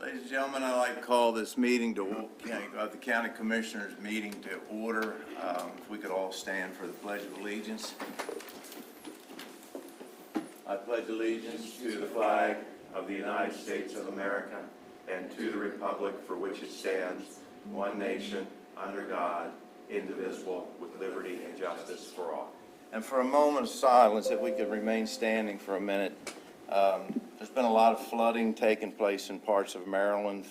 Ladies and gentlemen, I'd like to call this meeting of the County Commissioners meeting to order. If we could all stand for the Pledge of Allegiance. I pledge allegiance to the flag of the United States of America and to the republic for which it stands, one nation, under God, indivisible, with liberty and justice for all. And for a moment of silence, if we could remain standing for a minute. There's been a lot of flooding taking place in parts of Maryland.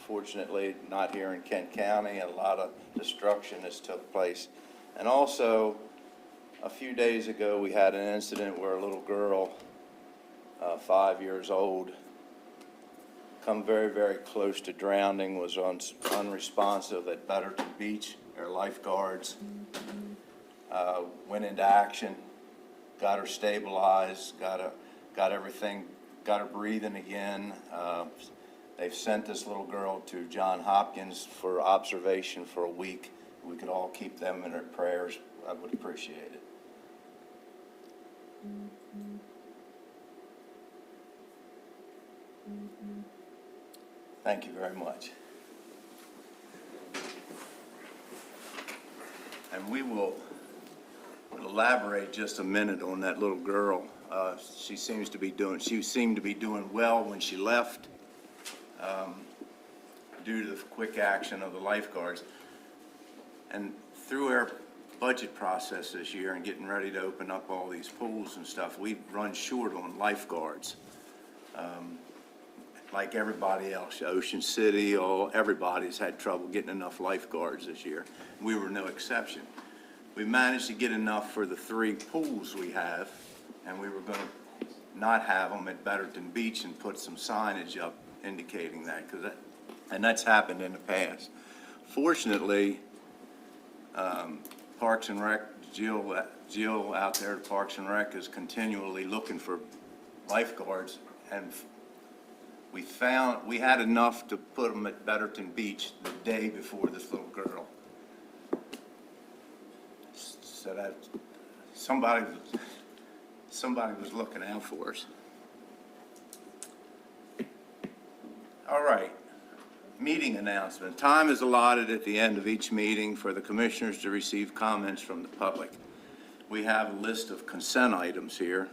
Fortunately, not here in Kent County. A lot of destruction has took place. And also, a few days ago, we had an incident where a little girl, 5 years old, come very, very close to drowning, was unresponsive at Betterton Beach. Their lifeguards went into action, got her stabilized, got her breathing again. They've sent this little girl to Johns Hopkins for observation for a week. We could all keep them in our prayers. I would appreciate it. Thank you very much. And we will elaborate just a minute on that little girl. She seemed to be doing well when she left, due to the quick action of the lifeguards. And through our budget process this year and getting ready to open up all these pools and stuff, we've run short on lifeguards. Like everybody else, Ocean City, everybody's had trouble getting enough lifeguards this year. We were no exception. We managed to get enough for the 3 pools we have, and we were going to not have them at Betterton Beach and put some signage up indicating that, and that's happened in the past. Fortunately, Parks and Rec, Jill out there at Parks and Rec is continually looking for lifeguards, and we had enough to put them at Betterton Beach the day before this little girl. So that somebody was looking out for us. All right, meeting announcement. Time is allotted at the end of each meeting for the commissioners to receive comments from the public. We have a list of consent items here.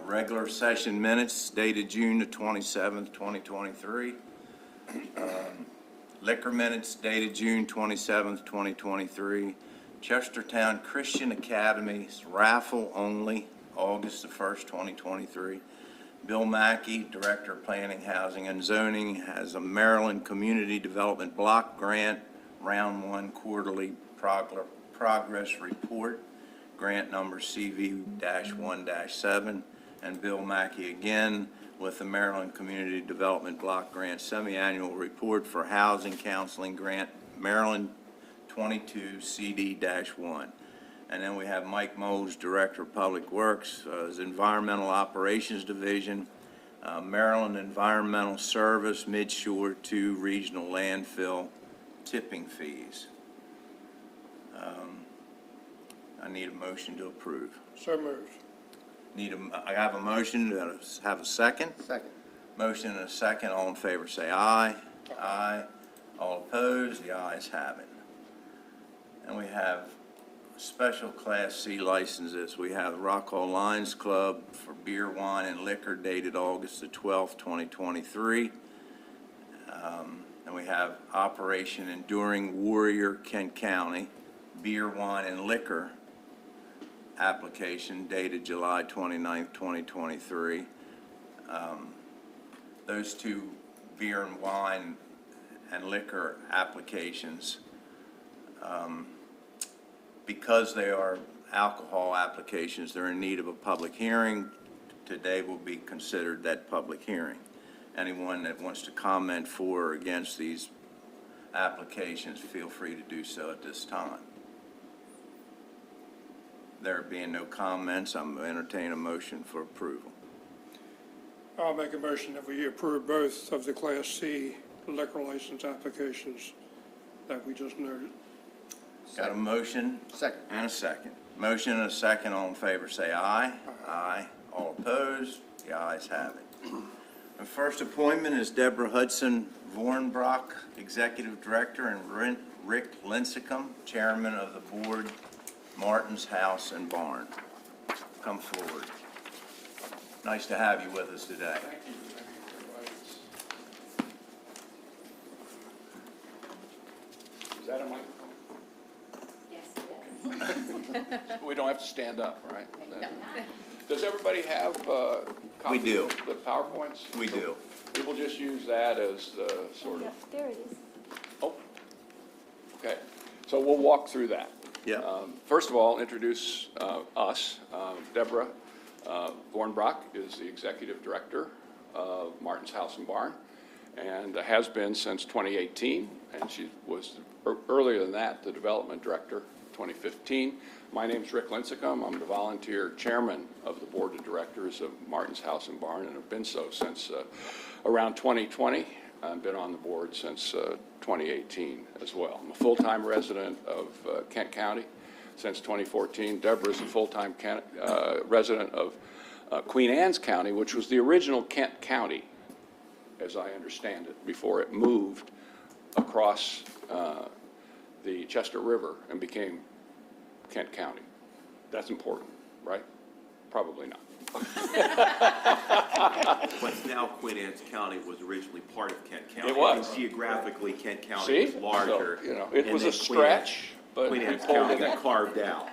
Regular session minutes dated June the 27th, 2023. Liquor minutes dated June 27th, 2023. Chestertown Christian Academy's raffle only, August the 1st, 2023. Bill Mackey, Director of Planning, Housing, and Zoning, has a Maryland Community Development Block Grant, Round 1 Quarterly Progress Report, grant number CV-1-7, and Bill Mackey again with the Maryland Community Development Block Grant Semi-Annual Report for Housing Counseling Grant, Maryland 22 CD-1. And then we have Mike Moles, Director of Public Works, his Environmental Operations Division, Maryland Environmental Service, Midshore 2 Regional Landfill tipping fees. I need a motion to approve. So moved. I have a motion to have a second. Second. Motion and a second. All in favor say aye. Aye. All opposed, the ayes have it. And we have special Class C licenses. We have Rock Hall Lions Club for beer, wine, and liquor dated August the 12th, 2023. And we have Operation Enduring Warrior, Kent County, beer, wine, and liquor application dated July 29th, 2023. Those 2 beer and wine and liquor applications, because they are alcohol applications, they're in need of a public hearing. Today will be considered that public hearing. Anyone that wants to comment for or against these applications, feel free to do so at this time. There being no comments, I'm going to entertain a motion for approval. I'll make a motion that we approve both of the Class C liquor license applications that we just noted. Got a motion? Second. And a second. Motion and a second. All in favor say aye. Aye. All opposed? The ayes have it. The first appointment is Deborah Hudson Vornbrock, Executive Director, and Rick Lincecum, Chairman of the Board, Martin's House and Barn. Come forward. Nice to have you with us today. Is that a microphone? Yes, yes. We don't have to stand up, right? No. Does everybody have copies do. of the PowerPoints? We do. We will just use that as the sort of, There it is. oh, okay. So we'll walk through that. Yeah. First of all, introduce us. Deborah Vornbrock is the Executive Director of Martin's House and Barn, and has been since 2018, and she was earlier than that the Development Director, 2015. My name's Rick Lincecum. I'm the volunteer chairman of the Board of Directors of Martin's House and Barn, and have been so since around 2020. I've been on the board since 2018 as well. I'm a full-time resident of Kent County since 2014. Deborah's a full-time resident of Queen Anne's County, which was the original Kent County, as I understand it, before it moved across the Chester River and became Kent County. That's important, right? Probably not. What's now Queen Anne's County was originally part of Kent County. It was. And geographically, Kent County See? was larger. So, you know, it and was then a stretch, but Queen we Anne's pulled County it got in. carved out.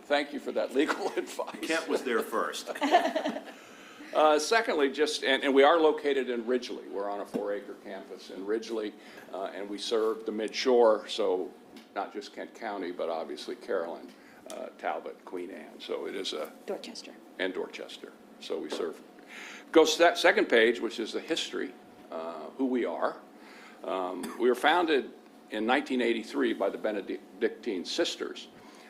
Thank you for that legal advice. Kent was there first. Secondly, and we are located in Ridgely. We're on a 4-acre campus in Ridgely, and we serve the Mid-Shore, so not just Kent County, but obviously Carolyn, Talbot, Queen Anne. So it is Dorchester. and Dorchester. So we serve. Goes to that second page, which is the history, who we are. We were founded in 1983 by the Benedictine sisters,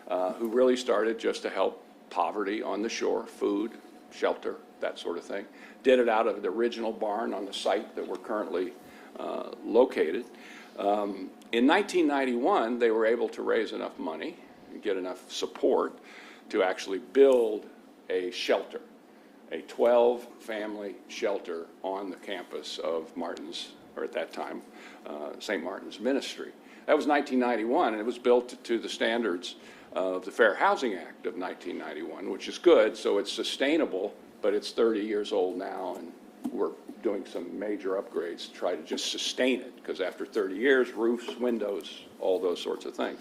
who really started just to help poverty on the shore, food, shelter, that sort of thing. Did it out of the original barn on the site that we're currently located. In 1991, they were able to raise enough money and get enough support to actually build a shelter, a 12-family shelter on the campus of Martin's, or at that time, St. Martin's Ministry. That was 1991, and it was built to the standards of the Fair Housing Act of 1991, which is good, so it's sustainable, but it's 30 years old now, and we're doing some major upgrades to try to just sustain it, because after 30 years, roofs, windows, all those sorts of things.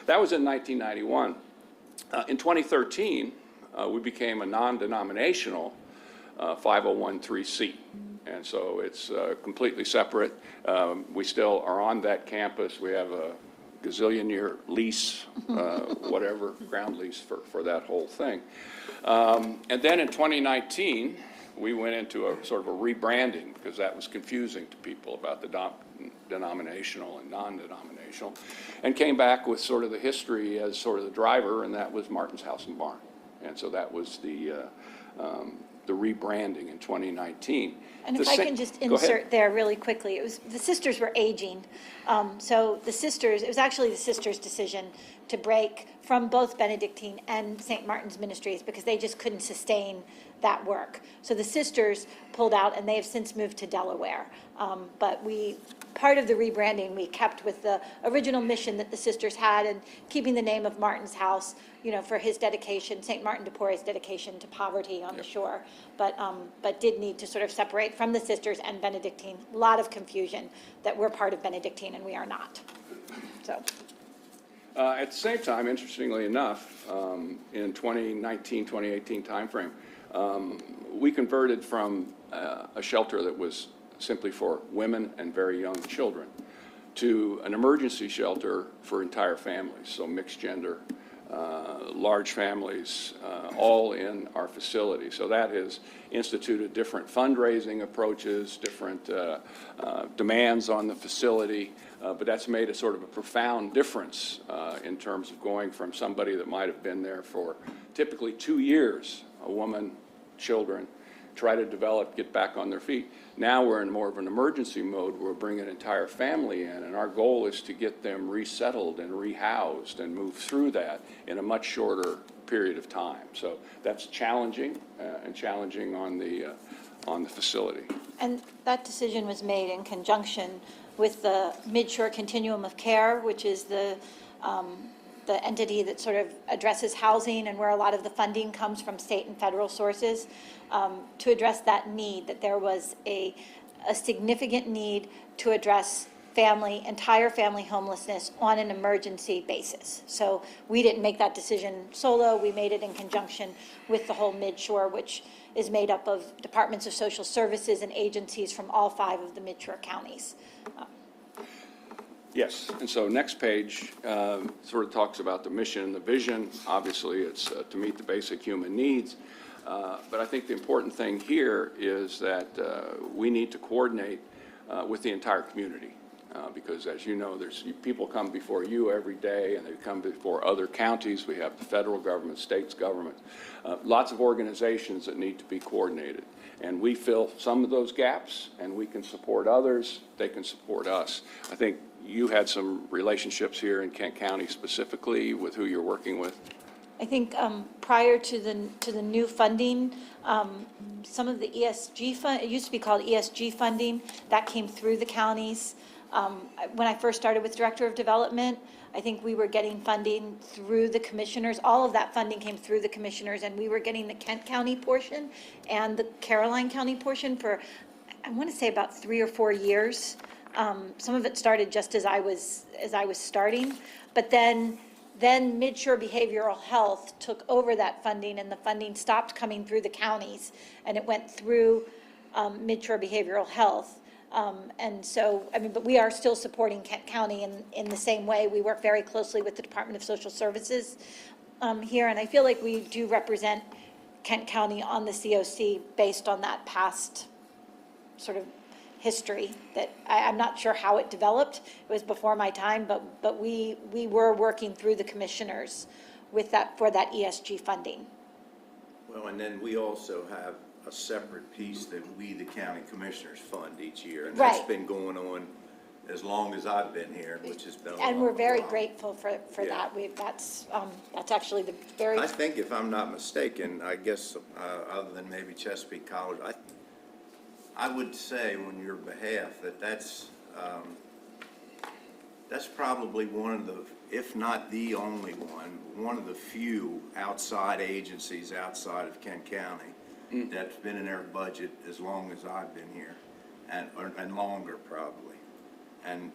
That was in 1991. In 2013, we became a non-denominational 501(c)(3), and so it's completely separate. We still are on that campus. We have a gazillion-year lease, whatever, ground lease for that whole thing. And then in 2019, we went into a sort of a rebranding, because that was confusing to people about the denominational and non-denominational, and came back with sort of the history as sort of the driver, and that was Martin's House and Barn. And so that was the rebranding in 2019. And if I can just insert there really quickly, it was, the sisters were aging. So the sisters, it was actually the sisters' decision to break from both Benedictine and St. Martin's Ministries, because they just couldn't sustain that work. So the sisters pulled out, and they have since moved to Delaware. But part of the rebranding, we kept with the original mission that the sisters had, and keeping the name of Martin's House, you know, for his dedication, St. Martin de Porres' dedication to poverty on the shore. But did need to sort of separate from the sisters and Benedictine. A lot of confusion that we're part of Benedictine and we are not. So. At the same time, interestingly enough, in 2019, 2018 timeframe, we converted from a shelter that was simply for women and very young children to an emergency shelter for entire families, so mixed gender, large families, all in our facility. So that has instituted different fundraising approaches, different demands on the facility, but that's made a sort of a profound difference in terms of going from somebody that might have been there for typically 2 years, a woman, children, try to develop, get back on their feet. Now we're in more of an emergency mode where we're bringing an entire family in, and our goal is to get them resettled and rehoused and move through that in a much shorter period of time. So that's challenging, and challenging on the on the facility. And that decision was made in conjunction with the Midshore Continuum of Care, which is the entity that sort of addresses housing and where a lot of the funding comes from state and federal sources, to address that need, that there was a significant need to address entire family homelessness on an emergency basis. So we didn't make that decision solo, we made it in conjunction with the whole Midshore, which is made up of departments of social services and agencies from all 5 of the Midshore counties. Yes, and so next page sort of talks about the mission and the vision. Obviously, it's to meet the basic human needs. But I think the important thing here is that we need to coordinate with the entire community. Because as you know, people come before you every day, and they come before other counties. We have the federal government, states government, lots of organizations that need to be coordinated. And we fill some of those gaps, and we can support others. They can support us. I think you had some relationships here in Kent County specifically with who you're working with. I think prior to the new funding, some of the ESG fund, it used to be called ESG funding, that came through the counties. When I first started with Director of Development, I think we were getting funding through the commissioners. All of that funding came through the commissioners, and we were getting the Kent County portion and the Caroline County portion for, I want to say, about 3 or 4 years. Some of it started just as I was starting, but then Midshore Behavioral Health took over that funding, and the funding stopped coming through the counties, and it went through Midshore Behavioral Health. And so, I mean, but we are still supporting Kent County in the same way. We work very closely with the Department of Social Services here, and I feel like we do represent Kent County on the COC based on that past sort of history that I'm not sure how it developed. It was before my time, but we were working through the commissioners with that, for that ESG funding. Well, and then we also have a separate piece that we, the county commissioners, fund each year. And that's Right. been going on as long as I've been here, which has been a And we're long very while. grateful for Yeah. that. That's actually the very, I think, if I'm not mistaken, I guess, other tning maybe Chesapeake College, I would say on your behalf that that's probably one of the, if not the only one of the few outside agencies outside of Kent County that's been in their budget as long as I've been here, and longer probably. And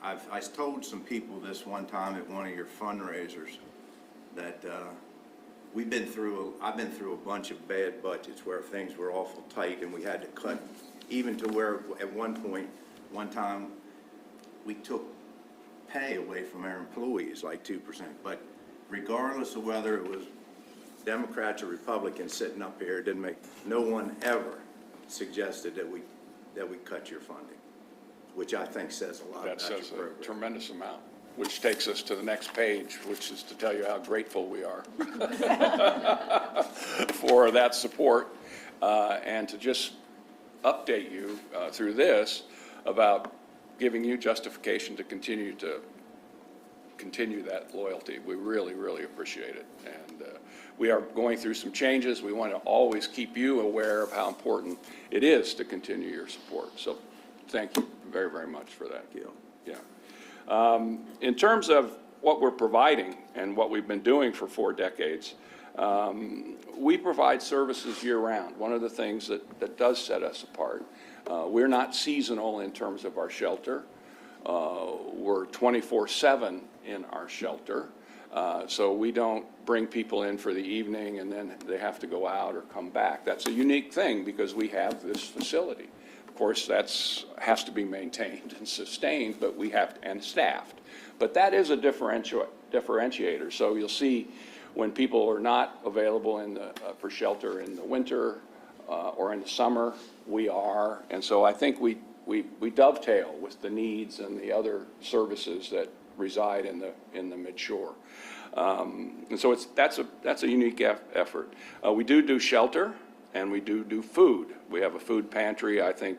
I told some people this one time at one of your fundraisers that I've been through a bunch of bad budgets where things were awful tight, and we had to cut, even to where at one time, we took pay away from our employees, like 2%. But regardless of whether it was Democrats or Republicans sitting up here, no one ever suggested that we cut your funding, which I think says a lot That about your says program. a tremendous amount, which takes us to the next page, which is to tell you how grateful we are for that support, and to just update you through this about giving you justification to continue that loyalty. We really, really appreciate it. And we are going through some changes. We want to always keep you aware of how important it is to continue your support. So thank you very, very much for that. Thank you. Yeah. In terms of what we're providing and what we've been doing for 4 decades, we provide services year-round. One of the things that does set us apart, we're not seasonal in terms of our shelter. We're 24/7 in our shelter. So we don't bring people in for the evening and then they have to go out or come back. That's a unique thing because we have this facility. Of course, has to be maintained and sustained, but and staffed. But that is a differentiator. So you'll see when people are not available for shelter in the winter or in the summer, we are. And so I think we dovetail with the needs and the other services that reside in the Midshore. And so that's a unique effort. We do shelter, and we do food. We have a food pantry. I think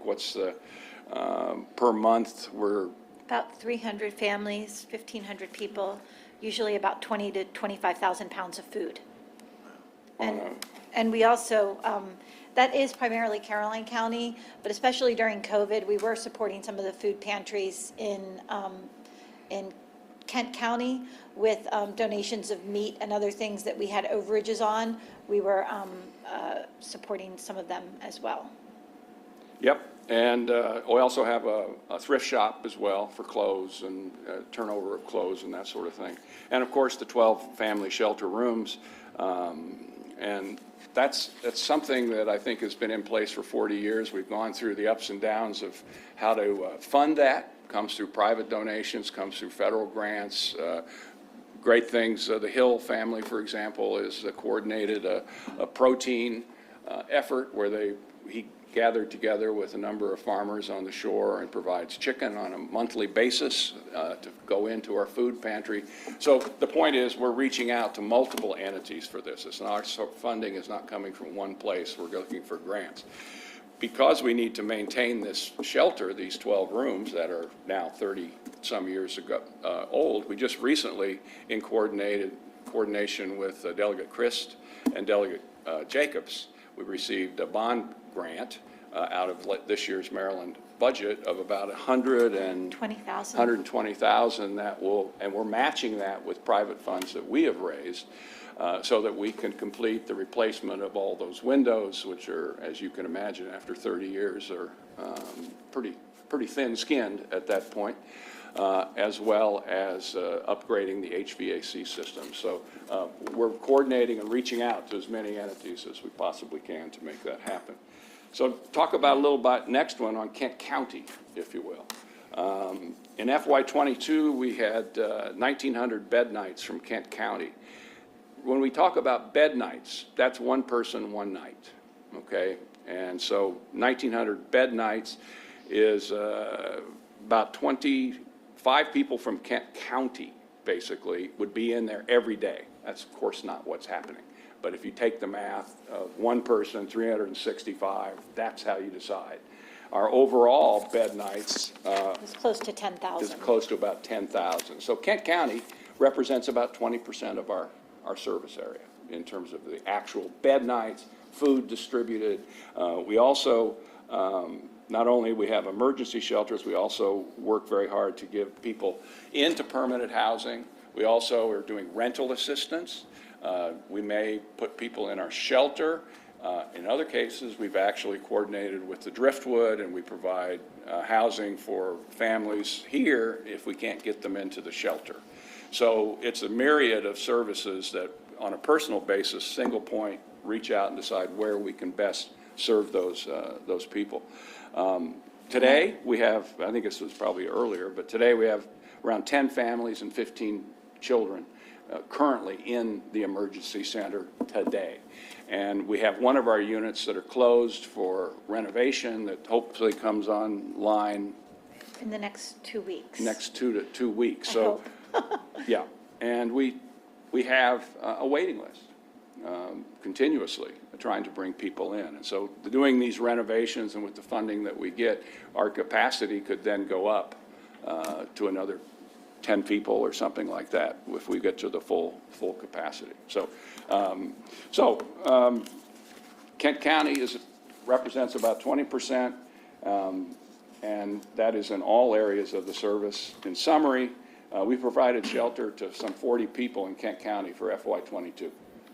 per month we're about 300 families, 1,500 people, usually about 20 to 25,000 pounds of food. And we also, That is primarily Caroline County, but especially during COVID, we were supporting some of the food pantries in Kent County with donations of meat and other things that we had overages on. We were supporting some of them as well. Yep, and we also have a thrift shop as well for clothes and turnover of clothes and that sort of thing. And of course, the 12 family shelter rooms. And that's something that I think has been in place for 40 years. We've gone through the ups and downs of how to fund that. Comes through private donations, comes through federal grants. Great things. The Hill family, for example, is coordinated a protein effort where he gathered together with a number of farmers on the shore and provides chicken on a monthly basis to go into our food pantry. So the point is, we're reaching out to multiple entities for this. It's not, so funding is not coming from one place. We're looking for grants. Because we need to maintain this shelter, these 12 rooms that are now 30-some years ago old, we just recently, in coordination with Delegate Christ and Delegate Jacobs, we received a bond grant out of this year's Maryland budget of about $120,000 that will, and we're matching that with private funds that we have raised so that we can complete the replacement of all those windows, which are, as you can imagine, after 30 years are pretty thin-skinned at that point, as well as upgrading the HVAC system. So we're coordinating and reaching out to as many entities as we possibly can to make that happen. So talk about a little bit next one on Kent County, if you will. In FY22, we had 1,900 bed nights from Kent County. When we talk about bed nights, that's one person, one night, okay? And so 1,900 bed nights is about 25 people from Kent County, basically, would be in there every day. That's, of course, not what's happening. But if you take the math of one person, 365, that's how you decide. Our overall bed nights It's close to 10,000. is close to about 10,000. So Kent County represents about 20% of our service area in terms of the actual bed nights, food distributed. We also, not only we have emergency shelters, we also work very hard to give people into permanent housing. We also are doing rental assistance. We may put people in our shelter. In other cases, we've actually coordinated with the Driftwood, and we provide housing for families here if we can't get them into the shelter. So it's a myriad of services that, on a personal basis, single point, reach out and decide where we can best serve those people. Today, we have, I think this was probably earlier, but today we have around 10 families and 15 children currently in the emergency center today. And we have one of our units that are closed for renovation that hopefully comes online In the next 2 weeks. next 2 weeks. I So, hope. yeah, and we have a waiting list continuously trying to bring people in. And so doing these renovations and with the funding that we get, our capacity could then go up to another 10 people or something like that if we get to the full capacity. So, Kent County represents about 20%, and that is in all areas of the service. In summary, we provided shelter to some 40 people in Kent County for FY22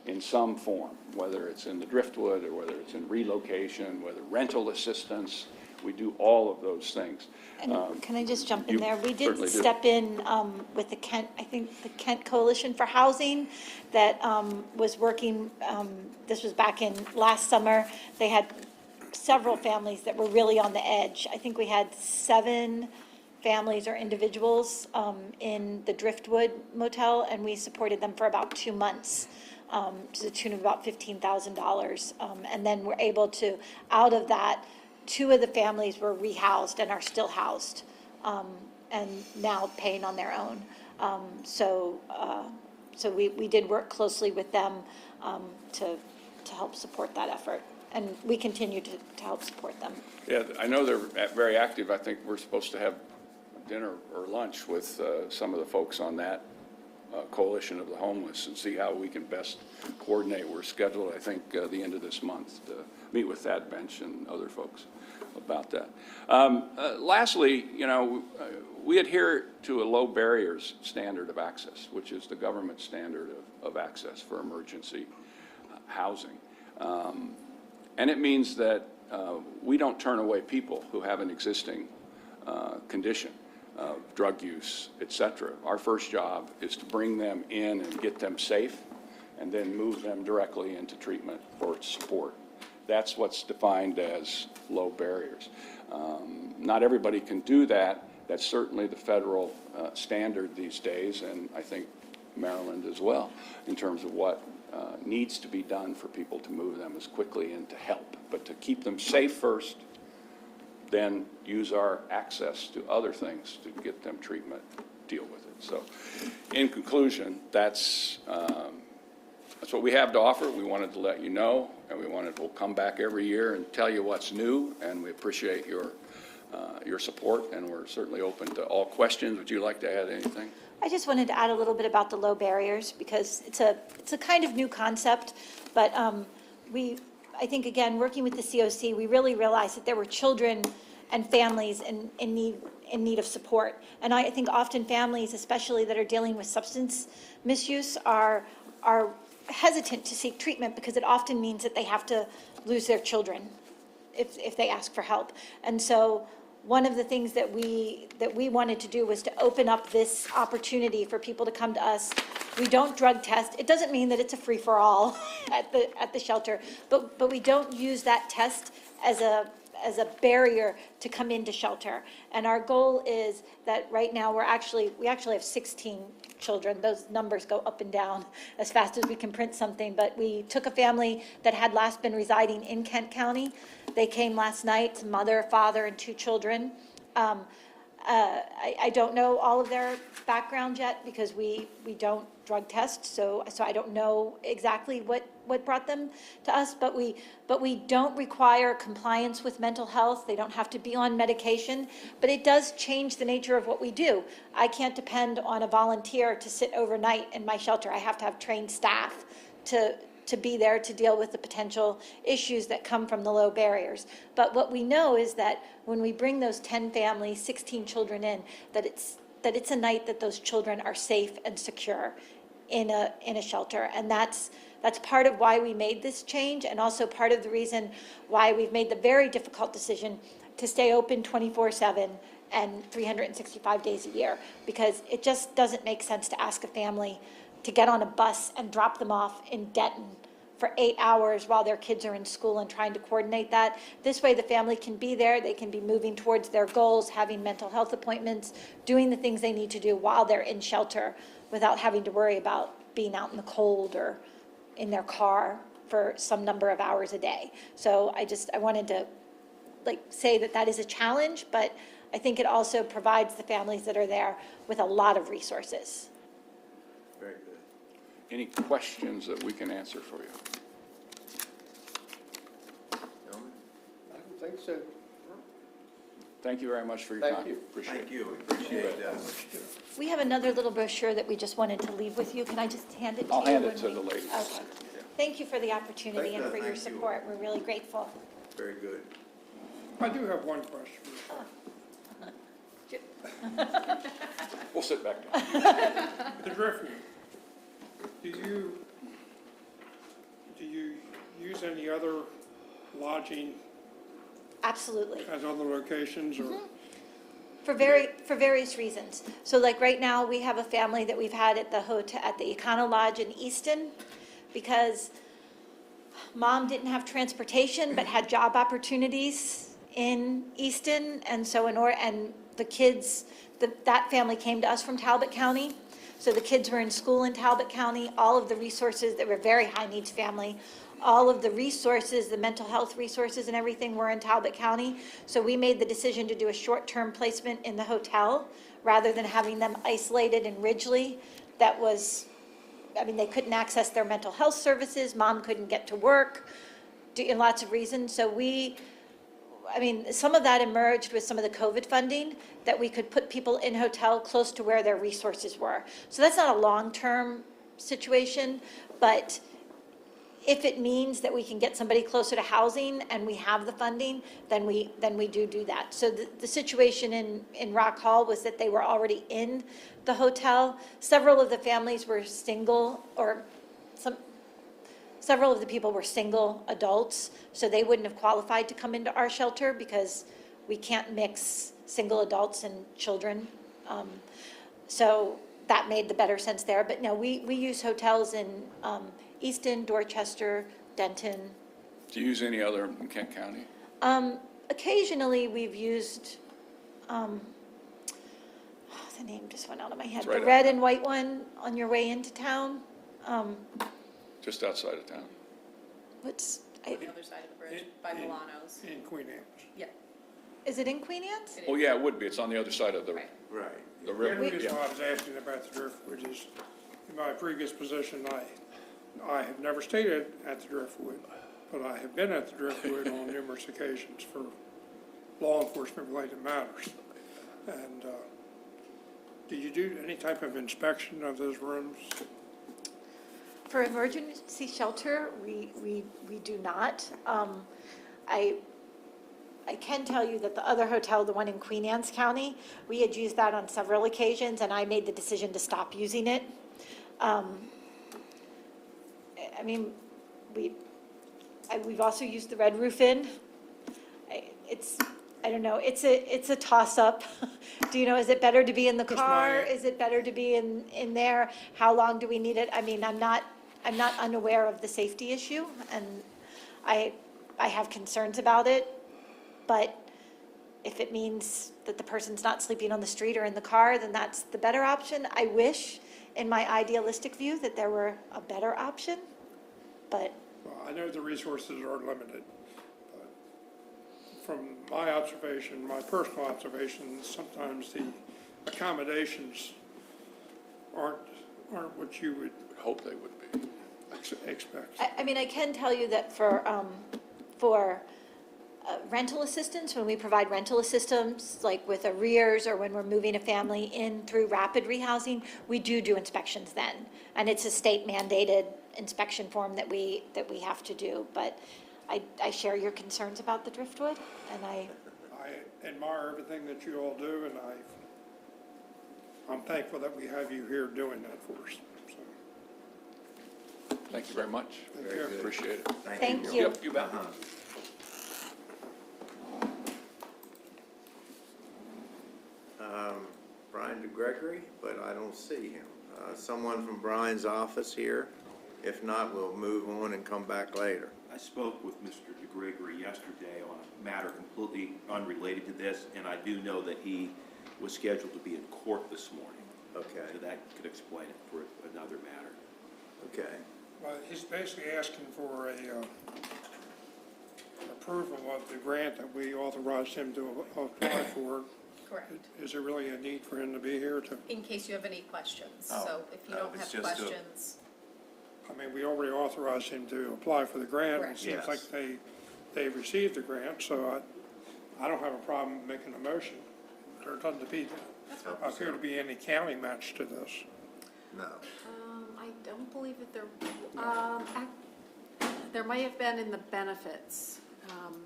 in some form, whether it's in the Driftwood or whether it's in relocation, whether rental assistance. We do all of those things. And can I just jump in you there? We did certainly do. step in with the Kent, I think the Kent Coalition for Housing that was working, this was back in last summer. They had several families that were really on the edge. I think we had 7 families or individuals in the Driftwood Motel, and we supported them for about 2 months to the tune of about $15,000. And then we're able to, out of that, 2 of the families were rehoused and are still housed, and now paying on their own. So we did work closely with them to help support that effort, and we continue to help support them. Yeah, I know they're very active. I think we're supposed to have dinner or lunch with some of the folks on that Coalition of the Homeless and see how we can best coordinate. We're scheduled, I think, the end of this month to meet with Thad Bench and other folks about that. Lastly, we adhere to a low barriers standard of access, which is the government standard of access for emergency housing. And it means that we don't turn away people who have an existing condition of drug use, et cetera. Our first job is to bring them in and get them safe and then move them directly into treatment or support. That's what's defined as low barriers. Not everybody can do that. That's certainly the federal standard these days, and I think Maryland as well, in terms of what needs to be done for people to move them as quickly and to help. But to keep them safe first, then use our access to other things to get them treatment, deal with it. So in conclusion, that's what we have to offer. We wanted to let you know, and we'll come back every year and tell you what's new, and we appreciate your support, and we're certainly open to all questions. Would you like to add anything? I just wanted to add a little bit about the low barriers, because it's a kind of new concept, but I think, again, working with the COC, we really realized that there were children and families in need of support. And I think often families, especially that are dealing with substance misuse, are hesitant to seek treatment because it often means that they have to lose their children if they ask for help. And so one of the things that we wanted to do was to open up this opportunity for people to come to us. We don't drug test. It doesn't mean that it's a free-for-all at the shelter, but we don't use that test as a barrier to come into shelter. And our goal is that right now we actually have 16 children. Those numbers go up and down as fast as we can print something. But we took a family that had last been residing in Kent County. They came last night, mother, father, and 2 children. I don't know all of their background yet because we don't drug test, so I don't know exactly what brought them to us, but we don't require compliance with mental health. They don't have to be on medication, but it does change the nature of what we do. I can't depend on a volunteer to sit overnight in my shelter. I have to have trained staff to be there to deal with the potential issues that come from the low barriers. But what we know is that when we bring those 10 families, 16 children in, that it's a night that those children are safe and secure in a shelter. And that's part of why we made this change, and also part of the reason why we've made the very difficult decision to stay open 24/7 and 365 days a year, because it just doesn't make sense to ask a family to get on a bus and drop them off in Denton for 8 hours while their kids are in school and trying to coordinate that. This way the family can be there, they can be moving towards their goals, having mental health appointments, doing the things they need to do while they're in shelter without having to worry about being out in the cold or in their car for some number of hours a day. So I wanted to say that is a challenge, but I think it also provides the families that are there with a lot of resources. Very good. Any questions that we can answer for you? Gentlemen? I don't think so. Thank you very much for your Thank time. you. Appreciate it. Thank you, we appreciate that. We have another little brochure that we just wanted to leave with you. Can I just hand it to you? I'll hand it when to we- the ladies. Okay. Thank you for the opportunity and for your Thank you. support. We're really grateful. Very good. I do have one question. We'll sit back down. The Driftwood, do you use any other lodging Absolutely. at other locations, or? For various reasons. So like right now, we have a family that we've had at the hotel, at the Econo Lodge in Easton, because mom didn't have transportation but had job opportunities in Easton, and so and the kids, that family came to us from Talbot County. So the kids were in school in Talbot County. All of the resources, they were a very high needs family. All of the resources, the mental health resources and everything were in Talbot County. So we made the decision to do a short-term placement in the hotel rather than having them isolated in Ridgely. That was, they couldn't access their mental health services. Mom couldn't get to work, in lots of reasons. So I mean, some of that emerged with some of the COVID funding, that we could put people in hotel close to where their resources were. So that's not a long-term situation, but if it means that we can get somebody closer to housing and we have the funding, then we do that. So the situation in Rock Hall was that they were already in the hotel. Several of the families were single, or several of the people were single adults, so they wouldn't have qualified to come into our shelter because we can't mix single adults and children. So that made the better sense there. But no, we use hotels in Easton, Dorchester, Denton. Do you use any other in Kent County? Occasionally, we've used, the name just went out of my head, It's right the up. red and white one on your way into town. Just outside of town? What's, On the other side of the bridge, by Milano's. In Queen Anne's. Yeah. is it in Queen Anne's? Oh, yeah, it would be. It's on the other side of the, Right. Right. the The river. reason Yeah. why I was asking about the Driftwood is, in my previous position, I have never stayed at the Driftwood, but I have been at the Driftwood on numerous occasions for law enforcement related matters. And, do you do any type of inspection of those rooms? For emergency shelter, we do not. I can tell you that the other hotel, the one in Queen Anne's County, we had used that on several occasions, and I made the decision to stop using it. I mean, we've also used the Red Roof Inn. I don't know, it's a toss-up. Do you know, is it better to be in the Just car? my- Is it better to be in there? How long do we need it? I mean, I'm not unaware of the safety issue, and I have concerns about it, but if it means that the person's not sleeping on the street or in the car, then that's the better option. I wish, in my idealistic view, that there were a better option, but Well, I know the resources are limited, but from my observation, my personal observation, sometimes the accommodations aren't what you would Hope they would be. expect. I mean, I can tell you that for rental assistance, when we provide rental assistance, like with arrears or when we're moving a family in through rapid rehousing, we do inspections then. And it's a state mandated inspection form that we have to do. But I share your concerns about the Driftwood, and I admire everything that you all do, and I'm thankful that we have you here doing that for us. So, Thank you very much. Thank you. Appreciate it. thank you. Yep, you bet. Brian DeGregory, but I don't see him. Someone from Brian's office here? If not, we'll move on and come back later. I spoke with Mr. DeGregory yesterday on a matter completely unrelated to this, and I do know that he was scheduled to be in court this morning. Okay, So that could explain it for another matter. okay. well, he's basically asking for a approval of the grant that we authorized him to apply for. Correct. Is there really a need for him to be here to, In case you have any questions. Oh, So if you no, don't it's have just a- questions, I mean, we already authorized him to apply for the grant. It Correct. seems Yes. like they received the grant, so I don't have a problem making a motion. There doesn't appear to be any county match to this. No. I don't believe that there might have been in the benefits.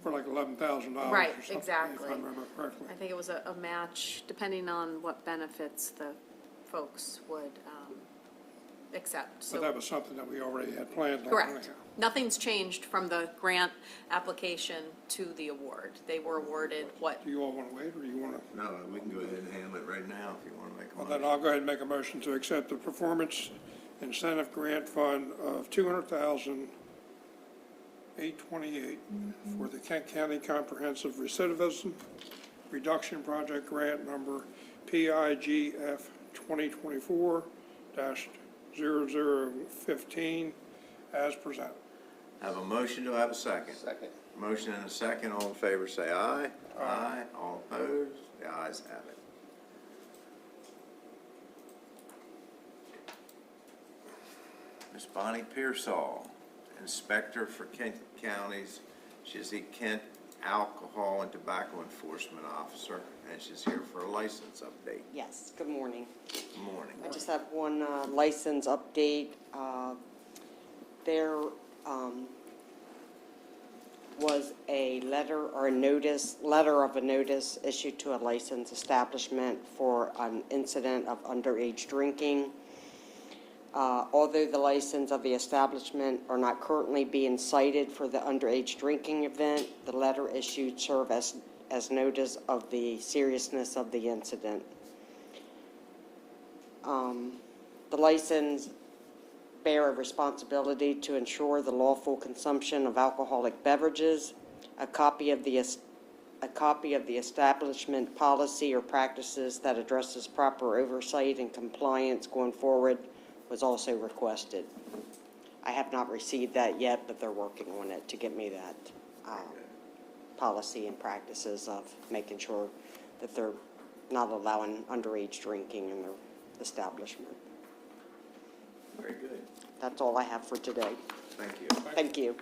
For like $11,000 or Right, something, exactly. if I remember correctly. I think it was a match, depending on what benefits the folks would accept. But that So, was something that we already had planned on. correct. anyhow. Nothing's changed from the grant application to the award. They were awarded what, Do you all want to wait, or do you want to? No, we can go ahead and handle it right now if you want to make a Well, then motion. I'll go ahead and make a motion to accept the Performance Incentive Grant Fund of $200,828 for the Kent County Comprehensive Recidivism Reduction Project Grant Number PIGF 2024-0015 as presented. Have a motion, do I have a second? Second. Motion and a second, all in favor say aye. Aye. All opposed, the ayes have it. Ms. Bonnie Pearsall, Inspector for Kent County's, Kent Alcohol and Tobacco Enforcement Officer, and she's here for a license update. Yes, good morning. Good morning. I just have one license update. There was a letter or a notice, letter of a notice issued to a licensed establishment for an incident of underage drinking. Although the license of the establishment are not currently being cited for the underage drinking event, the letter issued serve as notice of the seriousness of the incident. The license bear a responsibility to ensure the lawful consumption of alcoholic beverages. A copy of the establishment policy or practices that addresses proper oversight and compliance going forward was also requested. I have not received that yet, but they're working on it to get me that policy and practices of making sure that they're not allowing underage drinking in their establishment. Very good. That's all I have for today. Thank you. Thank you.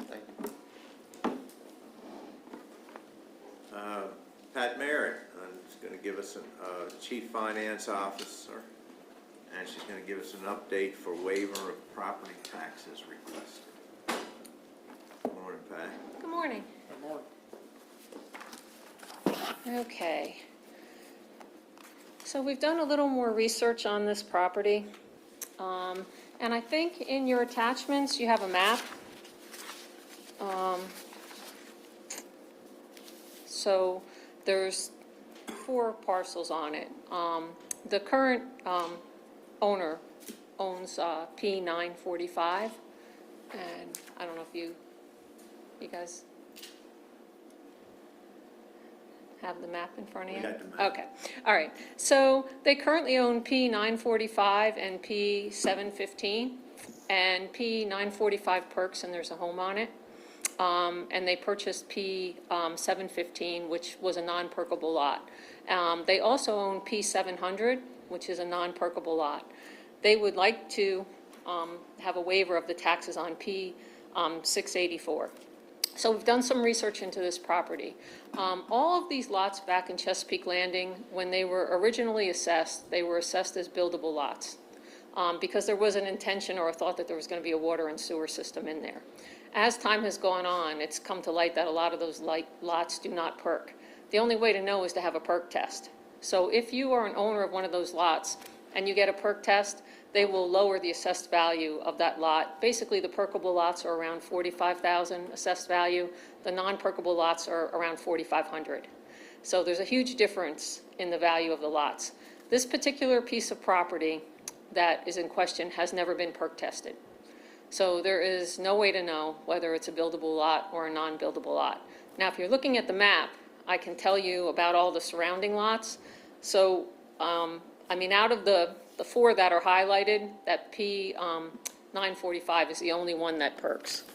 Pat Merritt is going to give us Chief Finance Officer, and she's going to give us an update for waiver of property taxes requested. Good morning, Pat. Good morning. Good morning. Okay. So we've done a little more research on this property. And I think in your attachments, you have a map. So there's 4 parcels on it. The current owner owns P945, and I don't know if you guys have the map in front of you? We got the map. Okay, all right. So they currently own P945 and P715, and P945 perks, and there's a home on it. And they purchased P715, which was a non-perkable lot. They also own P700, which is a non-perkable lot. They would like to have a waiver of the taxes on P684. So we've done some research into this property. All of these lots back in Chesapeake Landing, when they were originally assessed, they were assessed as buildable lots because there was an intention or a thought that there was going to be a water and sewer system in there. As time has gone on, it's come to light that a lot of those lots do not perk. The only way to know is to have a perk test. So if you are an owner of one of those lots and you get a perk test, they will lower the assessed value of that lot. Basically, the perkable lots are around $45,000 assessed value. The non-perkable lots are around $4,500. So there's a huge difference in the value of the lots. This particular piece of property that is in question has never been perk tested. So there is no way to know whether it's a buildable lot or a non-buildable lot. Now, if you're looking at the map, I can tell you about all the surrounding lots. So, I mean, out of the 4 that are highlighted, that P945 is the only one that perks.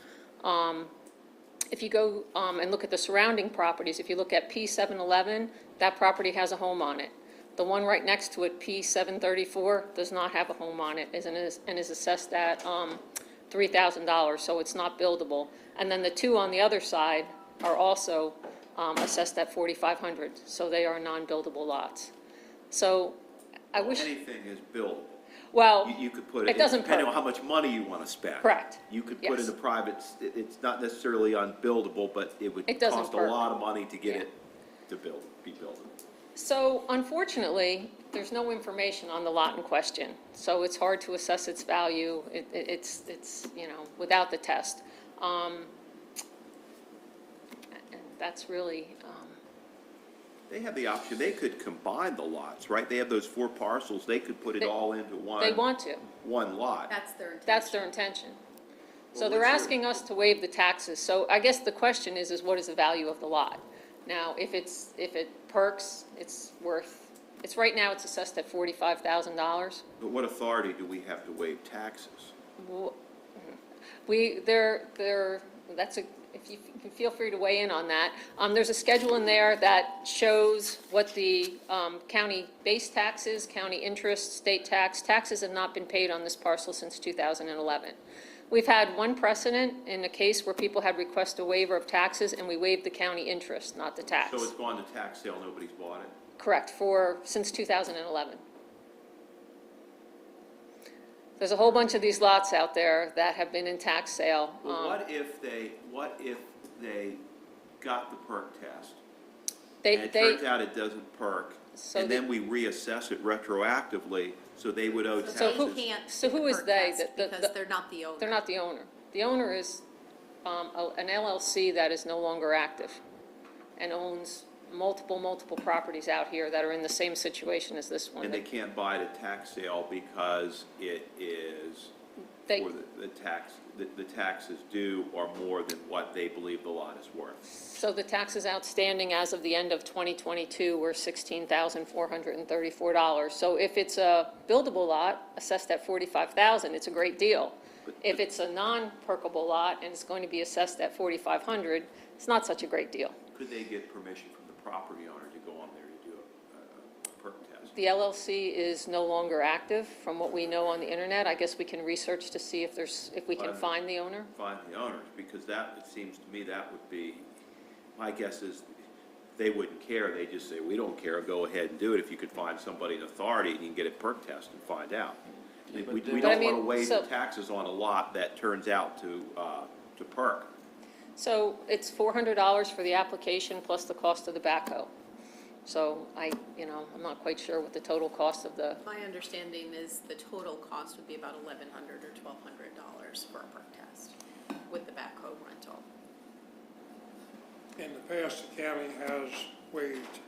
If you go and look at the surrounding properties, if you look at P711, that property has a home on it. The one right next to it, P734, does not have a home on it and is assessed at $3,000, so it's not buildable. And then the 2 on the other side are also assessed at $4,500, so they are non-buildable lots. So I wish, Anything is buildable. well, You could put it, it doesn't depending perk. on how much money you want to spend. Correct. You could put Yes. in a private, it's not necessarily unbuildable, but it would It doesn't cost a perk. lot of money to get Yeah. it to be buildable. So unfortunately, there's no information on the lot in question, so it's hard to assess its value. It's you know, without the test. And that's really, They have the option, they could combine the lots, right? They have those 4 parcels, they could put it They- all into they want to. one lot. That's their intention. That's their intention. So Well, they're what's your- asking us to waive the taxes. So I guess the question is what is the value of the lot? Now, if it perks, it's right now it's assessed at $45,000. But what authority do we have to waive taxes? If you can feel free to weigh in on that. There's a schedule in there that shows what the county base taxes, county interest, state taxes have not been paid on this parcel since 2011. We've had one precedent in a case where people had requested a waiver of taxes, and we waived the county interest, not the tax. So it's gone to tax sale, nobody's bought it? Correct, since 2011. There's a whole bunch of these lots out there that have been in tax sale. Well, what if they got the perk test? And it turns out it doesn't perk, So and they- then we reassess it retroactively, so they would owe So who- taxes. Can't So do who the is perk they? test The- Because they're not the owner. They're not the owner. The owner is an LLC that is no longer active and owns multiple properties out here that are in the same situation as this one. And they can't buy it at tax sale because it is, They- or the taxes due are more than what they believe the lot is worth. So the taxes outstanding as of the end of 2022 were $16,434. So if it's a buildable lot assessed at $45,000, it's a great deal. If it's a non-perkable lot and it's going to be assessed at $4,500, it's not such a great deal. Could they get permission from the property owner to go on there to do a perk test? The LLC is no longer active, from what we know on the internet. I guess we can research to see if we can find the owner. Find the owners, because that, it seems to me, that would be, my guess is, they wouldn't care, they just say, we don't care, go ahead and do it. If you could find somebody in authority, and you can get a perk test and find out. We But I don't want to mean, waive the so- taxes on a lot that turns out to perk. So it's $400 for the application plus the cost of the backhoe. So I'm not quite sure what the total cost of the, My understanding is the total cost would be about $1,100 or $1,200 for a perk test with the backhoe rental. In the past, the county has waived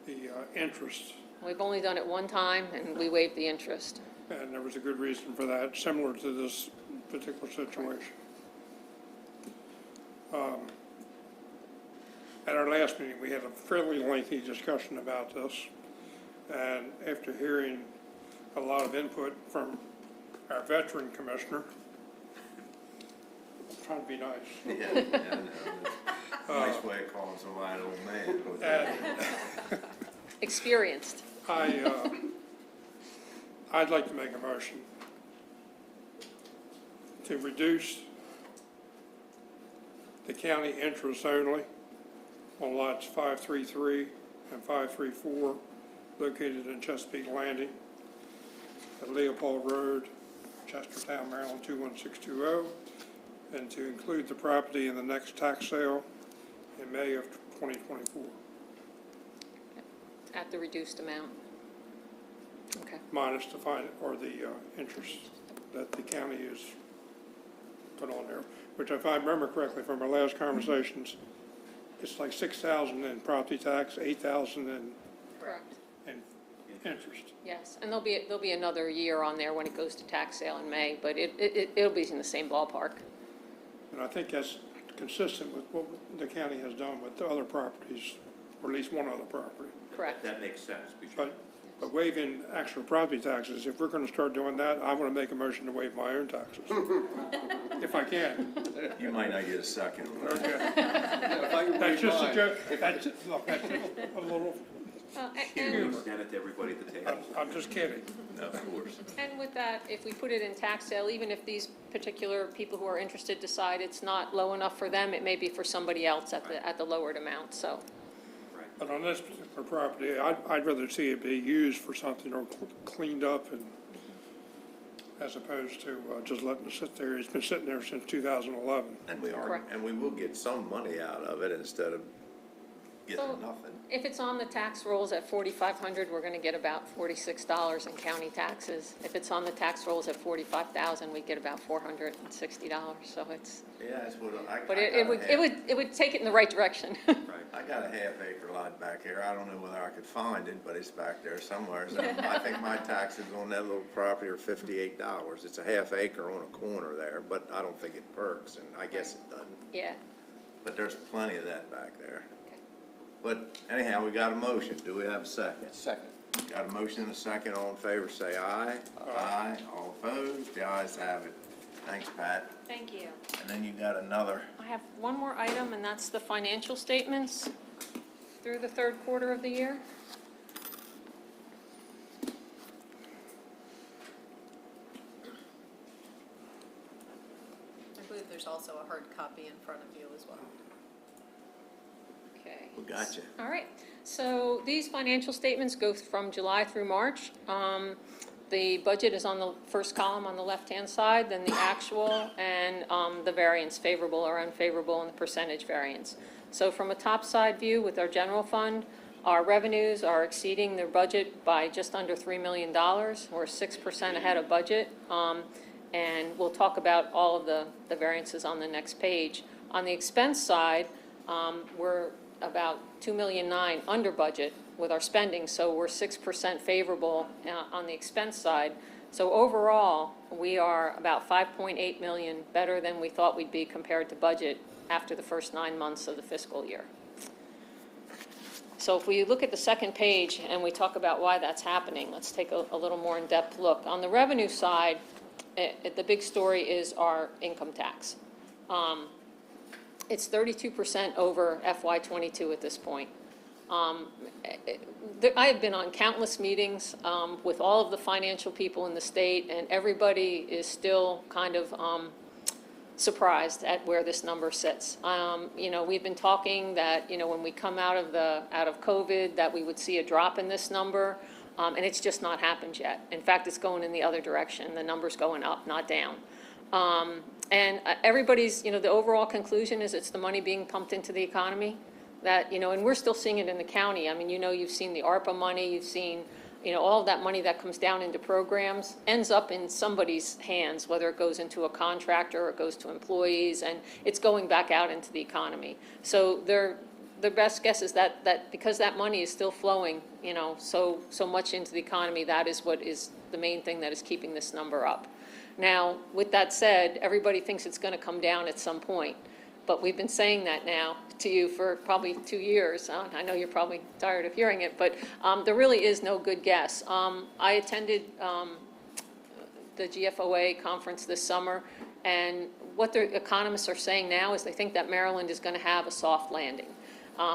the interest, we've only done it one time, and we waived the interest. and there was a good reason for that, similar to this particular situation. At our last meeting, we had a fairly lengthy discussion about this, and after hearing a lot of input from our veteran commissioner, I'm trying to be nice. Yeah, I know. Nice way of calling somebody an old man. Experienced. I'd like to make a motion to reduce the county interest only on lots 533 and 534 located in Chesapeake Landing at Leopold Road, Chestertown, Maryland 21620, and to include the property in the next tax sale in May of 2024, At the reduced amount. Okay. minus the fine, or the interest that the county is put on there, which if I remember correctly from our last conversations, it's like $6,000 in property tax, $8,000 Correct. in interest. Yes, and there'll be another year on there when it goes to tax sale in May, but it'll be in the same ballpark. And I think that's consistent with what the county has done with the other properties, or at least one other property. Correct. That makes sense, because But waiving actual property taxes, if we're going to start doing that, I want to make a motion to waive my own taxes, if I can. You might not get a second. That's just a joke. That's a little, you extend it to everybody at the table. I'm just kidding. Of course. And with that, if we put it in tax sale, even if these particular people who are interested decide it's not low enough for them, it may be for somebody else at the lowered amount, so. But on this particular property, I'd rather see it be used for something or cleaned up, and as opposed to just letting it sit there. It's been sitting there since 2011. And we are, Correct. and we will get some money out of it instead of So, getting nothing. if it's on the tax rolls at $4,500, we're gonna get about $46 in county taxes. If it's on the tax rolls at $45,000, we get about $460, so it's, Yeah, that's what but it would take it in the right direction. I got a half-acre lot back here. I don't know whether I could find it, but it's back there somewhere. So I think my taxes on that little property are $58. It's a half acre on a corner there, but I don't think it perks, and I guess it doesn't. Yeah, But there's plenty of that back there. But anyhow, we got a motion. Do we have a second? Second. Got a motion and a second. All in favor, say aye. Aye. All opposed? The ayes have it. Thanks, Pat. thank you. And then you got another. I have one more item, and that's the financial statements through the third quarter of the year. also a hard copy in front of you as well. Okay. We got you. All right, so these financial statements go from July through March. The budget is on the first column on the left-hand side, then the actual, and the variance, favorable or unfavorable, and the percentage variance. So from a top-side view with our general fund, our revenues are exceeding their budget by just under $3 million. We're 6% ahead of budget, and we'll talk about all of the variances on the next page. On the expense side, we're about $2.9 million under budget with our spending, so we're 6% favorable on the expense side. So overall, we are about $5.8 million better than we thought we'd be compared to budget after the first 9 months of the fiscal year. So if we look at the second page and we talk about why that's happening, let's take a little more in-depth look. On the revenue side, the big story is our income tax. It's 32% over FY22 at this point. I have been on countless meetings with all of the financial people in the state, and everybody is still kind of surprised at where this number sits. You know, we've been talking that, you know, when we come out of COVID, that we would see a drop in this number, and it's just not happened yet. In fact, it's going in the other direction. The number's going up, not down. And everybody's, you know, the overall conclusion is it's the money being pumped into the economy. That, you know, and we're still seeing it in the county. I mean, you know, you've seen the ARPA money, you've seen, you know, all of that money that comes down into programs ends up in somebody's hands, whether it goes into a contractor or it goes to employees, and it's going back out into the economy. So their best guess is that because that money is still flowing, you know, so much into the economy, that is what is the main thing that is keeping this number up. Now, with that said, everybody thinks it's going to come down at some point. But we've been saying that now to you for probably 2 years. I know you're probably tired of hearing it, but there really is no good guess. I attended the GFOA conference this summer, and what the economists are saying now is they think that Maryland is going to have a soft landing,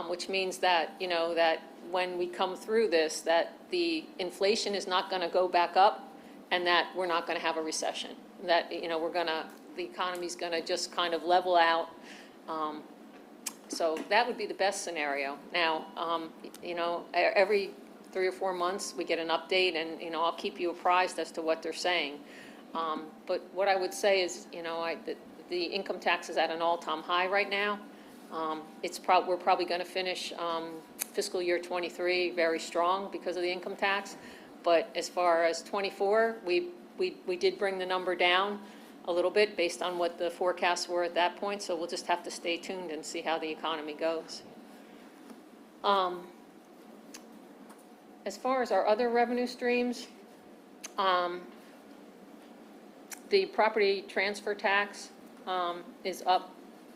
which means that, you know, that when we come through this, that the inflation is not going to go back up, and that we're not going to have a recession. That, you know, the economy's going to just kind of level out. So that would be the best scenario. Now, you know, every 3 or 4 months we get an update, and, you know, I'll keep you apprised as to what they're saying. But what I would say is, you know, the income tax is at an all-time high right now. We're probably going to finish fiscal year 23 very strong because of the income tax. But as far as 24, we did bring the number down a little bit based on what the forecasts were at that point, so we'll just have to stay tuned and see how the economy goes. As far as our other revenue streams, the property transfer tax is up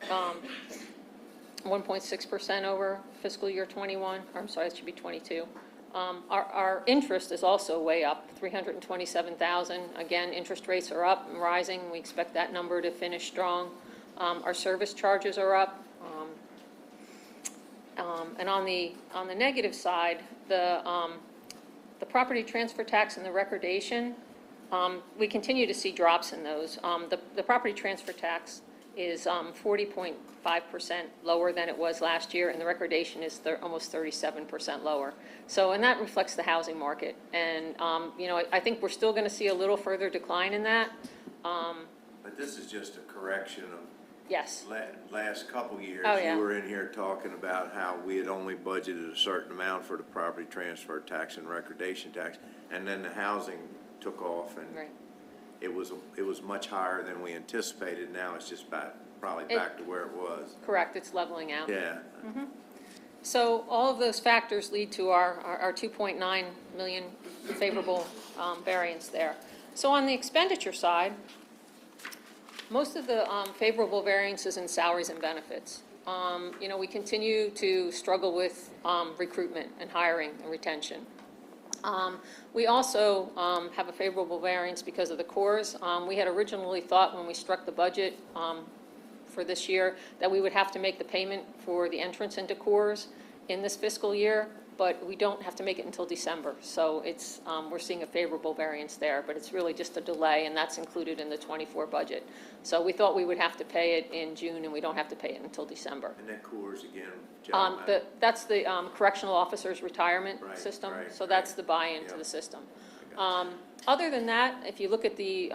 1.6% over fiscal year 21, or I'm sorry, it should be 22. Our interest is also way up, $327,000. Again, interest rates are up and rising. We expect that number to finish strong. Our service charges are up. And on the negative side, the property transfer tax and the recordation, we continue to see drops in those. The property transfer tax is 40.5% lower than it was last year, and the recordation is almost 37% lower. So, and that reflects the housing market. And, you know, I think we're still going to see a little further decline in that. But this is just a correction of Yes. last couple years. Oh, yeah. You were in here talking about how we had only budgeted a certain amount for the property transfer tax and recordation tax, and then the housing took off, and Right. it was much higher than we anticipated. Now it's just probably back to where it was. Correct, it's leveling out. Yeah. So all of those factors lead to our 2.9 million favorable variance there. So on the expenditure side, most of the favorable variances in salaries and benefits. You know, we continue to struggle with recruitment and hiring and retention. We also have a favorable variance because of the CORS. We had originally thought when we struck the budget for this year that we would have to make the payment for the entrance into CORS in this fiscal year. but we don't have to make it until December. So it's, we're seeing a favorable variance there, but it's really just a delay, and that's included in the '24 budget. So we thought we would have to pay it in June, and we don't have to pay it until December. And that Coors again, gentlemen. That's the correctional officers' retirement Right, system, right, so that's right. the buy-in to Yep. the system. I got Other than that, if you look at the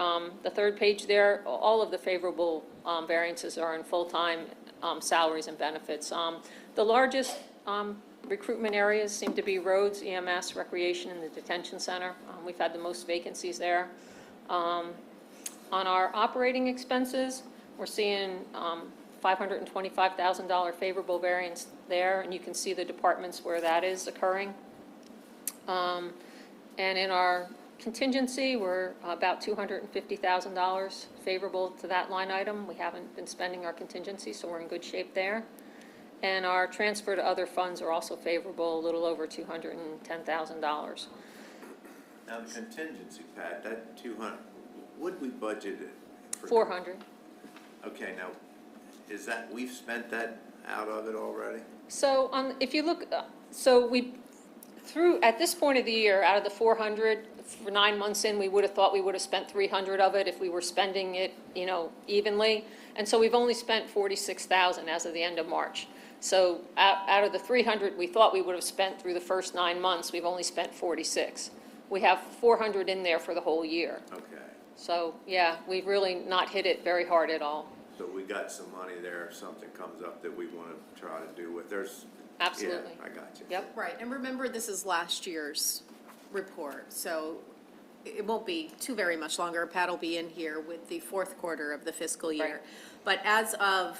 third page there, all of the favorable variances are in full-time salaries and benefits. The largest recruitment areas seem to be roads, EMS, recreation, and the detention center. We've had the most vacancies there. On our operating expenses, we're seeing $525,000 favorable variance there, and you can see the departments where that is occurring. And in our contingency, we're about $250,000 favorable to that line item. We haven't been spending our contingency, so we're in good shape there. And our transfer to other funds are also favorable, a little over $210,000. Now, the contingency, Pat, that 200, what we budgeted for? 400. Okay, now, is that, we've spent that out of it already? So if you look, so we, at this point of the year, out of the 400, for 9 months in, we would have thought we would have spent 300 of it if we were spending it, evenly. And so we've only spent 46,000 as of the end of March. So out of the 300 we thought we would have spent through the first 9 months, we've only spent 46. We have 400 in there for the whole year. Okay, So, yeah, we've really not hit it very hard at all. so we got some money there if something comes up that we want to try to do with, Absolutely. Yeah, I got you. Yep. Right, and remember, this is last year's report, so it won't be too very much longer. Pat will be in here with the fourth quarter of the fiscal year. Right. But as of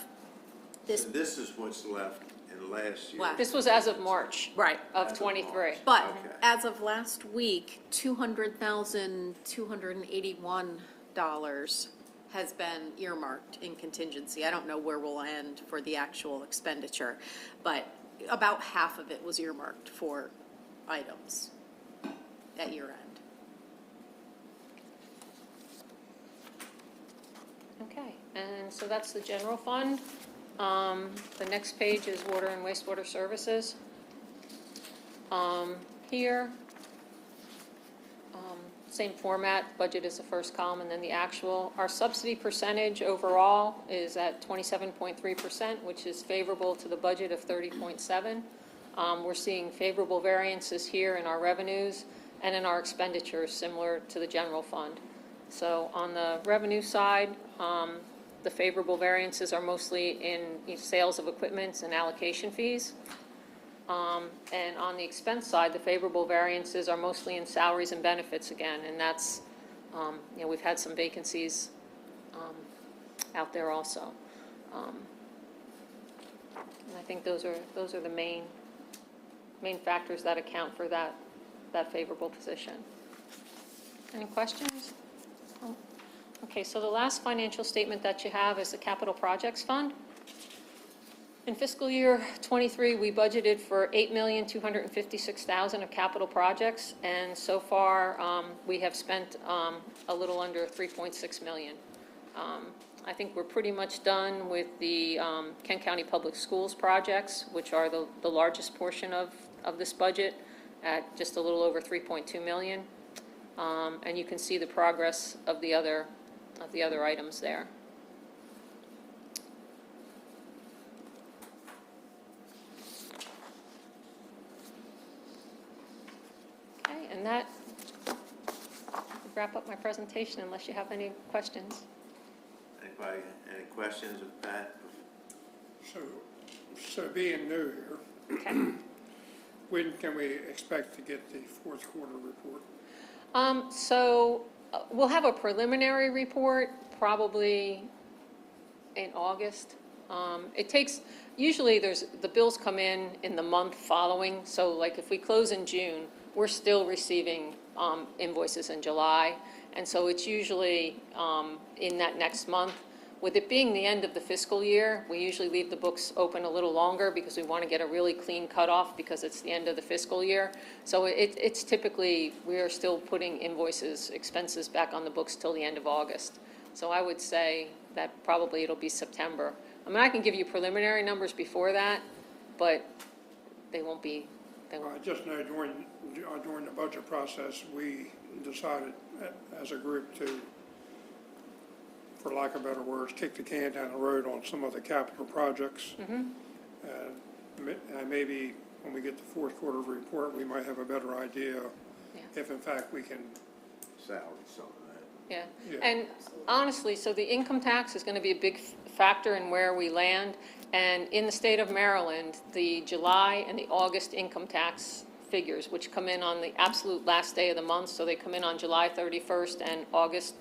So this is what's left in last year. Last. This was as of March. Right. Of As of 23. March. But Okay. as of last week, $200,281 has been earmarked in contingency. I don't know where we'll end for the actual expenditure, but about half of it was earmarked for items at year end. Okay, and so that's the general fund. The next page is water and wastewater services. Here, same format, budget is the first column and then the actual. Our subsidy percentage overall is at 27.3%, which is favorable to the budget of 30.7. We're seeing favorable variances here in our revenues and in our expenditures, similar to the general fund. So on the revenue side, the favorable variances are mostly in sales of equipment and allocation fees. And on the expense side, the favorable variances are mostly in salaries and benefits again, and that's, we've had some vacancies out there also. And I think those are the main factors that account for that favorable position. Any questions? Oh. Okay, so the last financial statement that you have is the capital projects fund. In fiscal year '23, we budgeted for $8,256,000 of capital projects, and so far, we have spent a little under $3.6 million. I think we're pretty much done with the Kent County Public Schools projects, which are the largest portion of this budget, at just a little over $3.2 million. And you can see the progress of the other items there. Okay, and that would wrap up my presentation unless you have any questions. Anybody, any questions of Pat? So being new here, Okay. when can we expect to get the fourth quarter report? We'll have a preliminary report probably in August. It takes, usually the bills come in the month following, so like if we close in June, we're still receiving invoices in July, and so it's usually in that next month. With it being the end of the fiscal year, we usually leave the books open a little longer because we want to get a really clean cutoff because it's the end of the fiscal year. So it's typically, we are still putting invoices, expenses back on the books till the end of August. So I would say that probably it'll be September. I mean, I can give you preliminary numbers before that, but they won't be they will. I just know during the budget process, we decided as a group to, for lack of better words, kick the can down the road on some of the capital projects. And maybe when we get the fourth quarter report, we might have a better idea Yeah. if in fact we can, Salary, some of that. Yeah, Yeah. and honestly, so the income tax is going to be a big factor in where we land. And in the state of Maryland, the July and the August income tax figures, which come in on the absolute last day of the month, so they come in on July 31st and August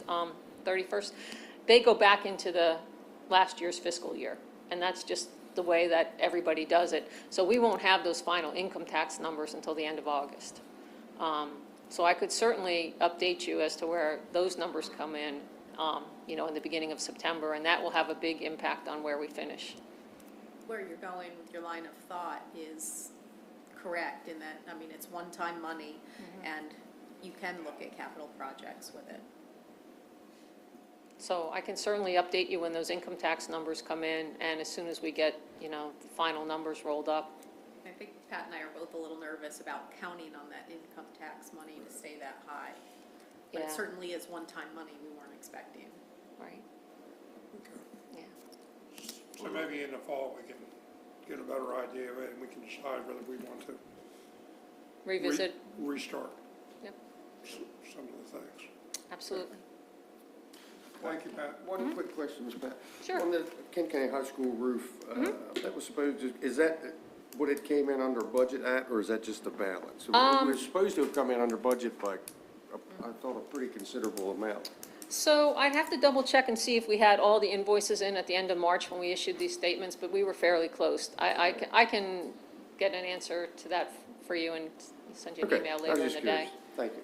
31st, they go back into the last year's fiscal year. And that's just the way that everybody does it. So we won't have those final income tax numbers until the end of August. So I could certainly update you as to where those numbers come in, in the beginning of September, and that will have a big impact on where we finish. Where you're going with your line of thought is correct in that, I mean, it's one-time money, and you can look at capital projects with it. So I can certainly update you when those income tax numbers come in, and as soon as we get, the final numbers rolled up. I think Pat and I are both a little nervous about counting on that income tax money to stay that high. But it Yeah. certainly is one-time money we weren't expecting. Right. Yeah. so maybe in the fall, we can get a better idea of it and we can decide whether we want to Revisit, restart Yep. some of the things. absolutely. Thank you, Pat. One quick question, Ms. Pat. Sure. On the Kent County High School roof, that was supposed to, is that what it came in under budget at, or is that just the balance? It was supposed to have come in under budget by, I thought, a pretty considerable amount. So I'd have to double check and see if we had all the invoices in at the end of March when we issued these statements, but we were fairly close. I can get an answer to that for you and send you an Okay, email I was later in just the curious. day. Thank you.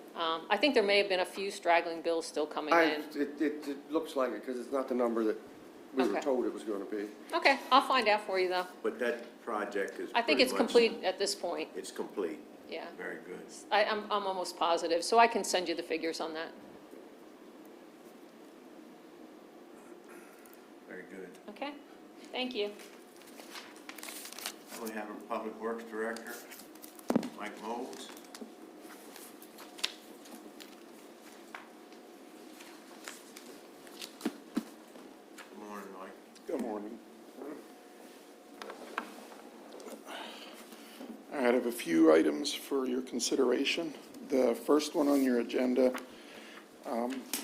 I think there may have been a few straggling bills still coming in. It looks like it, because it's not the number that we were Okay. told it was going to be. Okay, I'll find out for you, though. But that project is I think pretty it's much- complete at this point, It's complete. yeah. Very good. I'm almost positive, so I can send you the figures on that. Very good. Okay, thank you. We have our Public Works Director, Mike Moles. Good morning, Mike. Good morning. I have a few items for your consideration. The first one on your agenda,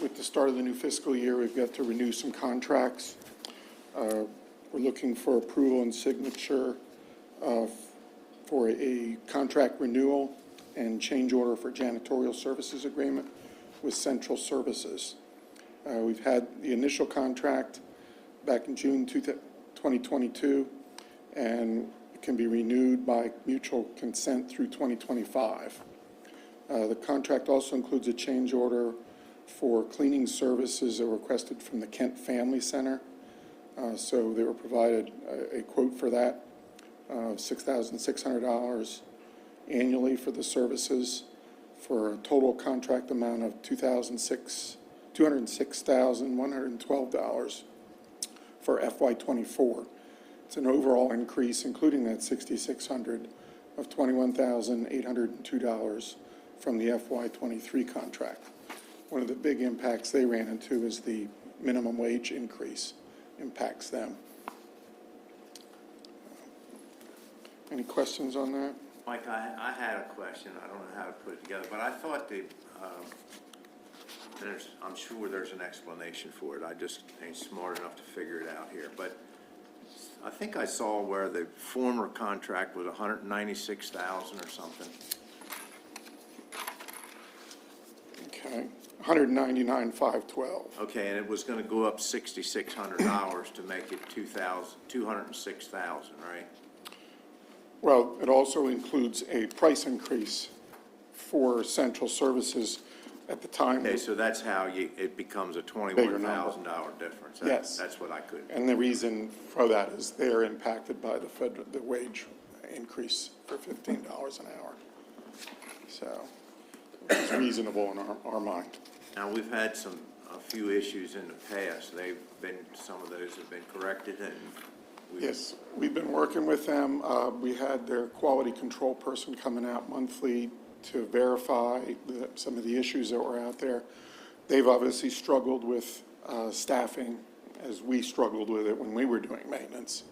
with the start of the new fiscal year, we've got to renew some contracts. We're looking for approval and signature for a contract renewal and change order for janitorial services agreement with Central Services. We've had the initial contract back in June 2022, and it can be renewed by mutual consent through 2025. The contract also includes a change order for cleaning services that were requested from the Kent Family Center. So they were provided a quote for that, $6,600 annually for the services, for a total contract amount of $206,112 for FY '24. It's an overall increase, including that $6,600, of $21,802 from the FY '23 contract. One of the big impacts they ran into is the minimum wage increase impacts them. Any questions on that? Mike, I had a question. I don't know how to put it together, but I thought I'm sure there's an explanation for it. I just ain't smart enough to figure it out here. But I think I saw where the former contract was $196,000 or something. Okay, $199,512. Okay, and it was gonna go up $6,600 to make it $206,000, right? Well, it also includes a price increase for Central Services at the time. Okay, so that's how it becomes a Bigger number. $21,000 difference. Yes. That's what I couldn't. And the reason for that is they're impacted by the wage increase for $15 an hour. So it's reasonable in our mind. Now, we've had a few issues in the past. Some of those have been corrected, and Yes, we've been working with them. We had their quality control person coming out monthly to verify some of the issues that were out there. They've obviously struggled with staffing as we struggled with it when we were doing maintenance.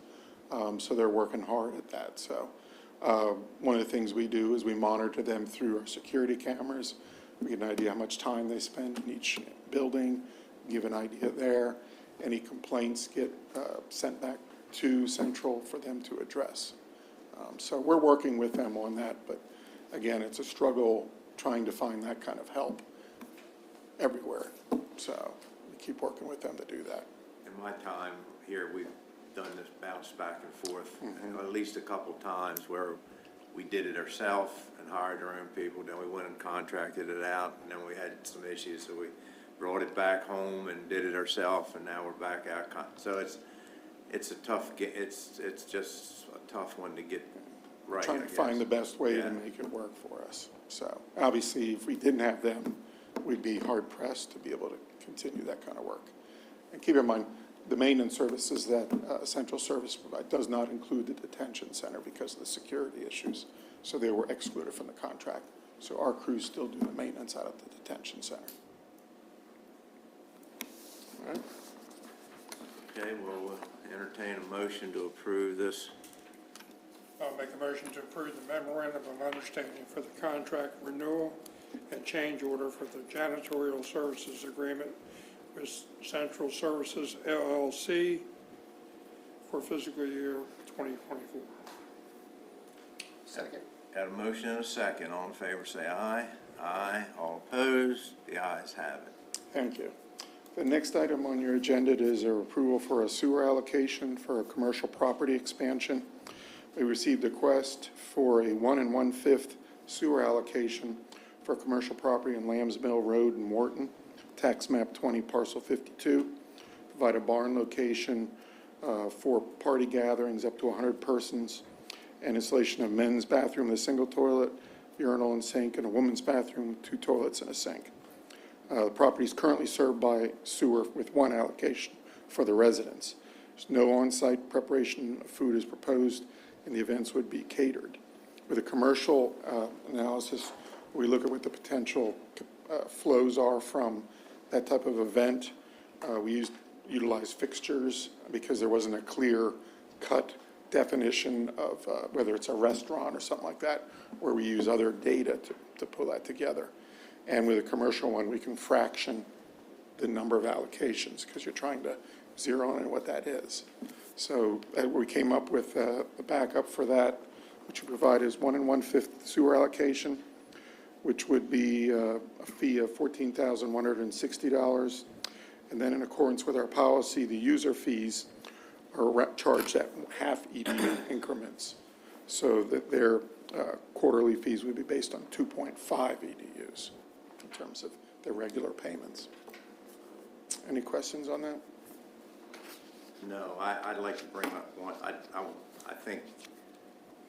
So they're working hard at that. So one of the things we do is we monitor them through our security cameras. We get an idea how much time they spend in each building, give an idea there. Any complaints get sent back to Central for them to address. So we're working with them on that, but again, it's a struggle trying to find that kind of help everywhere. So we keep working with them to do that. In my time here, we've done this bounce back and forth, at least a couple times where we did it ourselves and hired our own people, then we went and contracted it out, and then we had some issues, so we brought it back home and did it ourselves, and now we're back out. So it's a tough, it's just a tough one to get right, Trying I to guess. find the best way Yeah. to make it work for us. So obviously, if we didn't have them, we'd be hard pressed to be able to continue that kind of work. And keep in mind, the maintenance services that Central Service provides does not include the detention center because of the security issues. So they were excluded from the contract. So our crews still do the maintenance out of the detention center. All right. Okay, we'll entertain a motion to approve this. I'll make a motion to approve the memorandum of understanding for the contract renewal and change order for the janitorial services agreement with Central Services LLC for fiscal year 2024. Second. Got a motion and a second. All in favor, say aye. Aye. All opposed? The ayes have it. Thank you. The next item on your agenda is a approval for a sewer allocation for a commercial property expansion. We received a request for a 1 1/5 sewer allocation for commercial property in Lambs Mill Road in Morton, tax map 20, parcel 52. Provide a barn location for party gatherings up to 100 persons, and installation of men's bathroom with a single toilet, urinal and sink, and a woman's bathroom, 2 toilets and a sink. The property is currently served by sewer with 1 allocation for the residents. There's no on-site preparation of food is proposed, and the events would be catered. With a commercial analysis, we look at what the potential flows are from that type of event. We utilize fixtures because there wasn't a clear-cut definition of whether it's a restaurant or something like that, where we use other data to pull that together. And with a commercial one, we can fraction the number of allocations because you're trying to zero in what that is. So we came up with a backup for that, which we provide is 1 1/5 sewer allocation, which would be a fee of $14,160. And then in accordance with our policy, the user fees are charged at half EDU increments, so that their quarterly fees would be based on 2.5 EDUs in terms of their regular payments. Any questions on that? No, I'd like to bring up one, I think,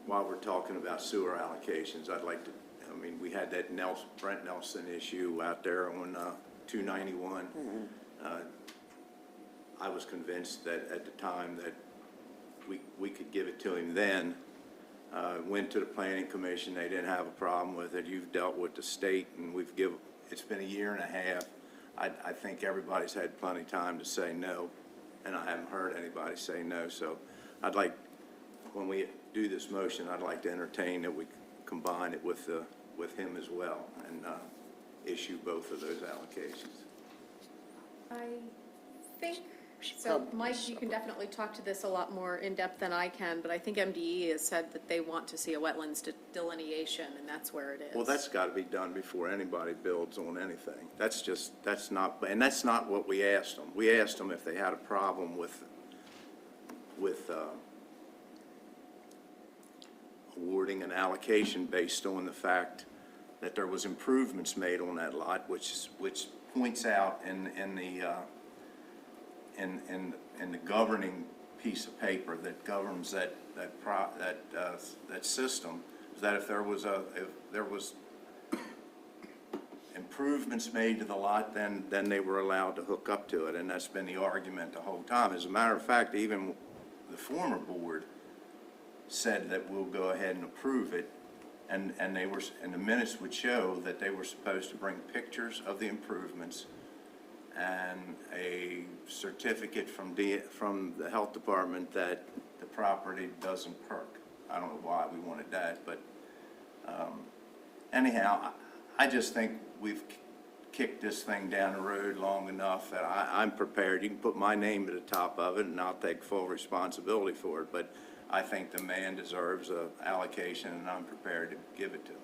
while we're talking about sewer allocations, I'd like to, I mean, we had that Brent Nelson issue out there on 291. I was convinced that at the time that we could give it to him then. Went to the planning commission, they didn't have a problem with it. You've dealt with the state, and it's been a year and a half. I think everybody's had plenty of time to say no, and I haven't heard anybody say no. So I'd like, when we do this motion, I'd like to entertain that we combine it with him as well and issue both of those allocations. I think, so Mike, you can definitely talk to this a lot more in depth than I can, but I think MDE has said that they want to see a wetlands delineation, and that's where it is. Well, that's got to be done before anybody builds on anything. That's not what we asked them. We asked them if they had a problem with awarding an allocation based on the fact that there was improvements made on that lot, which points out in the governing piece of paper that governs that system, is that if there was improvements made to the lot, then they were allowed to hook up to it, and that's been the argument the whole time. As a matter of fact, even the former board said that we'll go ahead and approve it, and the minutes would show that they were supposed to bring pictures of the improvements and a certificate from the health department that the property doesn't perk. I don't know why we wanted that, but anyhow, I just think we've kicked this thing down the road long enough that I'm prepared. You can put my name at the top of it, and I'll take full responsibility for it, but I think the man deserves an allocation, and I'm prepared to give it to him.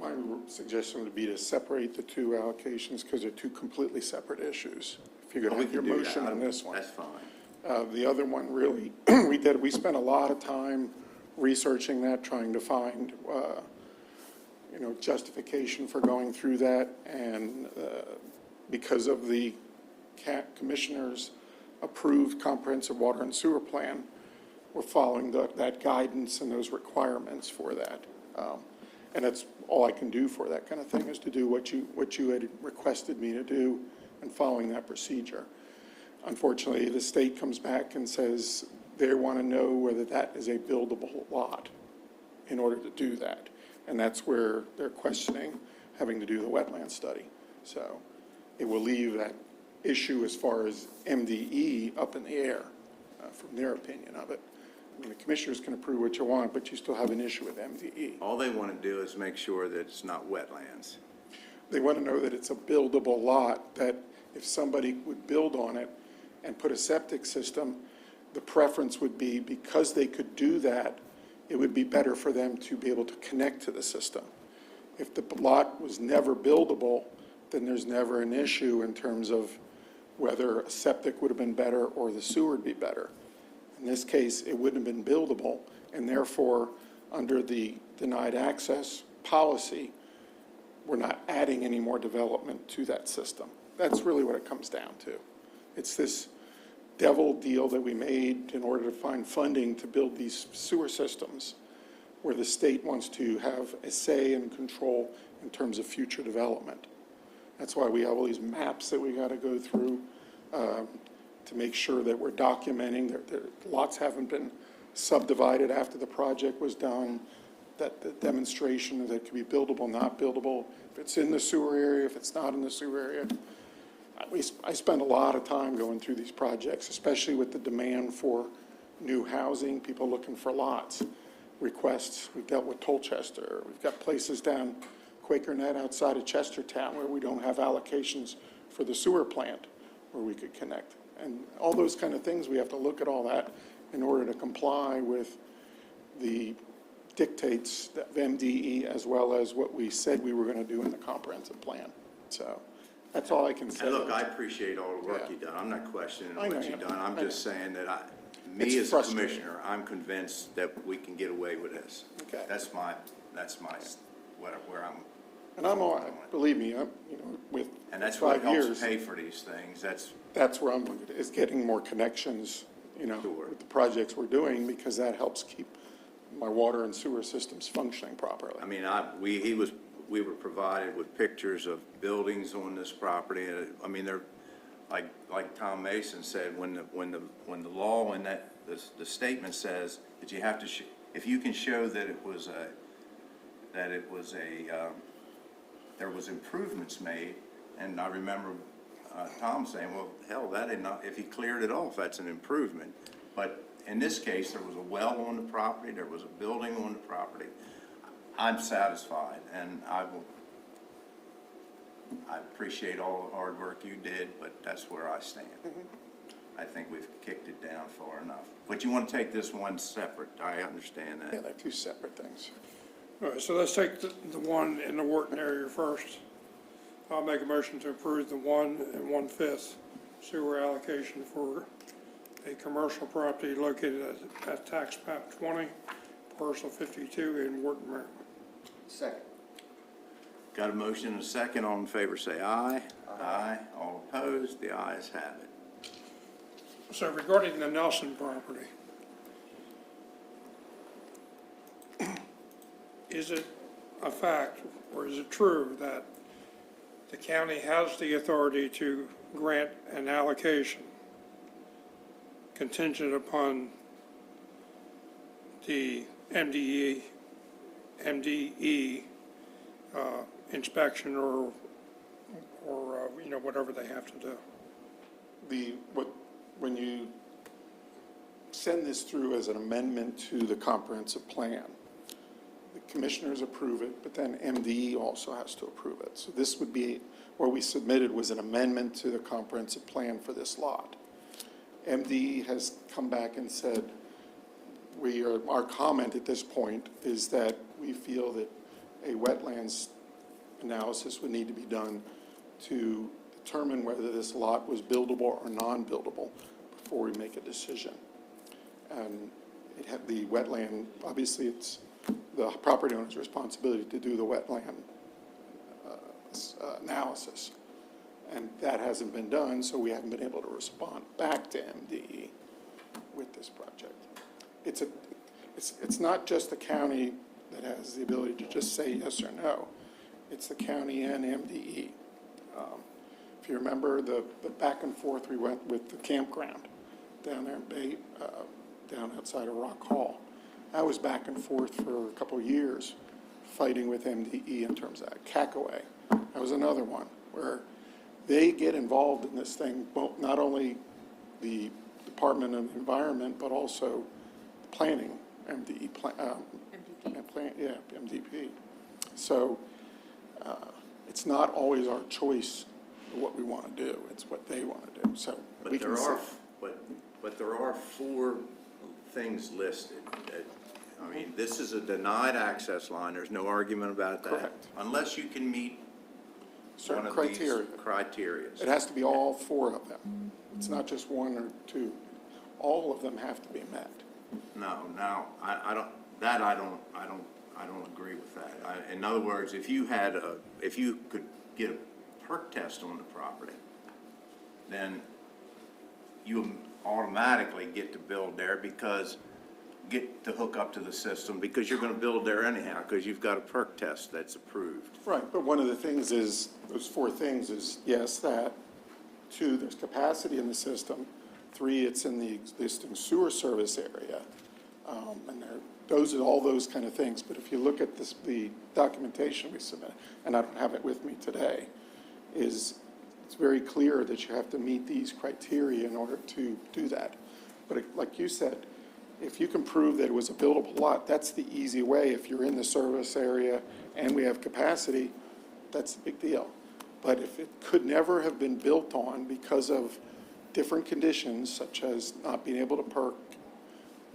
My suggestion would be to separate the two allocations because they're two completely separate issues. If you're going to We have your can do motion that. on this one. That's fine. The other one, really, we spent a lot of time researching that, trying to find, justification for going through that. And because of the commissioner's approved comprehensive water and sewer plan, we're following that guidance and those requirements for that. And that's all I can do for that kind of thing, is to do what you had requested me to do and following that procedure. Unfortunately, the state comes back and says they want to know whether that is a buildable lot in order to do that. And that's where they're questioning having to do the wetland study. So it will leave that issue as far as MDE up in the air from their opinion of it. I mean, the commissioners can approve what you want, but you still have an issue with MDE. All they want to do is make sure that it's not wetlands. They want to know that it's a buildable lot, that if somebody would build on it and put a septic system, the preference would be, because they could do that, it would be better for them to be able to connect to the system. If the lot was never buildable, then there's never an issue in terms of whether a septic would have been better or the sewer would be better. In this case, it wouldn't have been buildable, and therefore, under the denied access policy, we're not adding any more development to that system. That's really what it comes down to. It's this devil deal that we made in order to find funding to build these sewer systems, where the state wants to have a say and control in terms of future development. That's why we have all these maps that we got to go through to make sure that we're documenting that lots haven't been subdivided after the project was done, that the demonstration that it could be buildable, not buildable, if it's in the sewer area, if it's not in the sewer area. I spend a lot of time going through these projects, especially with the demand for new housing, people looking for lots, requests. We've dealt with Tolchester. We've got places down Quaker Net outside of Chestertown where we don't have allocations for the sewer plant where we could connect. And all those kind of things, we have to look at all that in order to comply with the dictates of MDE as well as what we said we were going to do in the comprehensive plan. So that's all I can say. And look, I appreciate all the work you've done. I'm not questioning I know what you you've do. done. I'm I just know. saying that It's me as a frustrating. commissioner, I'm convinced that we can get away with this. Okay. That's my, where I'm, And I'm all, believe me, with and that's what 5 helps years, pay for these things. that's where I'm looking at, is getting more connections, Sure. with the projects we're doing, because that helps keep my water and sewer systems functioning properly. I mean, we were provided with pictures of buildings on this property. I mean, they're, like Tom Mason said, when the law and the statement says that you have to, if you can show that there was improvements made, and I remember Tom saying, well, hell, that ain't not, if he cleared it off, that's an improvement. But in this case, there was a well on the property, there was a building on the property. I'm satisfied, and I appreciate all the hard work you did, but that's where I stand. I think we've kicked it down far enough. But you want to take this one separate, I understand Yeah, that. they're two separate things. All right, so let's take the one in the Wharton area first. I'll make a motion to approve the 1 1/5 sewer allocation for a commercial property located at tax map 20, parcel 52 in Wharton, Maryland. Second. Got a motion and a second, all in favor say aye. Aye. All opposed, the ayes have it. So regarding the Nelson property, is it a fact or is it true that the county has the authority to grant an allocation contingent upon the MDE inspection or, you know, whatever they have to do. When you send this through as an amendment to the comprehensive plan, the commissioners approve it, but then MDE also has to approve it. So this would be, what we submitted was an amendment to the comprehensive plan for this lot. MDE has come back and said, our comment at this point is that we feel that a wetlands analysis would need to be done to determine whether this lot was buildable or non-buildable before we make a decision. And it had the wetland, obviously it's the property owner's responsibility to do the wetland analysis. And that hasn't been done, so we haven't been able to respond back to MDE with this project. It's not just the county that has the ability to just say yes or no. It's the county and MDE. If you remember the back and forth we went with the campground down there in Bay, down outside of Rock Hall. I was back and forth for a couple of years fighting with MDE in terms of that. Cackaway, that was another one where they get involved in this thing, both not only the Department of Environment, but also planning, MDE, MDP. So it's not always our choice of what we want to do, it's what they want to do. So But we there can are, say- but there are 4 things listed. I mean, this is a denied access line, there's no argument about that. Correct. Unless you can meet certain one of these criteria. criteria. It has to be all 4 of them. It's not just 1 or 2. All of them have to be met. No, I don't agree with that. In other words, if you could get a perk test on the property, then you automatically get to build there get to hook up to the system because you're going to build there anyhow because you've got a perk test that's approved. Right, but one of the things is, those 4 things is, yes, that. 2, there's capacity in the system. 3, it's in the existing sewer service area. And those are all those kind of things. But if you look at the documentation we submit, and I don't have it with me today, it's very clear that you have to meet these criteria in order to do that. But like you said, if you can prove that it was a buildable lot, that's the easy way. If you're in the service area and we have capacity, that's a big deal. But if it could never have been built on because of different conditions, such as not being able to perk,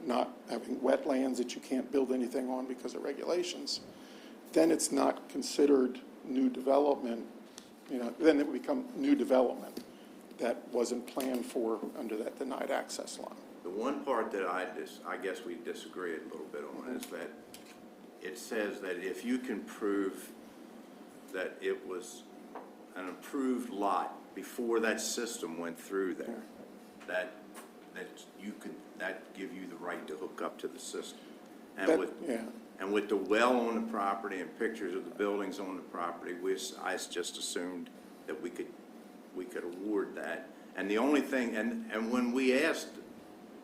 not having wetlands that you can't build anything on because of regulations, then it's not considered new development. You know, then it would become new development that wasn't planned for under that denied access line. The one part that I guess we disagree a little bit on is that it says that if you can prove that it was an approved lot before that system went through there, that give you the right to hook up to the system. And with the well on the property and pictures of the buildings on the property, I just assumed that we could award that. And the only thing, and when we asked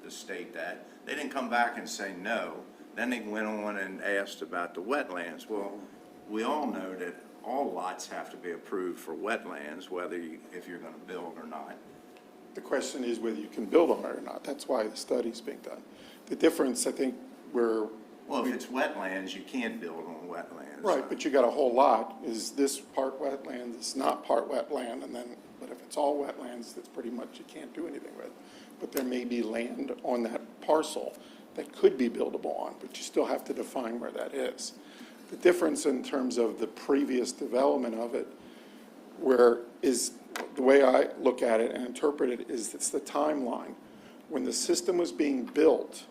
the state that, they didn't come back and say no. Then they went on and asked about the wetlands. Well, we all know that all lots have to be approved for wetlands, if you're going to build or not. The question is whether you can build on it or not. That's why the study's being done. The difference, I think, Well, if it's wetlands, you can't build on wetlands. right, but you got a whole lot. Is this part wetland, it's not part wetland, but if it's all wetlands, that's pretty much you can't do anything with. But there may be land on that parcel that could be buildable on, but you still have to define where that is. The difference in terms of the previous development of it, the way I look at it and interpret it is it's the timeline. When the system was being built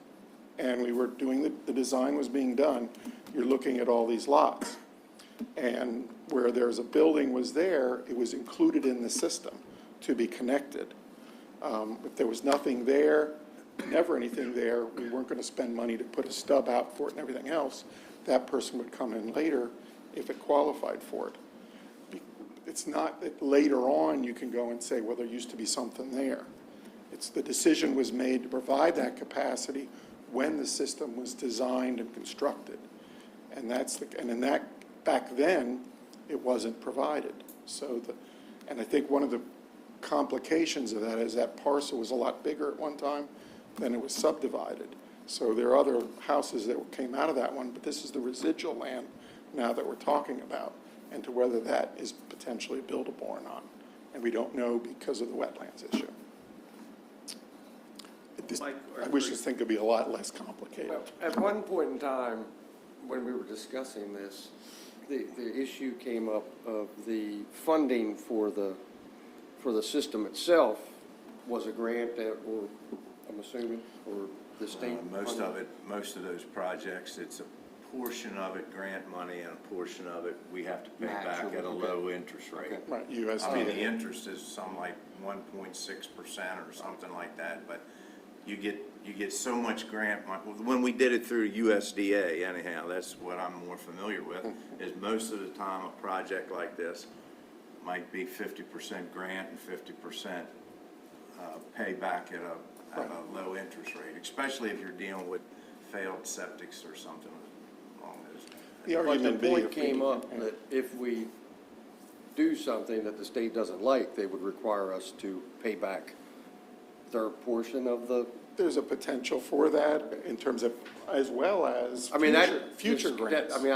and we were doing the design was being done, you're looking at all these lots. And where there's a building was there, it was included in the system to be connected. If there was nothing there, never anything there, we weren't going to spend money to put a stub out for it and everything else. That person would come in later if it qualified for it. It's not that later on you can go and say, well, there used to be something there. It's the decision was made to provide that capacity when the system was designed and constructed. And and in that, back then, it wasn't provided. And I think one of the complications of that is that parcel was a lot bigger at one time than it was subdivided. So there are other houses that came out of that one, but this is the residual land now that we're talking about, and to whether that is potentially buildable or not. And we don't know because of the wetlands issue. Mike, I wish this thing could be a lot less complicated. Well, at one point in time, when we were discussing this, the issue came up of the funding for the system itself was a grant that, or I'm assuming, or the state? Most of those projects, it's a portion of it grant money and a portion of it we have to pay back at a low interest rate. Okay. Right, I mean, USDA. the interest is some like 1.6% or something like that, but you get so much grant money. When we did it through USDA anyhow, that's what I'm more familiar with, is most of the time a project like this might be 50% grant and 50% payback at a low interest rate, especially if you're dealing with failed septics or something along those. The But the argument being point if we came can- up that if we do something that the state doesn't like, they would require us to pay back their portion of the, There's a potential for that in terms of, as well as I mean, future grants. I mean,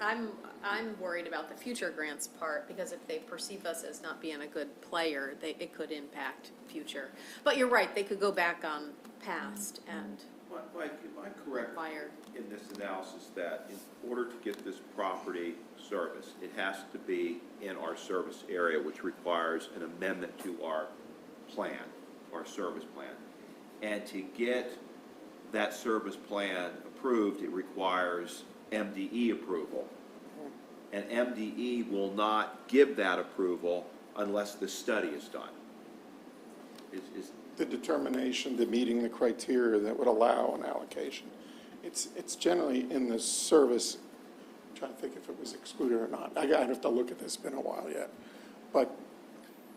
I'm I'm worried about the future grants part, because if they perceive us as not being a good player, it could impact future. But you're right, they could go back on past and Mike, am I correct fire. in this analysis that in order to get this property serviced, it has to be in our service area, which requires an amendment to our plan, our service plan? And to get that service plan approved, it requires MDE approval. And MDE will not give that approval unless the study is done. Is The determination to meeting the criteria that would allow an allocation. It's generally in the service, I'm trying to think if it was excluded or not. I'd have to look at this, it's been a while yet. But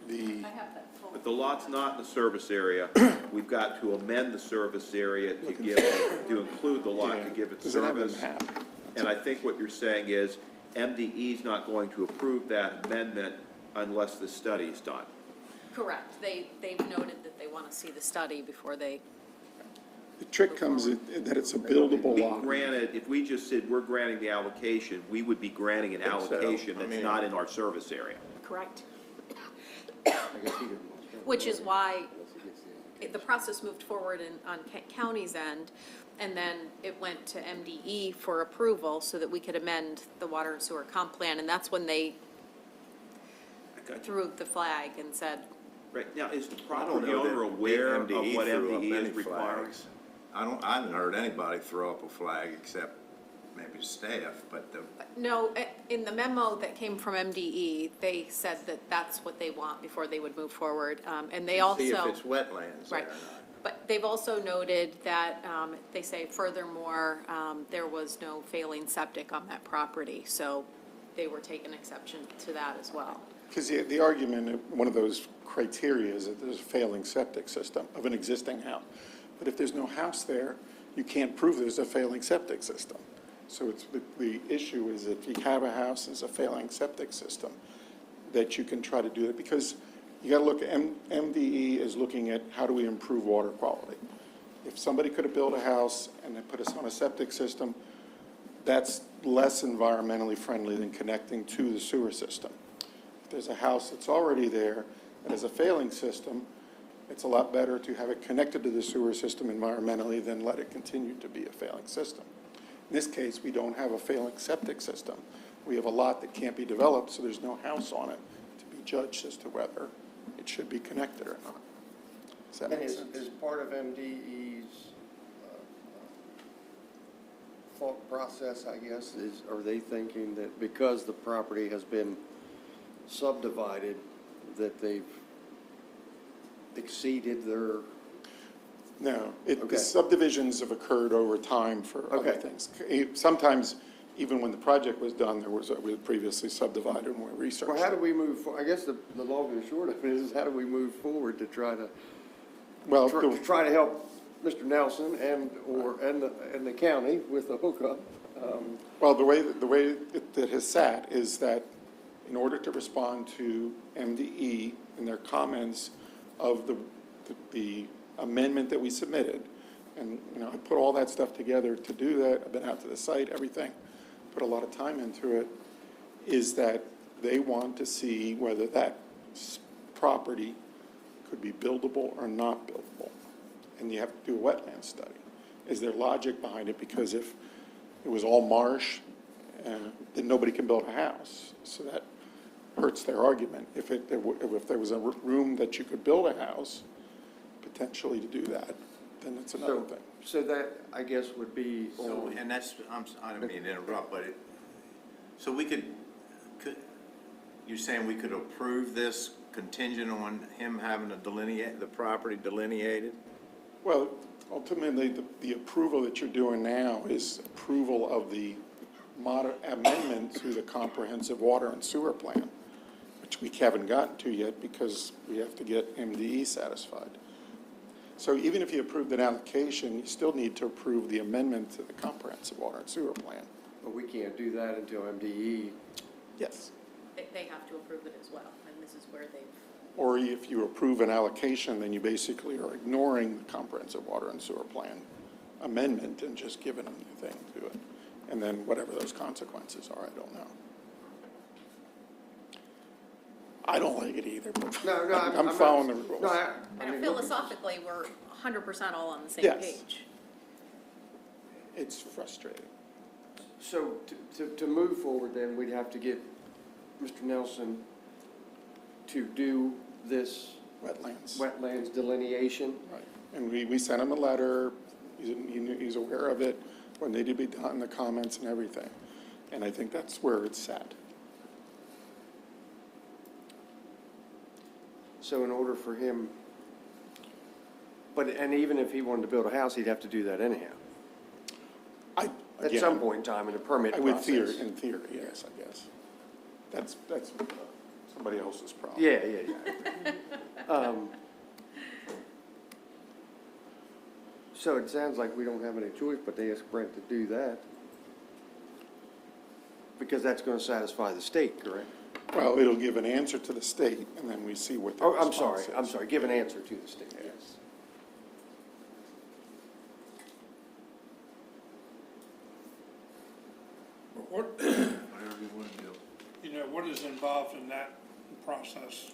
the, I have that full. But the lot's not in the service area. We've got to amend the service area to to include the lot, to give it does it have a service. map? And I think what you're saying is MDE's not going to approve that amendment unless the study is done. Correct, they've noted that they want to see the study before they, The trick comes in that it's a buildable We lot. granted, if we just said we're granting the allocation, we would be granting an Think so. allocation I that's mean- not in our service area. correct? Which is why the process moved forward on county's end, and then it went to MDE for approval so that we could amend the water and sewer comp plan, and that's when they threw the flag and said, Right, now, is the I don't property know owner that aware of MDE what threw up MDE any is requiring? flags. I haven't heard anybody throw up a flag except maybe staff, but no, in the memo that came from MDE, they said that that's what they want before they would move forward, and they also. see if it's wetlands there or Right. not. But they've also noted that, they say furthermore, there was no failing septic on that property, so they were taking exception to that as well. Because the argument, one of those criteria is that there's a failing septic system of an existing house. But if there's no house there, you can't prove there's a failing septic system. So it's, the issue is if you have a house and it's a failing septic system, that you can try to do that. Because you got to look, MDE is looking at how do we improve water quality. If somebody could have built a house and they put us on a septic system, that's less environmentally friendly than connecting to the sewer system. If there's a house that's already there that has a failing system, it's a lot better to have it connected to the sewer system environmentally than let it continue to be a failing system. In this case, we don't have a failing septic system. We have a lot that can't be developed, so there's no house on it to be judged as to whether it should be connected or not. Does that And make is sense? part of MDE's thought process, I guess, are they thinking that because the property has been subdivided, that they've exceeded their, No, Okay. the subdivisions have occurred over time for other Okay. things. Sometimes, even when the project was done, we were previously subdivided when we researched well, how do it. we move, I guess the long and short of it is, how do we move forward to try to Well, to try to help Mr. Nelson and the county with the hookup. Well, the way that has sat is that in order to respond to MDE and their comments of the amendment that we submitted, and, you know, I put all that stuff together to do that, I've been out to the site, everything, put a lot of time into it, is that they want to see whether that property could be buildable or not buildable. And you have to do a wetland study. Is there logic behind it? Because if it was all marsh, then nobody can build a house. So that hurts their argument. If there was a room that you could build a house, potentially to do that, then it's another thing. So that, I guess, would be So, on, and that's, I don't mean to interrupt, but so we could, you're saying we could approve this contingent on him having to delineate, the property delineated? Well, ultimately, the approval that you're doing now is approval of the amendment to the comprehensive water and sewer plan, which we haven't gotten to yet because we have to get MDE satisfied. So even if you approved an allocation, you still need to approve the amendment to the comprehensive water and sewer plan. but we can't do that until MDE. Yes. They have to approve it as well, and this is where they've, Or if you approve an allocation, then you basically are ignoring the comprehensive water and sewer plan amendment and just giving a new thing to it. And then whatever those consequences are, I don't know. I don't like it either, but No, I'm not- following the rules. No, I and mean, philosophically, we're 100% all on the same Yes. page. It's frustrating. So to move forward, then, we'd have to get Mr. Nelson to do this Wetlands. wetlands delineation. Right. And we sent him a letter, he's aware of it, what needed to be done, the comments and everything. And I think that's where it's at. So in order for him, and even if he wanted to build a house, he'd have to do that anyhow, at some point in time in the permit I would process. in theory, yes, I guess. That's somebody else's problem. Yeah. So it sounds like we don't have any choice but to ask Brent to do that. Because that's gonna satisfy the state, correct? Well, it'll give an answer to the state, and then we see what the Oh, response is. I'm sorry, give an answer to the state, yes. What, Whatever you want to do. you know, what is involved in that process?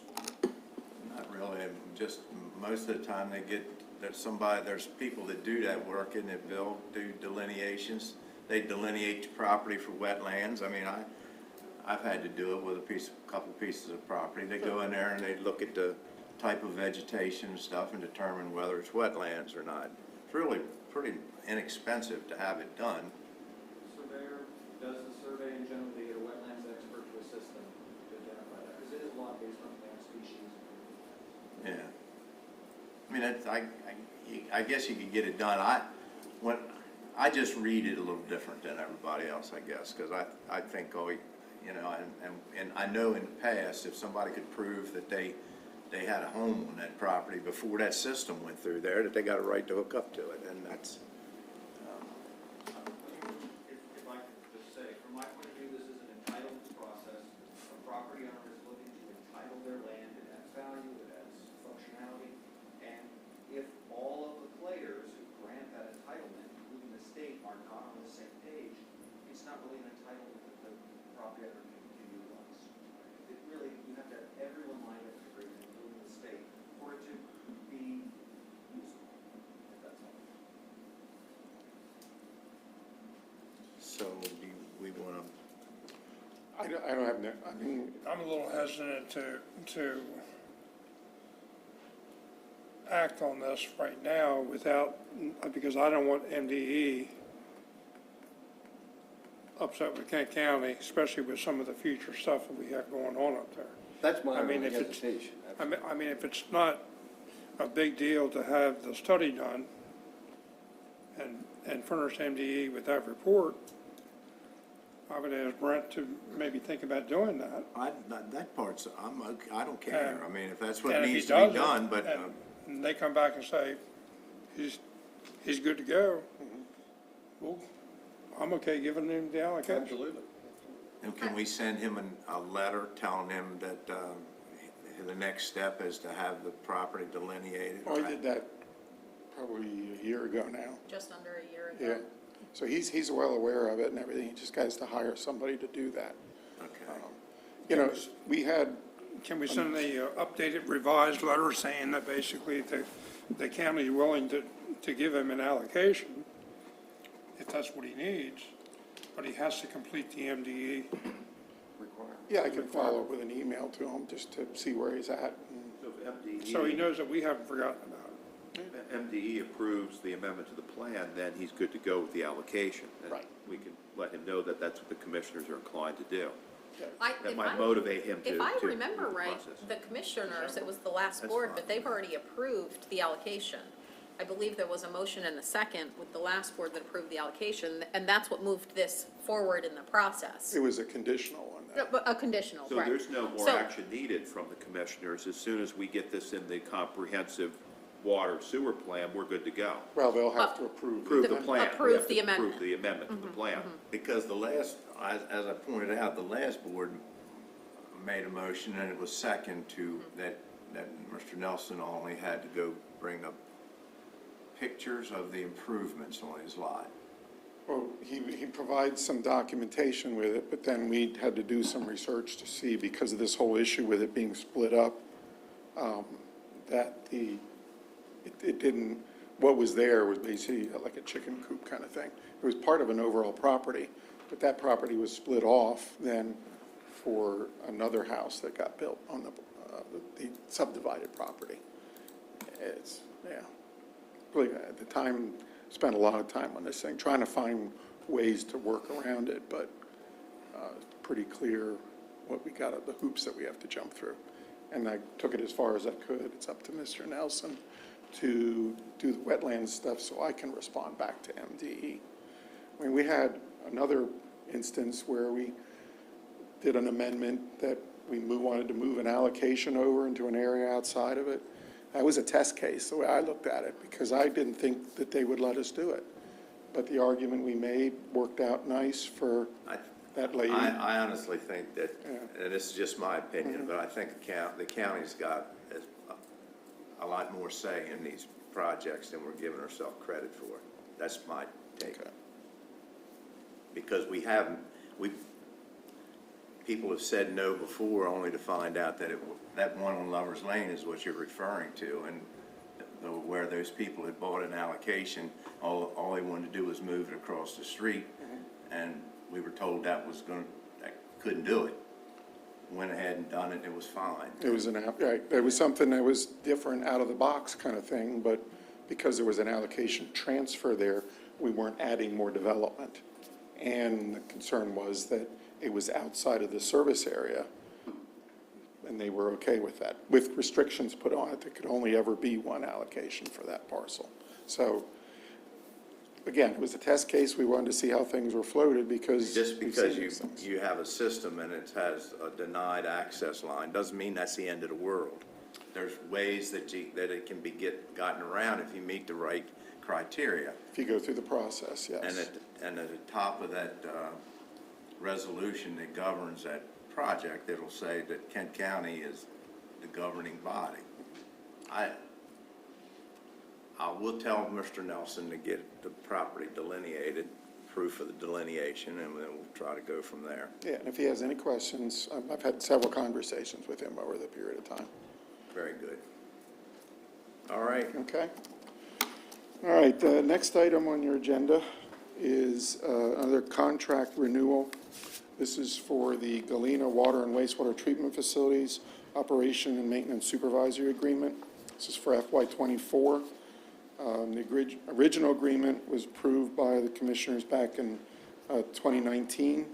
Not really, just most of the time there's people that do that work and they'll do delineations. They delineate the property for wetlands. I mean, I've had to do it with a couple pieces of property. They go in there and they look at the type of vegetation and stuff and determine whether it's wetlands or not. It's really pretty inexpensive to have it done. Surveyor does the survey in general, they get a wetlands expert to assist them to identify that, because it is a lot based on plant species. Yeah. I mean, I guess you could get it done. I just read it a little different than everybody else, I guess, because I think, and I know in the past, if somebody could prove that they had a home on that property before that system went through there, that they got a right to hook up to it, and that's, If I could just say, from my point of view, this is an entitlement process. A property owner is looking to entitle their land, it adds value, it adds functionality, and if all of the players who grant that entitlement, including the state, are not on the same page, it's not really an entitlement that the property owner can utilize. It really, you have to have everyone lined up to agree, including the state, for it to be usable, if that's all. so we want to, I don't have, I mean, I'm a little hesitant to act on this right now without, because I don't want MDE upset with Kent County, especially with some of the future stuff that we have going on up there. That's my I mean, only if it's- hesitation. I mean, if it's not a big deal to have the study done and furnish MDE with that report, I would ask Brent to maybe think about doing that. that part's, I don't care. I mean, if that's what And if he needs to be does it, done, but, and they come back and say, he's good to go, well, I'm okay giving him the allocation. Absolutely. And can we send him a letter telling him that the next step is to have the property delineated? Oh, I did that probably a year ago now. Just under a year Yeah. ago. So he's well aware of it and everything. He just has to hire somebody to do that. Okay. You know, we had, Can we send the updated revised letter saying that basically the county is willing to give him an allocation, if that's what he needs, but he has to complete the MDE? yeah, I could follow up with an email to him just to see where he's at. And So if So he knows that we haven't forgotten about it. MDE approves the amendment to the plan, then he's good to go with the allocation. And Right. we can let him know that that's what the commissioners are inclined to do. That If might I- motivate him to. If I to remember move the right, process. the commissioners, it was the last That's board, fine. but they've already approved the allocation. I believe there was a motion and a second with the last board that approved the allocation, and that's what moved this forward in the process. it was a conditional one. No, but a conditional, So right. there's no more So- action needed from the commissioners. As soon as we get this in the comprehensive water sewer plan, we're good to go. Well, they'll have to approve. Approve the amendment. plan. We Approve have to the amendment. Approve the amendment to the plan. Because the last, as I pointed out, the last board made a motion and it was second to, that Mr. Nelson only had to go bring up pictures of the improvements on his lot. Well, he provides some documentation with it, but then we had to do some research to see, because of this whole issue with it being split up, that it didn't, what was there was basically like a chicken coop kind of thing. It was part of an overall property, but that property was split off then for another house that got built on the subdivided property. It's, yeah, really, at the time, spent a lot of time on this thing, trying to find ways to work around it, but it's pretty clear what we got, the hoops that we have to jump through. And I took it as far as I could. It's up to Mr. Nelson to do the wetlands stuff so I can respond back to MDE. I mean, we had another instance where we did an amendment that we wanted to move an allocation over into an area outside of it. That was a test case, the way I looked at it, because I didn't think that they would let us do it. But the argument we made worked out nice for that lady. I honestly think that, Yeah. and this is just my opinion, but I think the county's got a lot more say in these projects than we're giving ourselves credit for. That's my take. Okay. Because people have said no before, only to find out that that one on Lover's Lane is what you're referring to, and where those people had bought an allocation, all they wanted to do was move it across the street, and we were told that couldn't do it. Went ahead and done it, it was fine. It was right, there was something that was different, out of the box kind of thing, but because there was an allocation transfer there, we weren't adding more development. And the concern was that it was outside of the service area, and they were okay with that, with restrictions put on it. There could only ever be one allocation for that parcel. So, again, it was a test case. We wanted to see how things were floated because. Just we've because seen these things. you have a system and it has a denied access line, doesn't mean that's the end of the world. There's ways that it can be gotten around if you meet the right criteria. If you go through the process, yes. And at the top of that resolution that governs that project, it'll say that Kent County is the governing body. I will tell Mr. Nelson to get the property delineated, proof of the delineation, and then we'll try to go from there. Yeah, and if he has any questions, I've had several conversations with him over the period of time. Very good. All right. Okay? All right, the next item on your agenda is another contract renewal. This is for the Galena Water and Wastewater Treatment Facilities Operation and Maintenance Supervisory Agreement. This is for FY '24. The original agreement was approved by the commissioners back in 2019,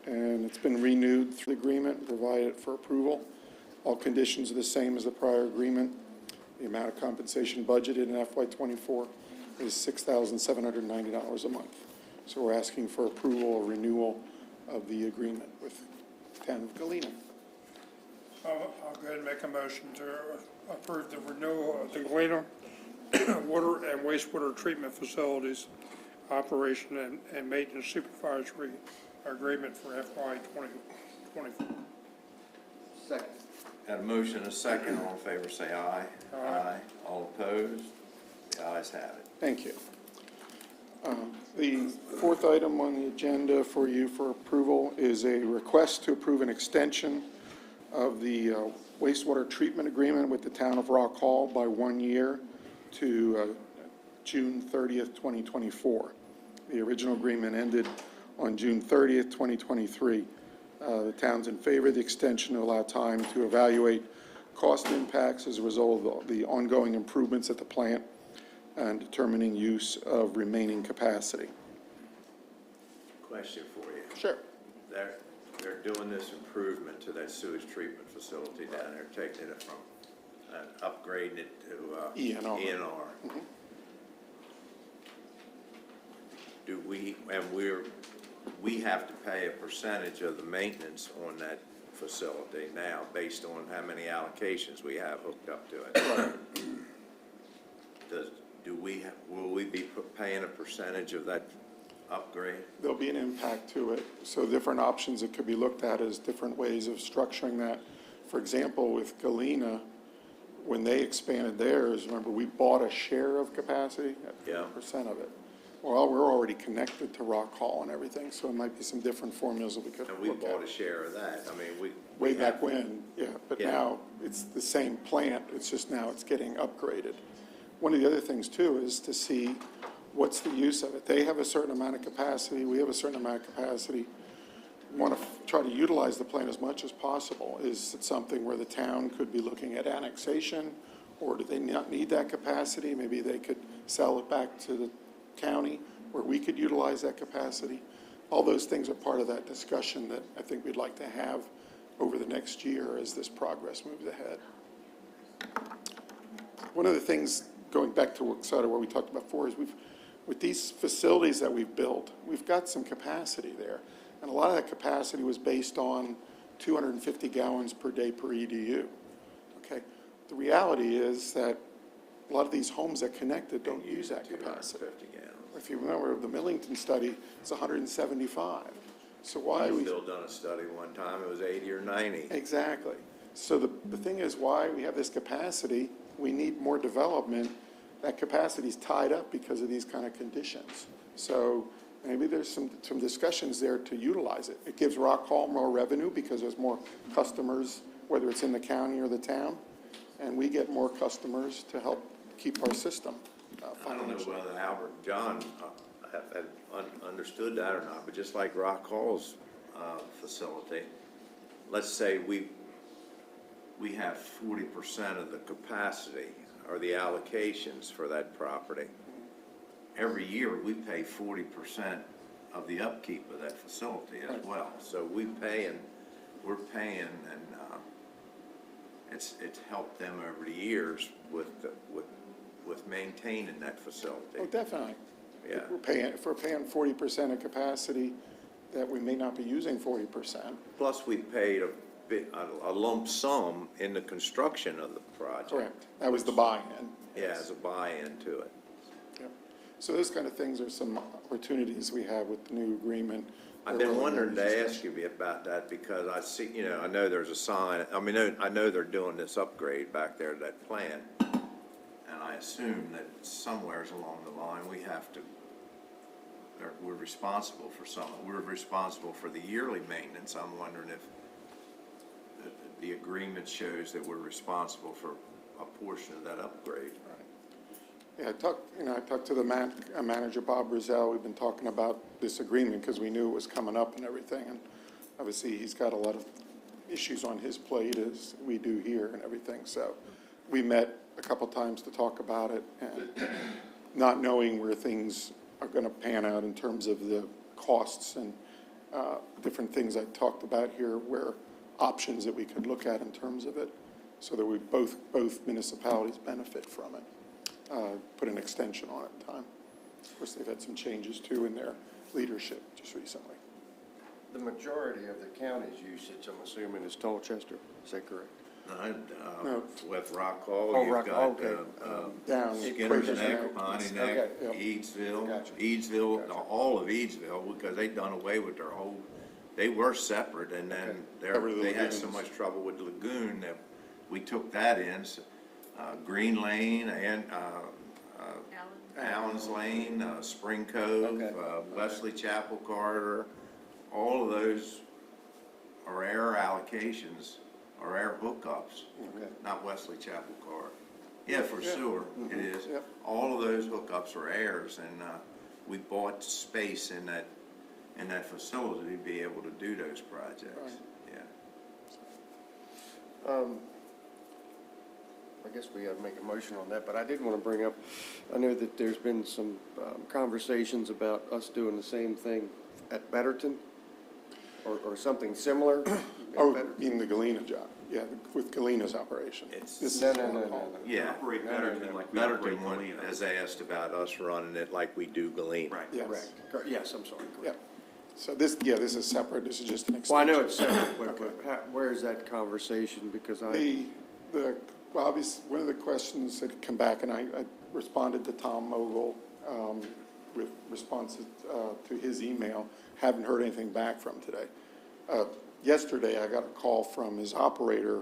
and it's been renewed through the agreement and provided for approval. All conditions are the same as the prior agreement. The amount of compensation budgeted in FY '24 is $6,790 a month. So we're asking for approval or renewal of the agreement with the town of Galena. I'll go ahead and make a motion to approve the renewal of the Galena Water and Wastewater Treatment Facilities Operation and Maintenance Supervisory Agreement for FY 2024. Second. Got a motion and a second. All in favor, say aye. Aye. All opposed? The ayes have it. Thank you. The fourth item on the agenda for you for approval is a request to approve an extension of the wastewater treatment agreement with the town of Rock Hall by 1 year to June 30th, 2024. The original agreement ended on June 30th, 2023. The town's in favor of the extension to allow time to evaluate cost impacts as a result of the ongoing improvements at the plant and determining use of remaining capacity. Question for you. Sure. They're doing this improvement to that sewage treatment facility down there, taking it from, upgrading it to ENR. ENR. Do we, and we have to pay a percentage of the maintenance on that facility now based on how many allocations we have hooked up to it. Will we be paying a percentage of that upgrade? There'll be an impact to it. So different options that could be looked at as different ways of structuring that. For example, with Galena, when they expanded theirs, remember, we bought a share of capacity at Yeah. 50% of it. Well, we're already connected to Rock Hall and everything, so it might be some different formulas that we could And we look bought a at. share of that. I mean, Way we back have- when, yeah, but Yeah. now it's the same plant, it's just now it's getting upgraded. One of the other things too is to see what's the use of it. They have a certain amount of capacity, we have a certain amount of capacity. We want to try to utilize the plant as much as possible. Is it something where the town could be looking at annexation, or do they not need that capacity? Maybe they could sell it back to the county where we could utilize that capacity. All those things are part of that discussion that I think we'd like to have over the next year as this progress moves ahead. One of the things, going back to sort of what we talked about before, is with these facilities that we've built, we've got some capacity there. And a lot of that capacity was based on 250 gallons per day per EDU. Okay? The reality is that a lot of these homes that connected don't use that capacity. 250 gallons. If you remember the Millington study, it's 175. So why are we? Still done a study one time, it was 80 or 90. Exactly. So the thing is, why we have this capacity, we need more development. That capacity is tied up because of these kind of conditions. So maybe there's some discussions there to utilize it. It gives Rock Hall more revenue because there's more customers, whether it's in the county or the town, and we get more customers to help keep our system I don't know financially. whether Albert and John have understood that or not, but just like Rock Hall's facility, let's say we have 40% of the capacity or the allocations for that property. Every year, we pay 40% of the upkeep of that facility as well. So we're paying, and it's helped them over the years with maintaining that facility. Oh, definitely. Yeah. If we're paying 40% of capacity, that we may not be using 40%. Plus, we paid a lump sum in the construction of the project. Correct. That was the buy-in. Yeah, as a buy-in to it. Yep. So those kind of things are some opportunities we have with the new agreement. I've been wondering to ask you about that because I see, I know there's a sign, I know they're doing this upgrade back there to that plant. And I assume that somewheres along the line, we're responsible for we're responsible for the yearly maintenance. I'm wondering if the agreement shows that we're responsible for a portion of that upgrade. Yeah, I talked to the manager, Bob Rizal. We've been talking about this agreement because we knew it was coming up and everything. And obviously, he's got a lot of issues on his plate as we do here and everything. So we met a couple times to talk about it, and not knowing where things are going to pan out in terms of the costs and different things I talked about here, where options that we could look at in terms of it, so that we both municipalities benefit from it. Put an extension on it in time. Of course, they've had some changes too in their leadership just recently. The majority of the county's usage, I'm assuming, is Tolchester, is that correct? No. With Rock Hall, Oh, you've Rock Hall, got, okay. Down Skinner's Quaker's Neck, Neck. Bonnie Neck, Okay, yep. Eadsville, Gotcha. Eadsville, Gotcha. all of Eadsville, because they'd done away with their whole, they were separate, and Okay. then Got rid of the they had so lagoons. much trouble with the lagoon that we took that in. Green Lane and, Allen's Lane, Spring Cove, Okay. Wesley Chapel Corridor, all of those are air allocations, or air hookups, Okay. not Wesley Chapel Corridor. Yeah, for Yeah. sewer, it is. Yep. All of those hookups are airs, and, we bought space in that facility to be able to do those projects, Right. yeah. I guess we gotta make a motion on that, but I did wanna bring up, I know that there's been some, conversations about us doing the same thing at Betterton, or something similar. at Oh, Betterton. in the Galena job, yeah, with Galena's operation. It's- This is No, on no, call. no. Yeah. Operate Betterton like we Betterton operate one Galena. has asked about us running it like we do Galena. Right. Yes. Correct. Yes, I'm sorry. Yeah. So this, yeah, this is separate, this is just an extension. Well, I know it's separate, but where is that conversation? Because Well, obviously, one of the questions that come back, and I responded to Tom Mogul with responses to his email, haven't heard anything back from today. Yesterday, I got a call from his operator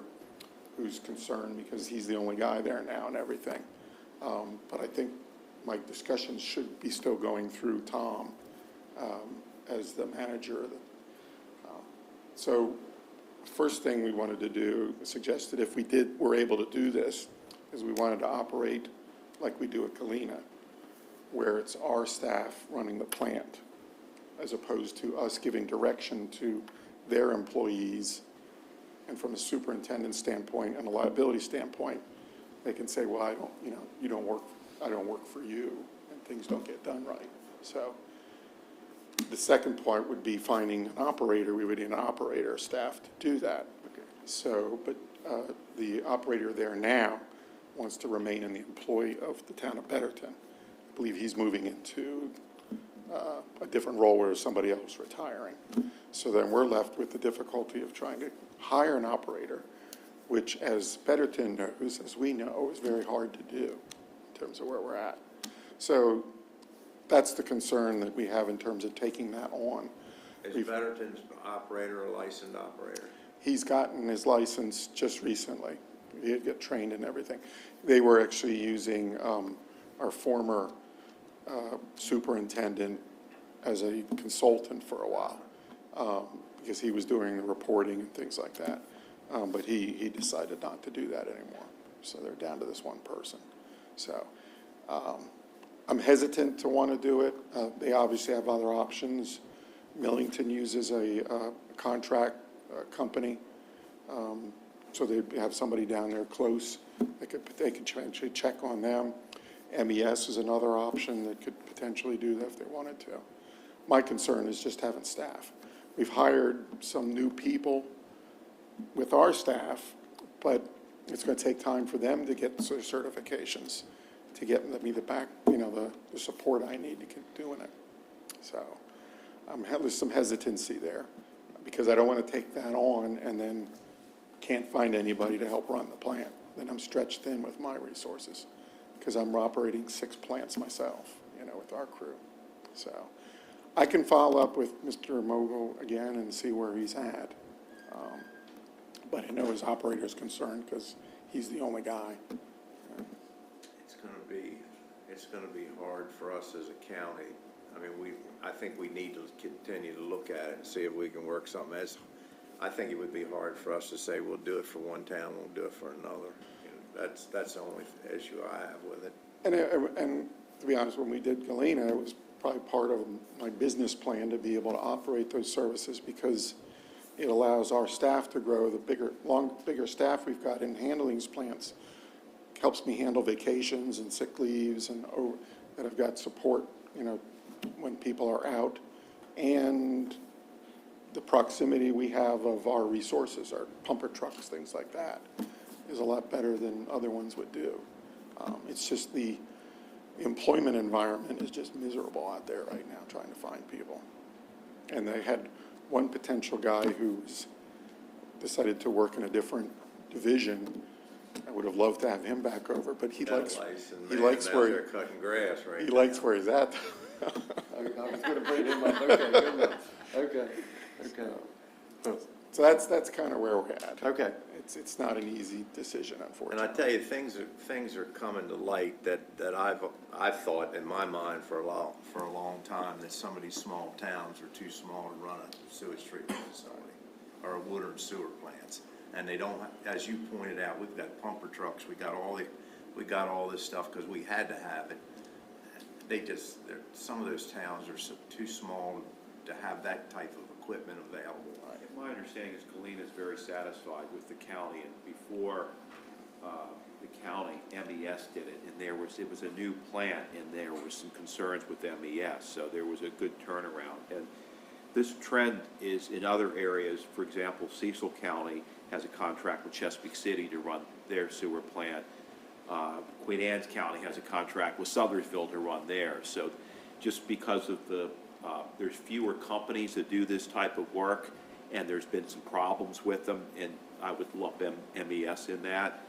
who's concerned because he's the only guy there now and everything. But I think my discussions should be still going through Tom as the manager of the, so first thing we wanted to do, suggested if we were able to do this, is we wanted to operate like we do at Galena, where it's our staff running the plant, as opposed to us giving direction to their employees. And from a superintendent standpoint and a liability standpoint, they can say, well, I don't work for you, and things don't get done right. So the second point would be finding an operator. We would need an operator staff to do that. So, but the operator there now wants to remain in the employ of the town of Betterton. I believe he's moving into a different role where somebody else retiring. So then we're left with the difficulty of trying to hire an operator, which, as Betterton knows, as we know, is very hard to do in terms of where we're at. So that's the concern that we have in terms of taking that on. Is Betterton's operator a licensed operator? He's gotten his license just recently. He had got trained and everything. They were actually using our former superintendent as a consultant for a while, because he was doing the reporting and things like that. But he decided not to do that anymore. So they're down to this one person. So I'm hesitant to want to do it. They obviously have other options. Millington uses a contract company. So they have somebody down there close. They could potentially check on them. MES is another option that could potentially do that if they wanted to. My concern is just having staff. We've hired some new people with our staff, but it's going to take time for them to get their certifications, to get me the support I need to keep doing it. So there's some hesitancy there, because I don't want to take that on and then can't find anybody to help run the plant. Then I'm stretched thin with my resources, because I'm operating 6 plants myself, with our crew. So I can follow up with Mr. Mogul again and see where he's at. But I know his operator's concerned because he's the only guy. It's gonna be hard for us as a county. I mean, I think we need to continue to look at it and see if we can work something. I think it would be hard for us to say, we'll do it for one town, we'll do it for another. That's the only issue I have with it. And to be honest, when we did Galena, it was probably part of my business plan to be able to operate those services, because it allows our staff to grow. The bigger staff we've got in handling these plants helps me handle vacations and sick leaves, and that I've got support, when people are out. And the proximity we have of our resources, our pumper trucks, things like that, is a lot better than other ones would do. It's just the employment environment is just miserable out there right now, trying to find people. And they had one potential guy who's decided to work in a different division. I would have loved to have him back over, but he likes where, cutting grass right he likes where he's at. I was gonna bring him up, okay, good enough, okay, okay. So that's kind of where we're at. Okay. It's not an easy decision, And unfortunately. I tell you, things are coming to light that I've thought in my mind for a long time, that some of these small towns are too small to run a sewage treatment facility or a water and sewer plants. And they don't, as you pointed out, we've got pumper trucks, we got all this stuff because we had to have it. Some of those towns are too small to have that type of equipment available. My understanding is Colleen is very satisfied with the county, and before the county, MES did it, and it was a new plant, and there was some concerns with MES, so there was a good turnaround. And this trend is in other areas. For example, Cecil County has a contract with Chesapeake City to run their sewer plant. Queen Anne's County has a contract with Sothersville to run theirs. So just because of there's fewer companies that do this type of work, and there's been some problems with them, and I would lump MES in that.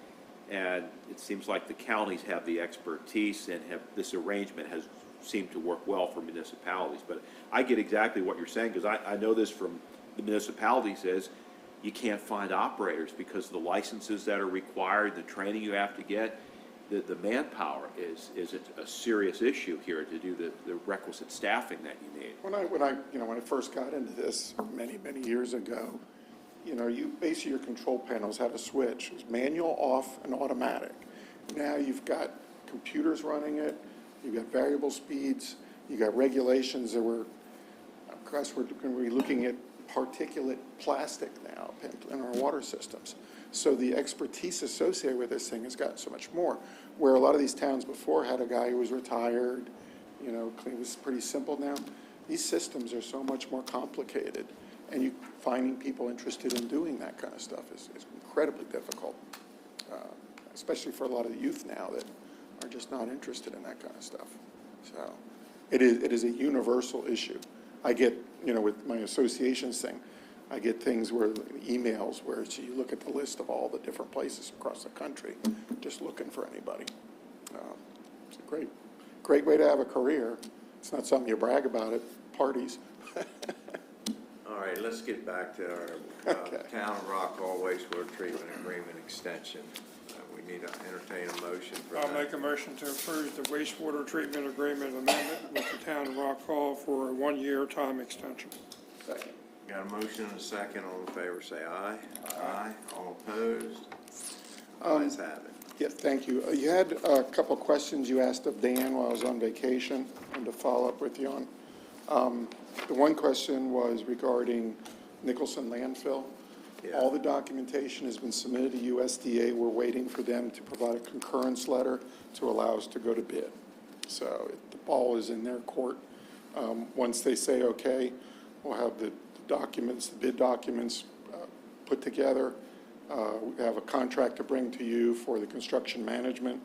And it seems like the counties have the expertise, and this arrangement has seemed to work well for municipalities. But I get exactly what you're saying, because I know this from the municipalities is you can't find operators because of the licenses that are required, the training you have to get. The manpower is a serious issue here to do the requisite staffing that you need. When I first got into this many years ago, you basically your control panels have a switch. It was manual, off, and automatic. Now you've got computers running it. You've got variable speeds. You've got regulations that we're going to be looking at particulate plastic now in our water systems. So the expertise associated with this thing has gotten so much more. Where a lot of these towns before had a guy who was retired, it was pretty simple now. These systems are so much more complicated, and finding people interested in doing that kind of stuff is incredibly difficult, especially for a lot of the youth now that are just not interested in that kind of stuff. So it is a universal issue. I get, with my associations thing, I get things where emails where you look at the list of all the different places across the country, just looking for anybody. It's a great way to have a career. It's not something you brag about at parties. All right, let's get back to our Town of Rockall wastewater treatment agreement extension. We need to entertain a motion for that. I'll make a motion to approve the wastewater treatment agreement amendment with the town of Rock Hall for a 1-year time extension. Second. Got a motion and a second. All in favor, say aye. Aye. All opposed? Ayes have it. Yeah, thank you. You had a couple of questions you asked of Dan while I was on vacation, and to follow up with you on. The one question was regarding Nicholson landfill. Yeah. All the documentation has been submitted to USDA. We're waiting for them to provide a concurrence letter to allow us to go to bid. So the ball is in their court. Once they say okay, we'll have the documents, the bid documents put together. We have a contract to bring to you for the construction management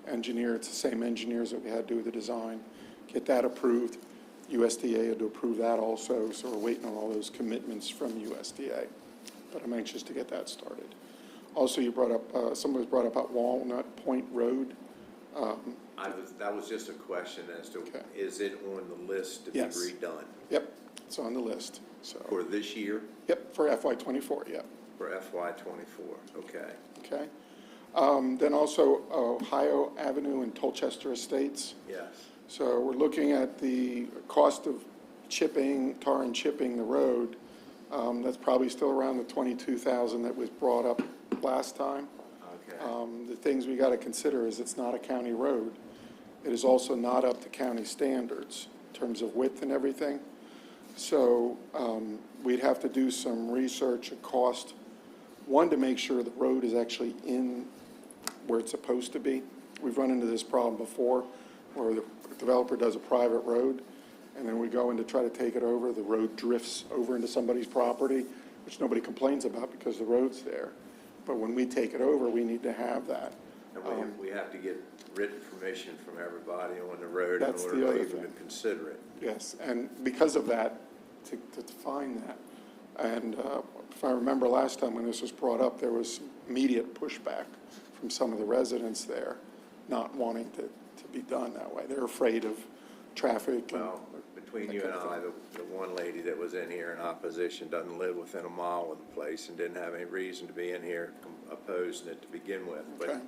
engineer. It's the same engineers that we had do the design. Get that approved. USDA had to approve that also, so we're waiting on all those commitments from USDA. But I'm anxious to get that started. Also, you brought up, someone was brought up about Walnut Point Road. That was just a question as to, Okay. is it on the list to be Yes. redone Yep, it's on the list, so. for this year, Yep, for FY '24, yep. for FY '24? Okay. Okay. Then also Ohio Avenue and Tolchester Estates. Yes. So we're looking at the cost of tar and chipping the road. That's probably still around the $22,000 that was brought up last time. Okay. The things we got to consider is it's not a county road. It is also not up to county standards in terms of width and everything. So we'd have to do some research and cost, one, to make sure the road is actually in where it's supposed to be. We've run into this problem before where the developer does a private road and then we go in to try to take it over. The road drifts over into somebody's property, which nobody complains about because the road's there. But when we take it over, we need to have that. And we have to get written permission from everybody on the road in That's order the to other even thing. consider it. Yes, and because of that, to find that, And if I remember last time when this was brought up, there was immediate pushback from some of the residents there, not wanting to be done that way. They're afraid of traffic. Well, between you and I, the one lady that was in here in opposition doesn't live within a mile of the place and didn't have any reason to be in here opposing it to begin with. Okay. But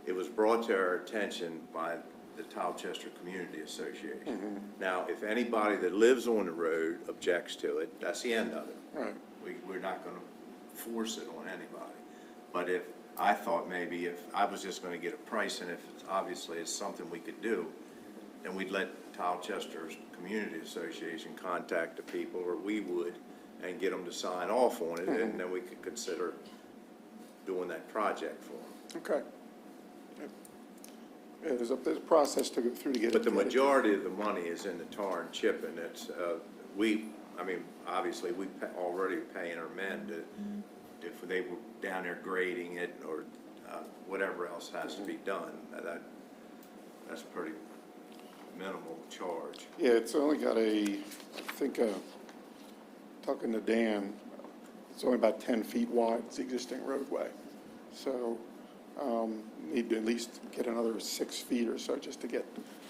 it was brought to our attention by the Towchester Community Association. Now, if anybody that lives on the road objects to it, that's the end of it. Right. We're not gonna force it on anybody. But I thought maybe if I was just gonna get a price, and if it's obviously it's something we could do, then we'd let Towchester's Community Association contact the people, or we would, and get them to sign off on it, and then we could consider doing that project for them. Okay. Yeah, there's a process to go through to get it. But the majority of the money is in the tar and chip, and it's, obviously, we already paying our men to, if they were down there grading it, or whatever else has to be done, that's pretty minimal charge. Yeah, it's only got I think, talking to Dan, it's only about 10 feet wide, it's the existing roadway. So, need to at least get another 6 feet or so just to get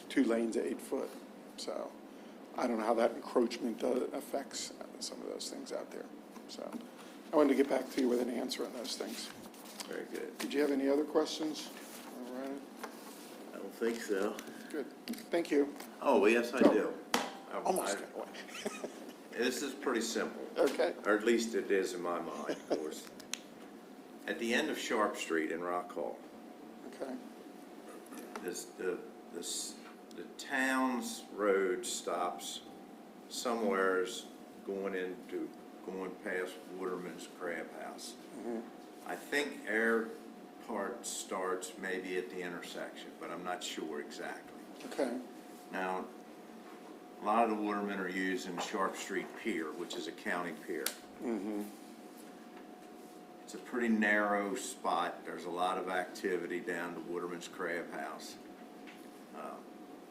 2 lanes at 8 foot. So, I don't know how that encroachment affects some of those things out there. So, I wanted to get back to you with an answer on those things. Very good. Did you have any other questions? All right, I don't think so. good. Thank you. Oh, yes, I do. Almost. This is pretty simple. Okay. Or at least it is in my mind, of course. At the end of Sharp Street in Rock Hall, Okay. the town's road stops somewheres going past Waterman's Crab House. I think our part starts maybe at the intersection, but I'm not sure exactly. Okay. Now, a lot of the watermen are using Sharp Street Pier, which is a county pier. It's a pretty narrow spot. There's a lot of activity down to Waterman's Crab House.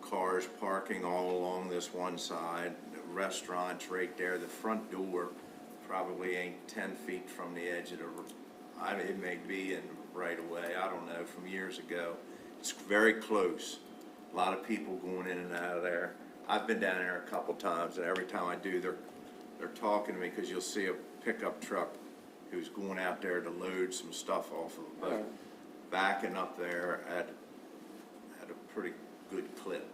Cars parking all along this one side, the restaurant's right there. The front door probably ain't 10 feet from the edge of it may be in right away, I don't know, from years ago. It's very close. A lot of people going in and out of there. I've been down there a couple times, and every time I do, they're talking to me, because you'll see a pickup truck who's going out there to load some stuff off of the boat, backing up there at a pretty good clip.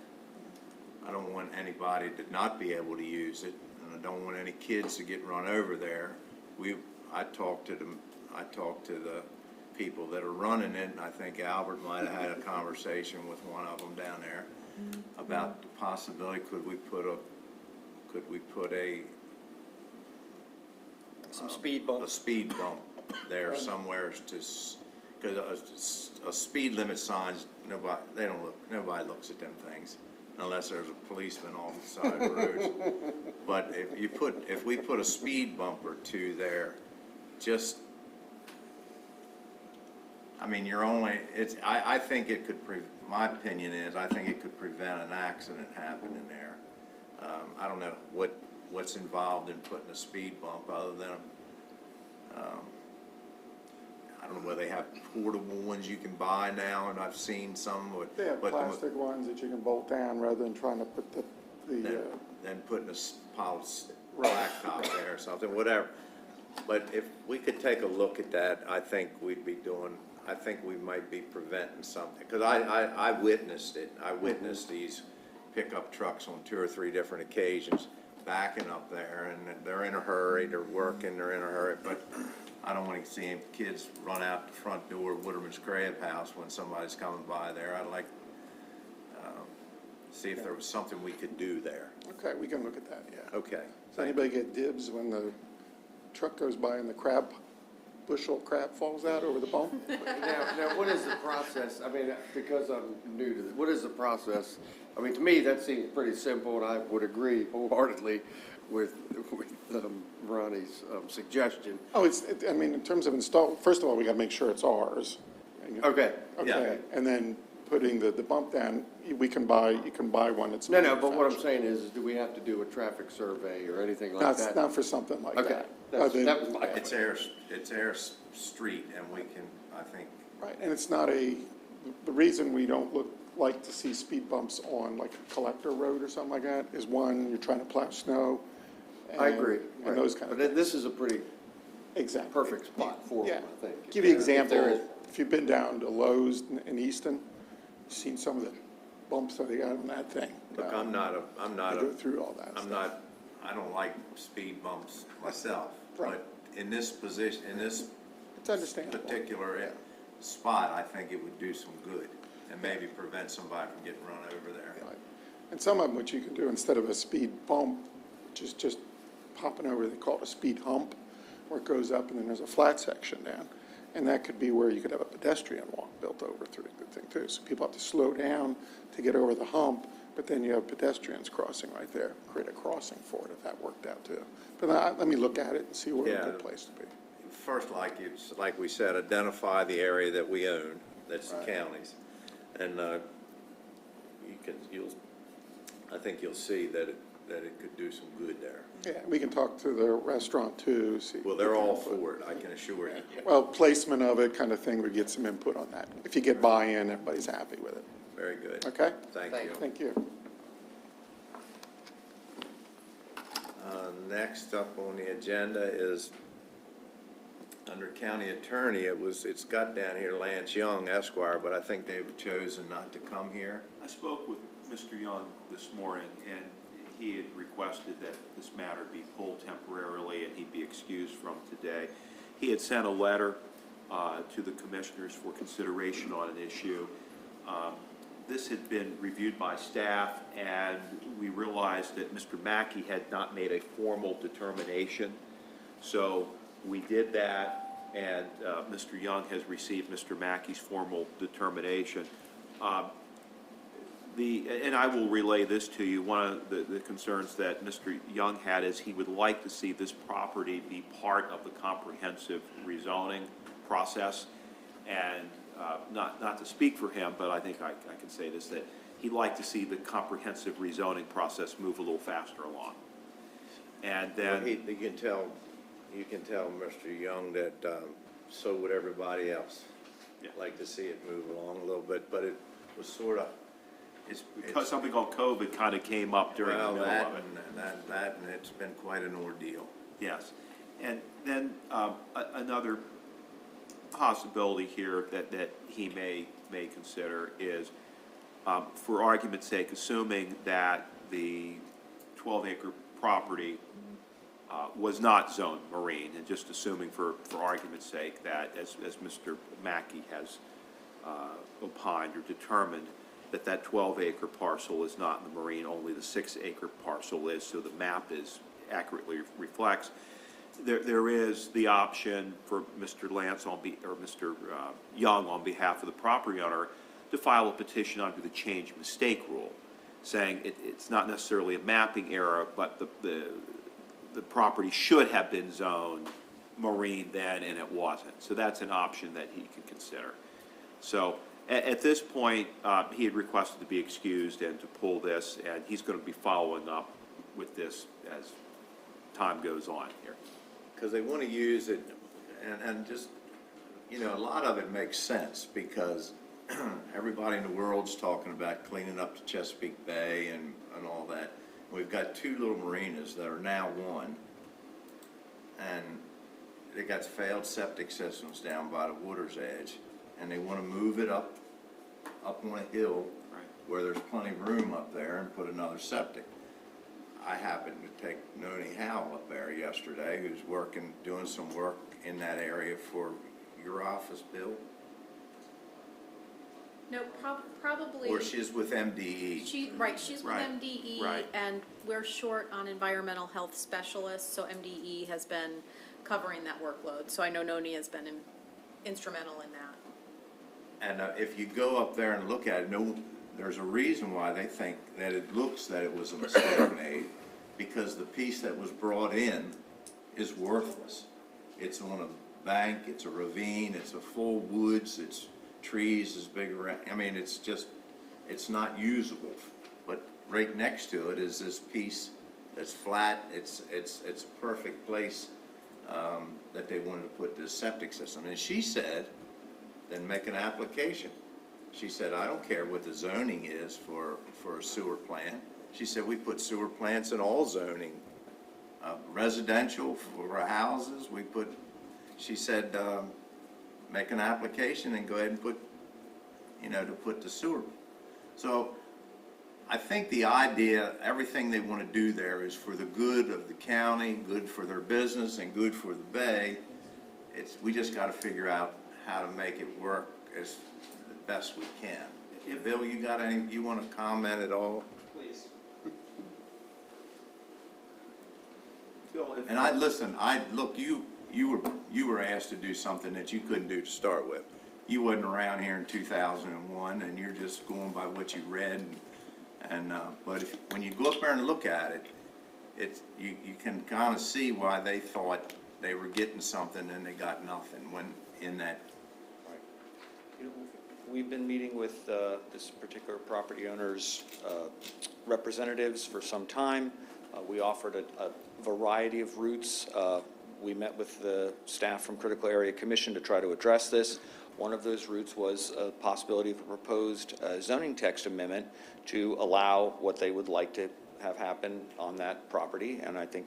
I don't want anybody to not be able to use it, and I don't want any kids to get run over there. I talked to the people that are running it, and I think Albert might have had a conversation with one of them down there about the possibility, could we put Some speed bumps. a speed bump there somewhere because a speed limit signs, nobody looks at them things unless there's a policeman off the side of the road. But if we put a speed bump or two there, I think it could, my opinion is, I think it could prevent an accident happening there. I don't know what's involved in putting a speed bump other than, I don't know whether they have portable ones you can buy now, and I've seen some. They have plastic ones that you can bolt down rather than trying to put Then putting a polished blacktop there or something, whatever. But if we could take a look at that, I think we might be preventing something. Because I witnessed it. I witnessed these pickup trucks on 2 or 3 different occasions backing up there, and they're in a hurry, they're working, they're in a hurry. But I don't want to see kids run out the front door of Waterman's Crab House when somebody's coming by there. I'd like see if there was something we could do there. Okay, we can look at that, yeah. Okay. Does anybody get dibs when the truck goes by and the bushel crab falls out over the bump? Now, what is the process? I mean, because I'm new to this, what is the process? I mean, to me, that seems pretty simple, and I would agree wholeheartedly with Ronnie's suggestion. Oh, in terms of first of all, we gotta make sure it's ours. Okay. Okay, and then putting the bump down, you can buy one that's. No, but what I'm manufactured. saying is do we have to do a traffic survey or anything like Not, that? not for something like Okay, that. that was my It's Air Street, and we can, I think, Right, and it's not the reason we don't like to see speed bumps on like a collector road or something like that is one, you're trying to plow snow. I and- agree. And right. those kind of But things. this is a pretty Exactly. perfect spot for Yeah. them, I think. Give you an If there example, is- if you've been down to Lowe's in Easton, you've seen some of the bumps that they got on that thing. look, I'm not They go through all that stuff. I don't like speed bumps myself. Right. But in this position, in this It's understandable. particular spot, I think it would do some good and maybe prevent somebody from getting run over there. Right. And some of them, what you can do, instead of a speed bump, which is just popping over, they call it a speed hump, where it goes up and then there's a flat section down. And that could be where you could have a pedestrian walk built over through the thing too. So people have to slow down to get over the hump, but then you have pedestrians crossing right there, create a crossing for it if that worked out too. But let me look at it and see where a Yeah. good place to be. First, like we said, identify the area that we own, that's the Right. counties. And I think you'll see that it could do some good there. Yeah, we can talk to the restaurant too, see. Well, they're all for it, I can assure you. Well, placement of it kind of thing, we get some input on that. If you get buy-in, everybody's happy with it. Very good. Okay? Thank you. Thank you. Next up on the agenda is, under county attorney, it's got down here Lance Young Esquire, but I think they've chosen not to come here. I spoke with Mr. Young this morning, and he had requested that this matter be pulled temporarily and he'd be excused from today. He had sent a letter to the commissioners for consideration on an issue. This had been reviewed by staff, and we realized that Mr. Mackey had not made a formal determination. So we did that, and Mr. Young has received Mr. Mackey's formal determination. And I will relay this to you. One of the concerns that Mr. Young had is he would like to see this property be part of the comprehensive rezoning process. And not to speak for him, but I think I can say this, that he'd like to see the comprehensive rezoning process move a little faster along. And then, You can tell Mr. Young that, so would everybody else. Yeah. Like to see it move along a little bit, but it was sort of, because something called COVID kind of came up during the well, middle that of it. and it's been quite an ordeal. Yes. And then another possibility here that he may consider is, for argument's sake, assuming that the 12-acre property was not zoned marine, and just assuming for argument's sake that, as Mr. Mackey has opined or determined, that 12-acre parcel is not in the marine, only the 6-acre parcel is, so the map accurately reflects. There is the option for Mr. Mr. Young on behalf of the property owner to file a petition under the change mistake rule, saying it's not necessarily a mapping error, but the property should have been zoned marine then, and it wasn't. So that's an option that he can consider. So at this point, he had requested to be excused and to pull this, and he's going to be following up with this as time goes on here. Because they want to use it, and just, a lot of it makes sense, because everybody in the world's talking about cleaning up the Chesapeake Bay and all that. We've got two little marinas that are now one, and they got failed septic systems down by the water's edge, and they want to move it up on a hill where there's plenty of room up there and put another septic. I happened to take Noni Howell up there yesterday, who's doing some work in that area for your office, Bill. No, probably. Or she's with MDE. She's with Right. MDE, Right. and we're short on environmental health specialists, so MDE has been covering that workload. So I know Noni has been instrumental in that. And if you go up there and look at it, there's a reason why they think that it looks that it was a mistake made, because the piece that was brought in is worthless. It's on a bank, it's a ravine, it's a full woods, it's trees as big around, I mean, it's just, it's not usable. But right next to it is this piece that's flat, it's a perfect place, that they wanted to put this septic system. And she said, then make an application. She said, I don't care what the zoning is for a sewer plant. She said, we put sewer plants in all zoning, residential for houses, we put, she said, make an application and go ahead and put, to put the sewer. So I think the idea, everything they want to do there is for the good of the county, good for their business, and good for the bay. We just got to figure out how to make it work as the best we can. Yeah, Bill, you want to comment at all? Please. Look, you were asked to do something that you couldn't do to start with. You wasn't around here in 2001, and you're just going by what you read. But when you go up there and look at it, you can kind of see why they thought they were getting something and they got nothing when in that. We've been meeting with this particular property owner's representatives for some time. We offered a variety of routes. We met with the staff from Critical Area Commission to try to address this. One of those routes was a possibility of a proposed zoning text amendment to allow what they would like to have happen on that property. And I think,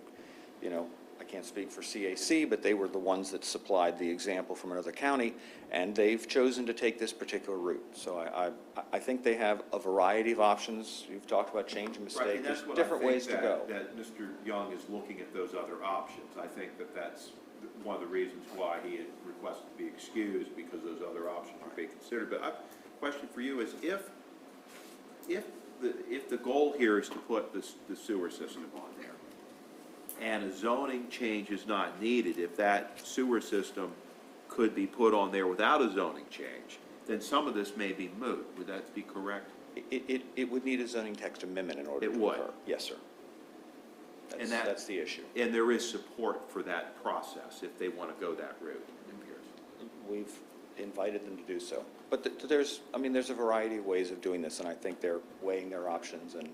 I can't speak for CAC, but they were the ones that supplied the example from another county, and they've chosen to take this particular route. So I think they have a variety of options. You've talked about change and mistake. Right, and There's that's what different I think ways to go. that Mr. Young is looking at those other options. I think that's one of the reasons why he had requested to be excused, because those other options are being considered. But a question for you is, if the goal here is to put the sewer system on there, and a zoning change is not needed, if that sewer system could be put on there without a zoning change, then some of this may be moot. Would that be correct? It would need a zoning text amendment in order to It would. occur. Yes, sir. And That's the issue. And there is support for that process if they want to go that route, it appears. We've invited them to do so. But there's a variety of ways of doing this, and I think they're weighing their options, and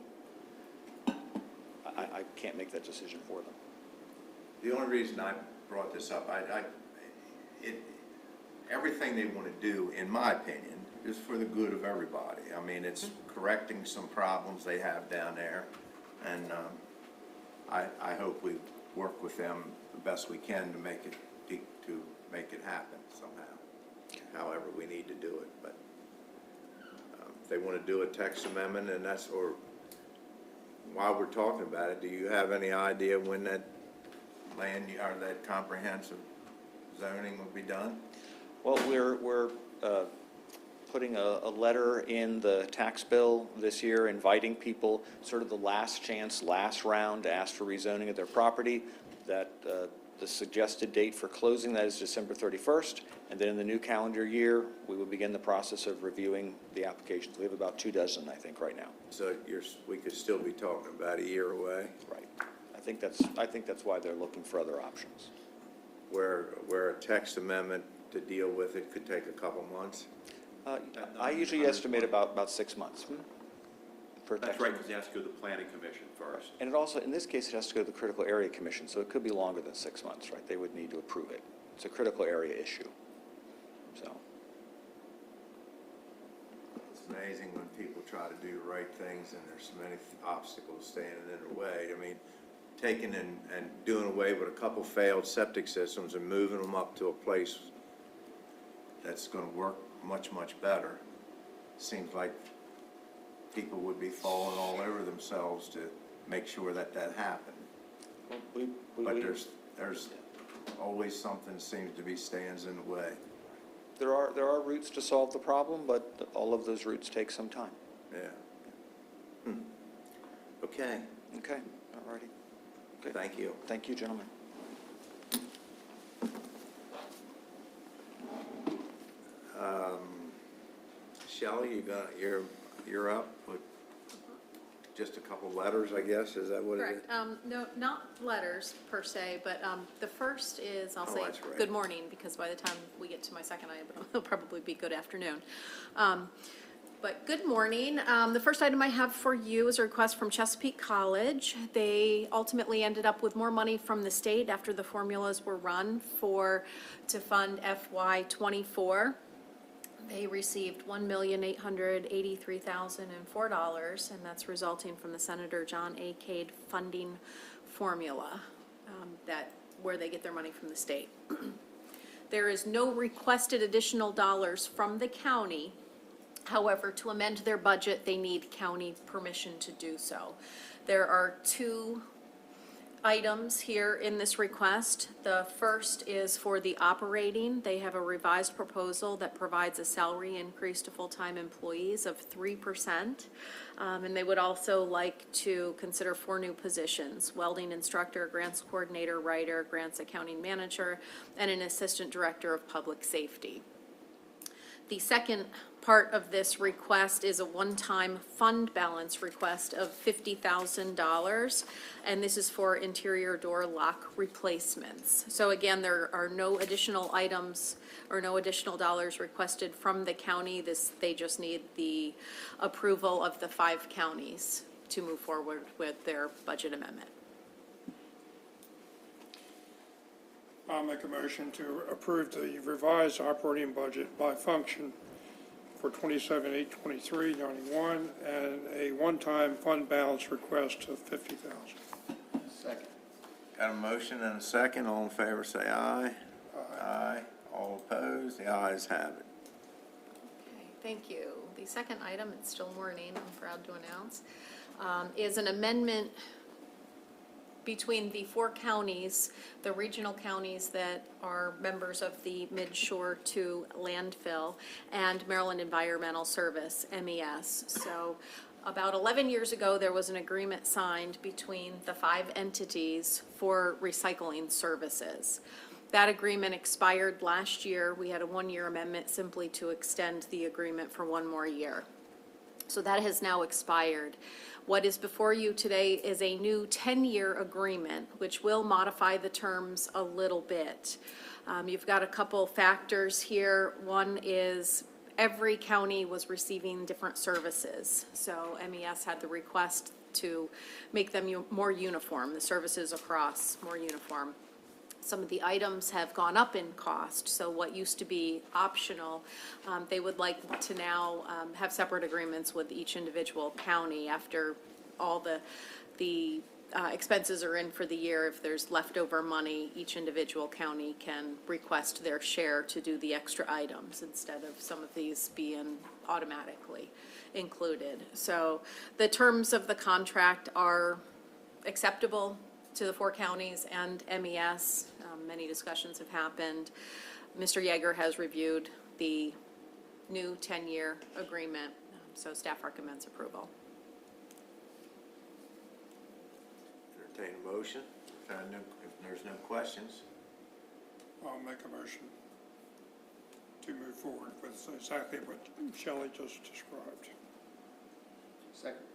I can't make that decision for them. The only reason I brought this up, everything they want to do, in my opinion, is for the good of everybody. I mean, it's correcting some problems they have down there, and I hope we work with them the best we can to make it happen somehow, however we need to do it. But if they want to do a text amendment, and or while we're talking about it, do you have any idea when that that comprehensive zoning will be done? Well, we're putting a letter in the tax bill this year, inviting people, sort of the last chance, last round, to ask for rezoning of their property. That the suggested date for closing that is December 31st, and then in the new calendar year, we will begin the process of reviewing the applications. We have about 24, I think, right now. So we could still be talking about a year away, Right. I think that's why they're looking for other options. where a text amendment to deal with it could take a couple months. I usually estimate about 6 months. For a That's text right, amendment. because it has to go to the planning commission first. And it also, in this case, it has to go to the Critical Area Commission, so it could be longer than 6 months, right? They would need to approve it. It's a critical area issue, so. It's amazing when people try to do the right things and there's so many obstacles standing in their way. I mean, taking and doing away with a couple failed septic systems and moving them up to a place that's gonna work much, much better. Seems like people would be falling all over themselves to make sure that happened. But there's always something seems to be stands in the way. There are routes to solve the problem, but all of those routes take some time. Yeah. Okay, Okay, all righty. Okay. thank you. Thank you, gentlemen. Shelley, you're up. just a couple letters, I guess, is that what it is? Correct. No, not letters per se, but the first is, I'll Oh, say, that's right. good morning, because by the time we get to my second item, it'll probably be good afternoon. But good morning. The first item I have for you is a request from Chesapeake College. They ultimately ended up with more money from the state after the formulas were run to fund FY '24. They received $1,883,004, and that's resulting from the Senator John A. Cade funding formula, where they get their money from the state. There is no requested additional dollars from the county. However, to amend their budget, they need county permission to do so. There are two items here in this request. The first is for the operating. They have a revised proposal that provides a salary increase to full-time employees of 3%. And they would also like to consider 4 new positions: welding instructor, grants coordinator, writer, grants accounting manager, and an assistant director of public safety. The second part of this request is a one-time fund balance request of $50,000, and this is for interior door lock replacements. So again, there are no additional items or no additional dollars requested from the county. They just need the approval of the 5 counties to move forward with their budget amendment. I'll make a motion to approve the revised operating budget by function for 27/8/23/91 and a one-time fund balance request of $50,000. Second. Got a motion and a second. All in favor, say aye. Aye. All opposed? The ayes have it. Okay, thank you. The second item, it's still morning, I'm proud to announce, is an amendment between the 4 counties, the regional counties that are members of the Mid-Shore 2 landfill, and Maryland Environmental Service, MES. So about 11 years ago, there was an agreement signed between the 5 entities for recycling services. That agreement expired last year. We had a 1-year amendment simply to extend the agreement for 1 more year. So that has now expired. What is before you today is a new 10-year agreement, which will modify the terms a little bit. You've got a couple factors here. One is every county was receiving different services. So MES had the request to make them more uniform, the services across more uniform. Some of the items have gone up in cost, so what used to be optional, they would like to now have separate agreements with each individual county after all the expenses are in for the year. If there's leftover money, each individual county can request their share to do the extra items instead of some of these being automatically included. So the terms of the contract are acceptable to the 4 counties and MES. Many discussions have happened. Mr. Yeager has reviewed the new 10-year agreement, so staff recommends approval. Entertain a motion. If there's no questions. I'll make a motion to move forward with exactly what Shelley just described. Second.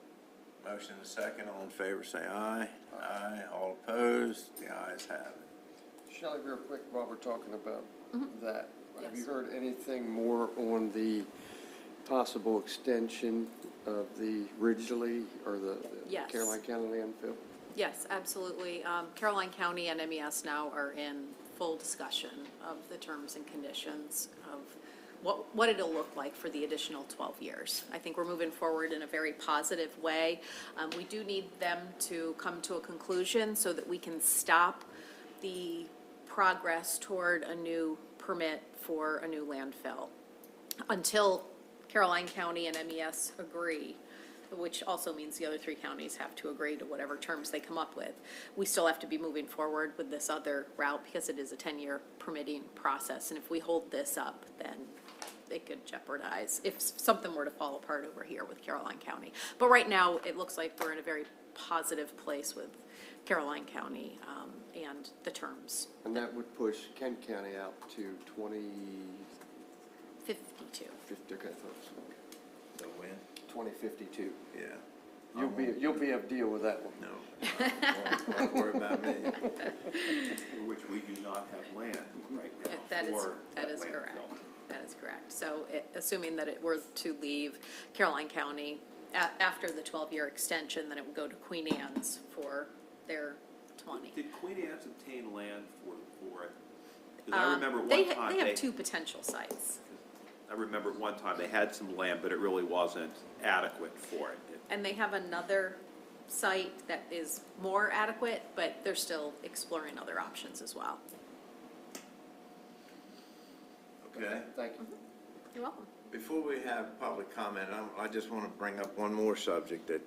Motion and a second. All in favor, say aye. Aye. All opposed? The ayes have it. Shelley, real quick, while we're talking about that, have you Yes. heard anything more on the possible extension of the Ridgely or the Yes. Caroline County landfill? Yes, absolutely. Caroline County and MES now are in full discussion of the terms and conditions of what it'll look like for the additional 12 years. I think we're moving forward in a very positive way. We do need them to come to a conclusion so that we can stop the progress toward a new permit for a new landfill. Until Caroline County and MES agree, which also means the other 3 counties have to agree to whatever terms they come up with. We still have to be moving forward with this other route because it is a 10-year permitting process. And if we hold this up, then it could jeopardize if something were to fall apart over here with Caroline County. But right now, it looks like we're in a very positive place with Caroline County and the terms. And that would push Kent County out to 52. okay, The win? 2052. Yeah. You'll be able to deal with that one. No, don't worry about me. For which we do not have land right now. That is, for that is land correct. development. That is correct. So assuming that it were to leave Caroline County after the 12-year extension, then it would go to Queen Anne's for their 20. Did Queen Anne's obtain land for it? Because I remember They one time they have two potential sites. I remember one time they had some land, but it really wasn't adequate for it. And they have another site that is more adequate, but they're still exploring other options as well. Okay? Thank you. You're welcome. Before we have public comment, I just want to bring up one more subject that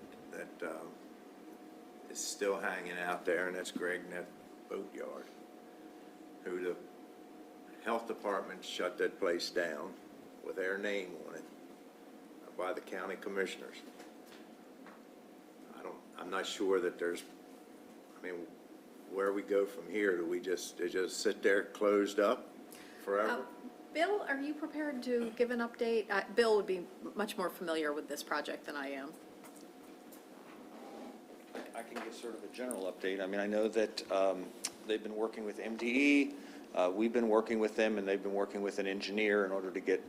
is still hanging out there, and that's Greg Neff Boatyard, who the health department shut that place down with their name on it by the county commissioners. I'm not sure that where we go from here, do we just sit there closed up forever? Bill, are you prepared to give an update? Bill would be much more familiar with this project than I am. I can give sort of a general update. I mean, I know that they've been working with MDE. We've been working with them, and they've been working with an engineer in order to get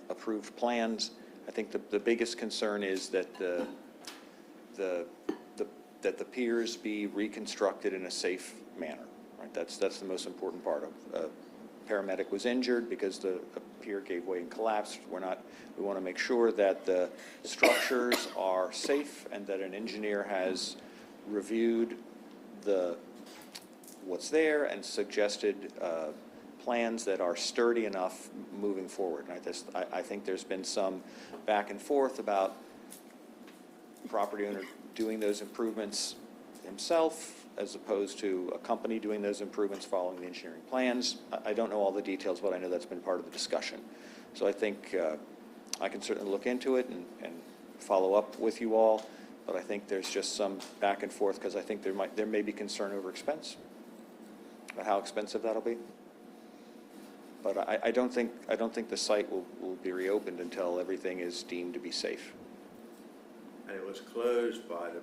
approved plans. I think the biggest concern is that that the piers be reconstructed in a safe manner, right? That's the most important part. A paramedic was injured because the pier gave way and collapsed. We want to make sure that the structures are safe and that an engineer has reviewed what's there and suggested plans that are sturdy enough moving forward. And I think there's been some back and forth about property owner doing those improvements himself as opposed to a company doing those improvements following the engineering plans. I don't know all the details, but I know that's been part of the discussion. So I think I can certainly look into it and follow up with you all, but I think there's just some back and forth because I think there may be concern over expense, about how expensive that'll be. But I don't think the site will be reopened until everything is deemed to be safe. And it was closed by the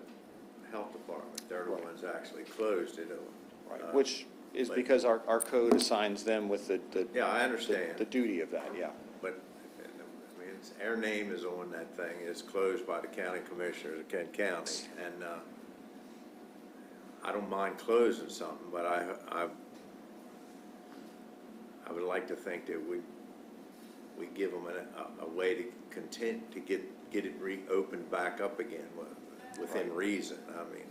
health department. They're the ones that actually closed it. Right, which is because our code assigns them with the Yeah, I understand. the duty of that, yeah. But, I mean, our name is on that thing. It's closed by the county commissioners of Kent County. And I don't mind closing something, but I would like to think that we give them a way to get it reopened back up again within reason. I mean,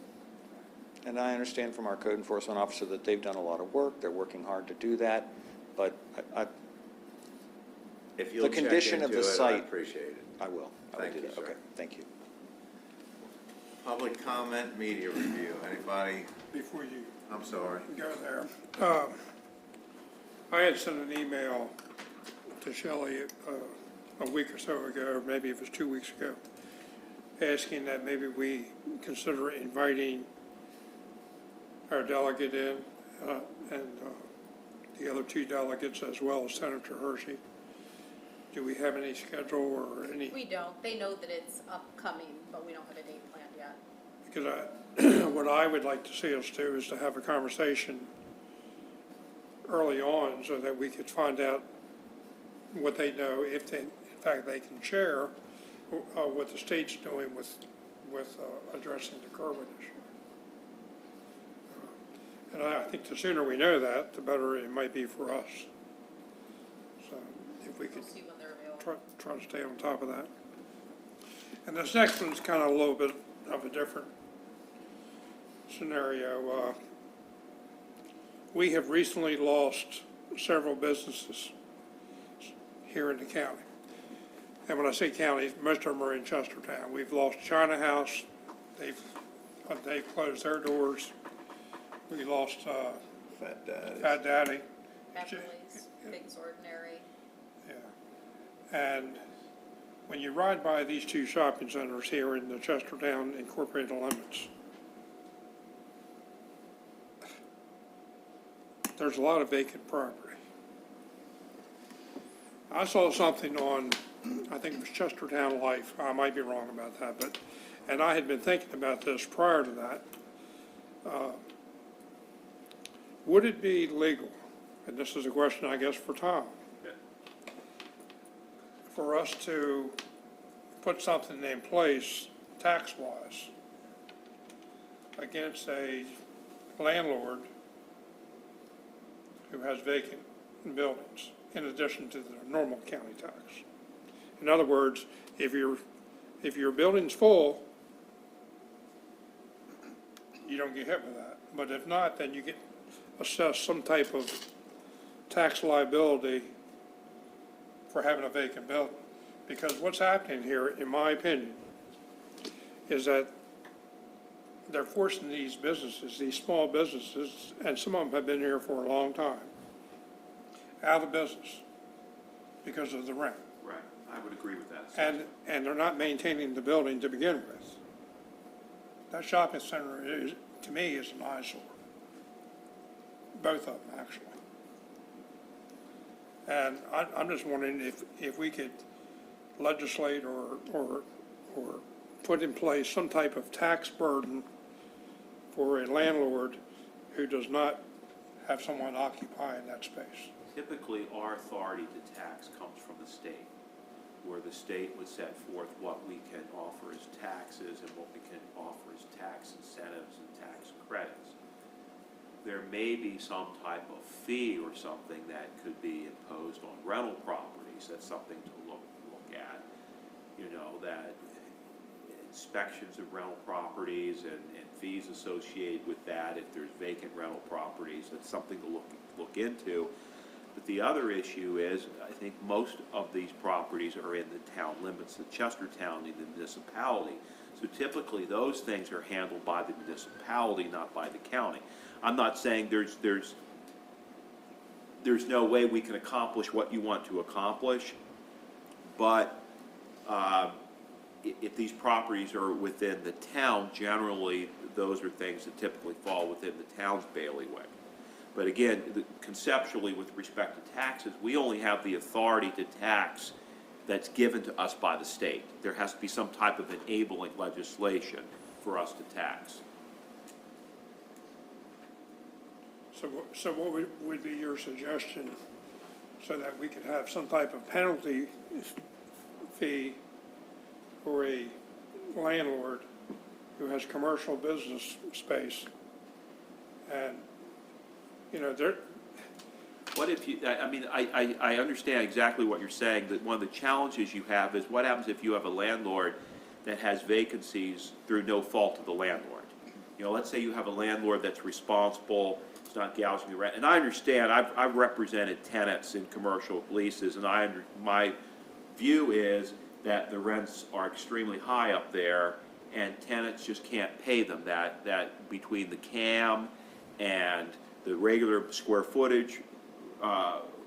And I understand from our code enforcement officer that they've done a lot of work. They're working hard to do that, but if you'll the check condition of into the it, I site, appreciate it. I will. Thank do you, that. sir. Okay, thank you. Public comment, media review. Anybody? Before you I'm sorry. go there, I had sent an email to Shelley a week or so ago, maybe it was 2 weeks ago, asking that maybe we consider inviting our delegate in and the other two delegates as well as Senator Hershey. Do we have any schedule or any? We don't. They know that it's upcoming, but we don't have a date planned yet. Because what I would like to see us do is to have a conversation early on so that we could find out what they know, if they, in fact, they can share what the state's doing with addressing the Kerwin issue. And I think the sooner we know that, the better it might be for us. So if we could We'll see when they're available. try to stay on top of that. And this next one's kind of a little bit of a different scenario. We have recently lost several businesses here in the county. And when I say county, most of them are in Chestertown. We've lost China House. They've closed their doors. We lost Fat Daddy. Fat Daddy. Beverly's, Big's Ordinary. Yeah. And when you ride by these two shopping centers here in the Chestertown Incorporated limits, there's a lot of vacant property. I saw something on, I think it was Chestertown Life, I might be wrong about that, but and I had been thinking about this prior to that, would it be legal, and this is a question, I guess, for Tom, for us to put something in place tax-wise against a landlord who has vacant buildings in addition to the normal county tax? In other words, if your building's full, you don't get hit with that. But if not, then you get assessed some type of tax liability for having a vacant building. Because what's happening here, in my opinion, is that they're forcing these businesses, these small businesses, and some of them have been here for a long time, out of business because of the rent. Right, I would agree with that. And they're not maintaining the building to begin with. That shopping center is, to me, is an eyesore. Both of them, actually. And I'm just wondering if we could legislate or put in place some type of tax burden for a landlord who does not have someone occupying that space. Typically, our authority to tax comes from the state, where the state would set forth what we can offer as taxes and what we can offer as tax incentives and tax credits. There may be some type of fee or something that could be imposed on rental properties. That's something to look at. You know, that inspections of rental properties and fees associated with that, if there's vacant rental properties, that's something to look into. But the other issue is, I think most of these properties are in the town limits, the Chestertown, the municipality. So typically, those things are handled by the municipality, not by the county. I'm not saying there's no way we can accomplish what you want to accomplish, but if these properties are within the town, generally, those are things that typically fall within the town's bailiwick. But again, conceptually, with respect to taxes, we only have the authority to tax that's given to us by the state. There has to be some type of enabling legislation for us to tax. So what would be your suggestion so that we could have some type of penalty fee for a landlord who has commercial business space? And, you know, What if you, I mean, I understand exactly what you're saying, that one of the challenges you have is what happens if you have a landlord that has vacancies through no fault of the landlord? You know, let's say you have a landlord that's responsible, it's not gouging the rent, and I understand, I've represented tenants in commercial leases, and my view is that the rents are extremely high up there, and tenants just can't pay them, that between the CAM and the regular square footage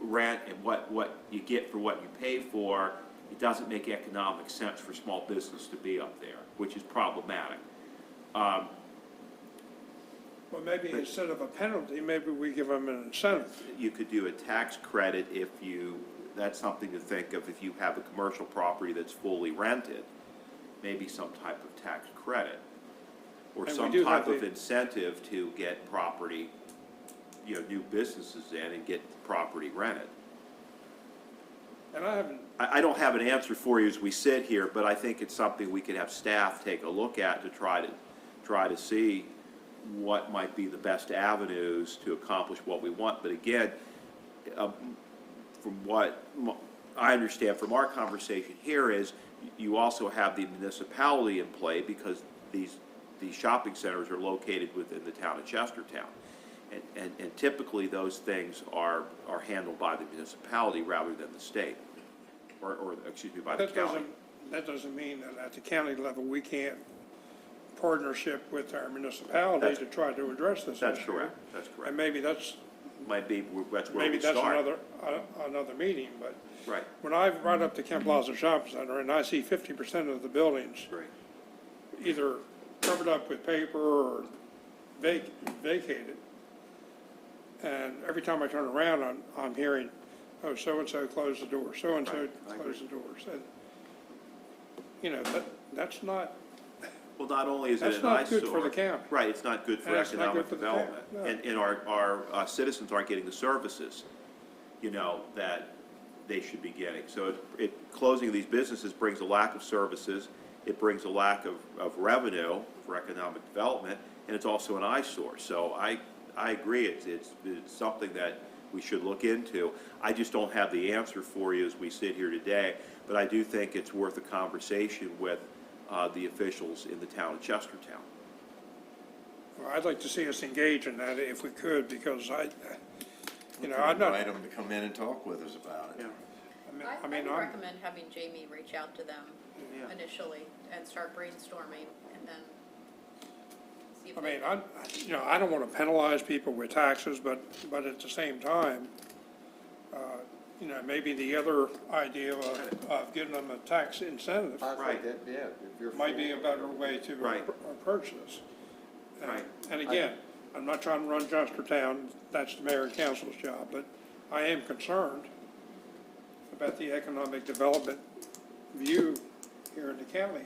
rent and what you get for what you pay for, it doesn't make economic sense for small business to be up there, which is problematic. well, maybe instead of a penalty, maybe we give them an incentive. You could do a tax credit if that's something to think of, if you have a commercial property that's fully rented, maybe some type of tax credit. Or And we some do type have of incentive to get property, you know, new businesses in and get the property rented. And I haven't, I don't have an answer for you as we sit here, but I think it's something we could have staff take a look at to try to see what might be the best avenues to accomplish what we want. But again, from what I understand from our conversation here is you also have the municipality in play because these shopping centers are located within the town of Chestertown. And typically those things are handled by the municipality rather than the state, or excuse me, by the county. that doesn't mean that at the county level, we can't partnership with our municipality to try to address this issue. That's correct, that's And correct. maybe that's That's where maybe we that's start. another meeting, but Right, when I ride up to Kent Plaza Shopping Center and I see 50% of the buildings right. either covered up with paper or vacated, and every time I turn around, I'm hearing, oh, so-and-so closed the door, so-and-so Right, I agree. closed the doors. And, you know, that's not Well, not only is it That's an not eyesore. good for the county. Right, it's not good for And it's not economic good for the county, development. no. And our citizens aren't getting the services, you know, that they should be getting. So closing these businesses brings a lack of services, it brings a lack of revenue for economic development, and it's also an eyesore. So I agree, it's something that we should look into. I just don't have the answer for you as we sit here today, but I do think it's worth a conversation with the officials in the town of Chestertown. Well, I'd like to see us engage in that if we could, because I'm not, Invite them to come in and talk with us about it. I mean, would I'm, recommend having Jamie reach out to them Yeah. initially and start brainstorming and then see if I they. mean, I don't want to penalize people with taxes, but at the same time, maybe the other idea of giving them a tax incentive I think Right. that, yeah, if you're. might be a better way to Right. approach this. Right. And again, I'm not trying to run Chestertown, that's the mayor and council's job, but I am concerned about the economic development view here in the county.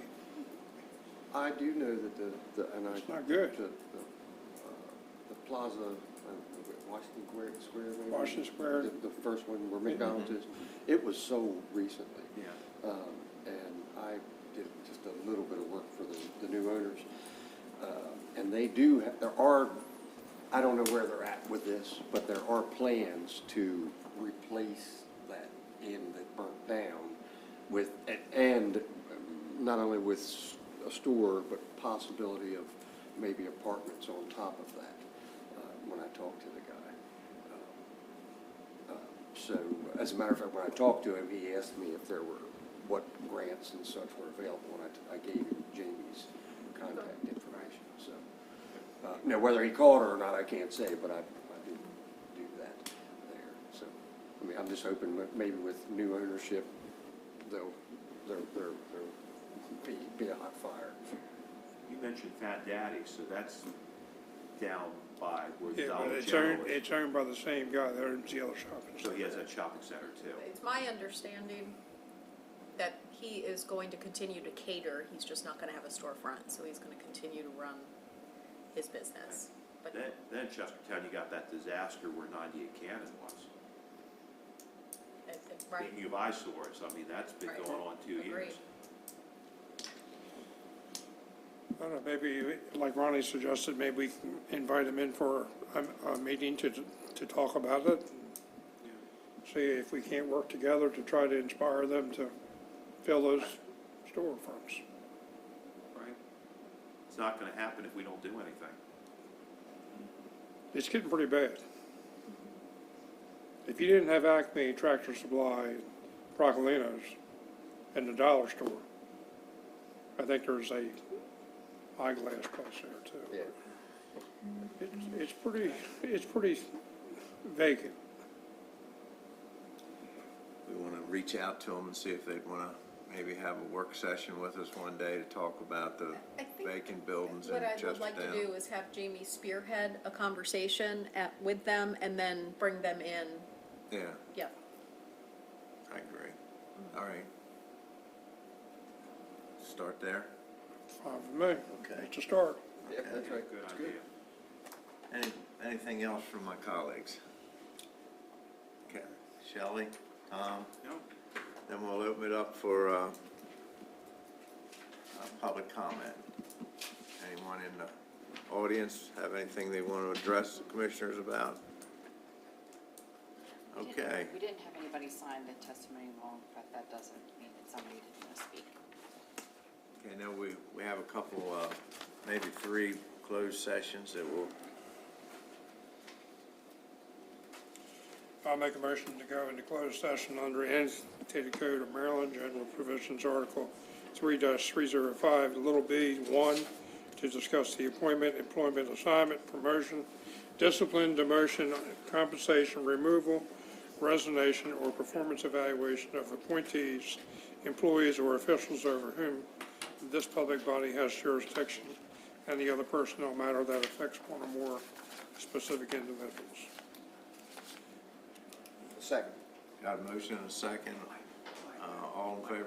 I do know that It's not good. The plaza, Washington Square, maybe? Washington Square. The first one where McDonald's is, it was sold recently. Yeah. And I did just a little bit of work for the new owners. And they do, there are, I don't know where they're at with this, but there are plans to replace that inn that burnt down with, and not only with a store, but possibility of maybe apartments on top of that, when I talked to the guy. So, as a matter of fact, when I talked to him, he asked me if there were, what grants and such were available, and I gave him Jamie's contact information, so. Now, whether he called her or not, I can't say, but I did do that there, so. I mean, I'm just hoping that maybe with new ownership, there'll be a hot fire. You mentioned Fat Daddy, so that's down by where the Yeah, but Dollar it's General owned, is. it's owned by the same guy that owns the other shopping So he center. has that shopping center too. It's my understanding that he is going to continue to cater, he's just not gonna have a storefront, so he's gonna continue to run his business. But Then in Chestertown, you got that disaster where 98 Cannon was. right, Speaking of eyesores, I mean, that's been Right. going on 2 Agreed. years. I don't know, maybe, like Ronnie suggested, maybe we can invite him in for a meeting to talk about it. See if we can't work together to try to inspire them to fill those storefronts. Right? It's not gonna happen if we don't do anything. It's getting pretty bad. If you didn't have Acme, Tractor Supply, Procolinos, and the dollar store, I think there's a eyeglass place there too. Yeah. It's pretty vacant. We want to reach out to them and see if they'd want to maybe have a work session with us one day to talk about the I think vacant buildings in what I would like to Chestertown. do is have Jamie spearhead a conversation with them and then bring them in, Yeah, yep. I agree. All right. Start there. Fine with me. Okay. It's a start. Yeah, that's right. Good That's idea. Anything else from my colleagues? Okay, Shelley, Tom? No? Then we'll open it up for public comment. Anyone in the audience have anything they want to address the commissioners about? Okay. We didn't have anybody sign the testimony long, but that doesn't mean that somebody didn't want to speak. Okay, now we have a couple, maybe 3 closed sessions that will, I'll make a motion to go into closed session under Annotated Code of Maryland, General Provisions, Article 3-305, little b, 1, to discuss the appointment, employment, assignment, promotion, discipline, demotion, compensation, removal, resignation, or performance evaluation of appointees, employees, or officials over whom this public body has jurisdiction, and the other personnel matter that affects one or more specific individuals. Second. got a motion and a second. All in favor?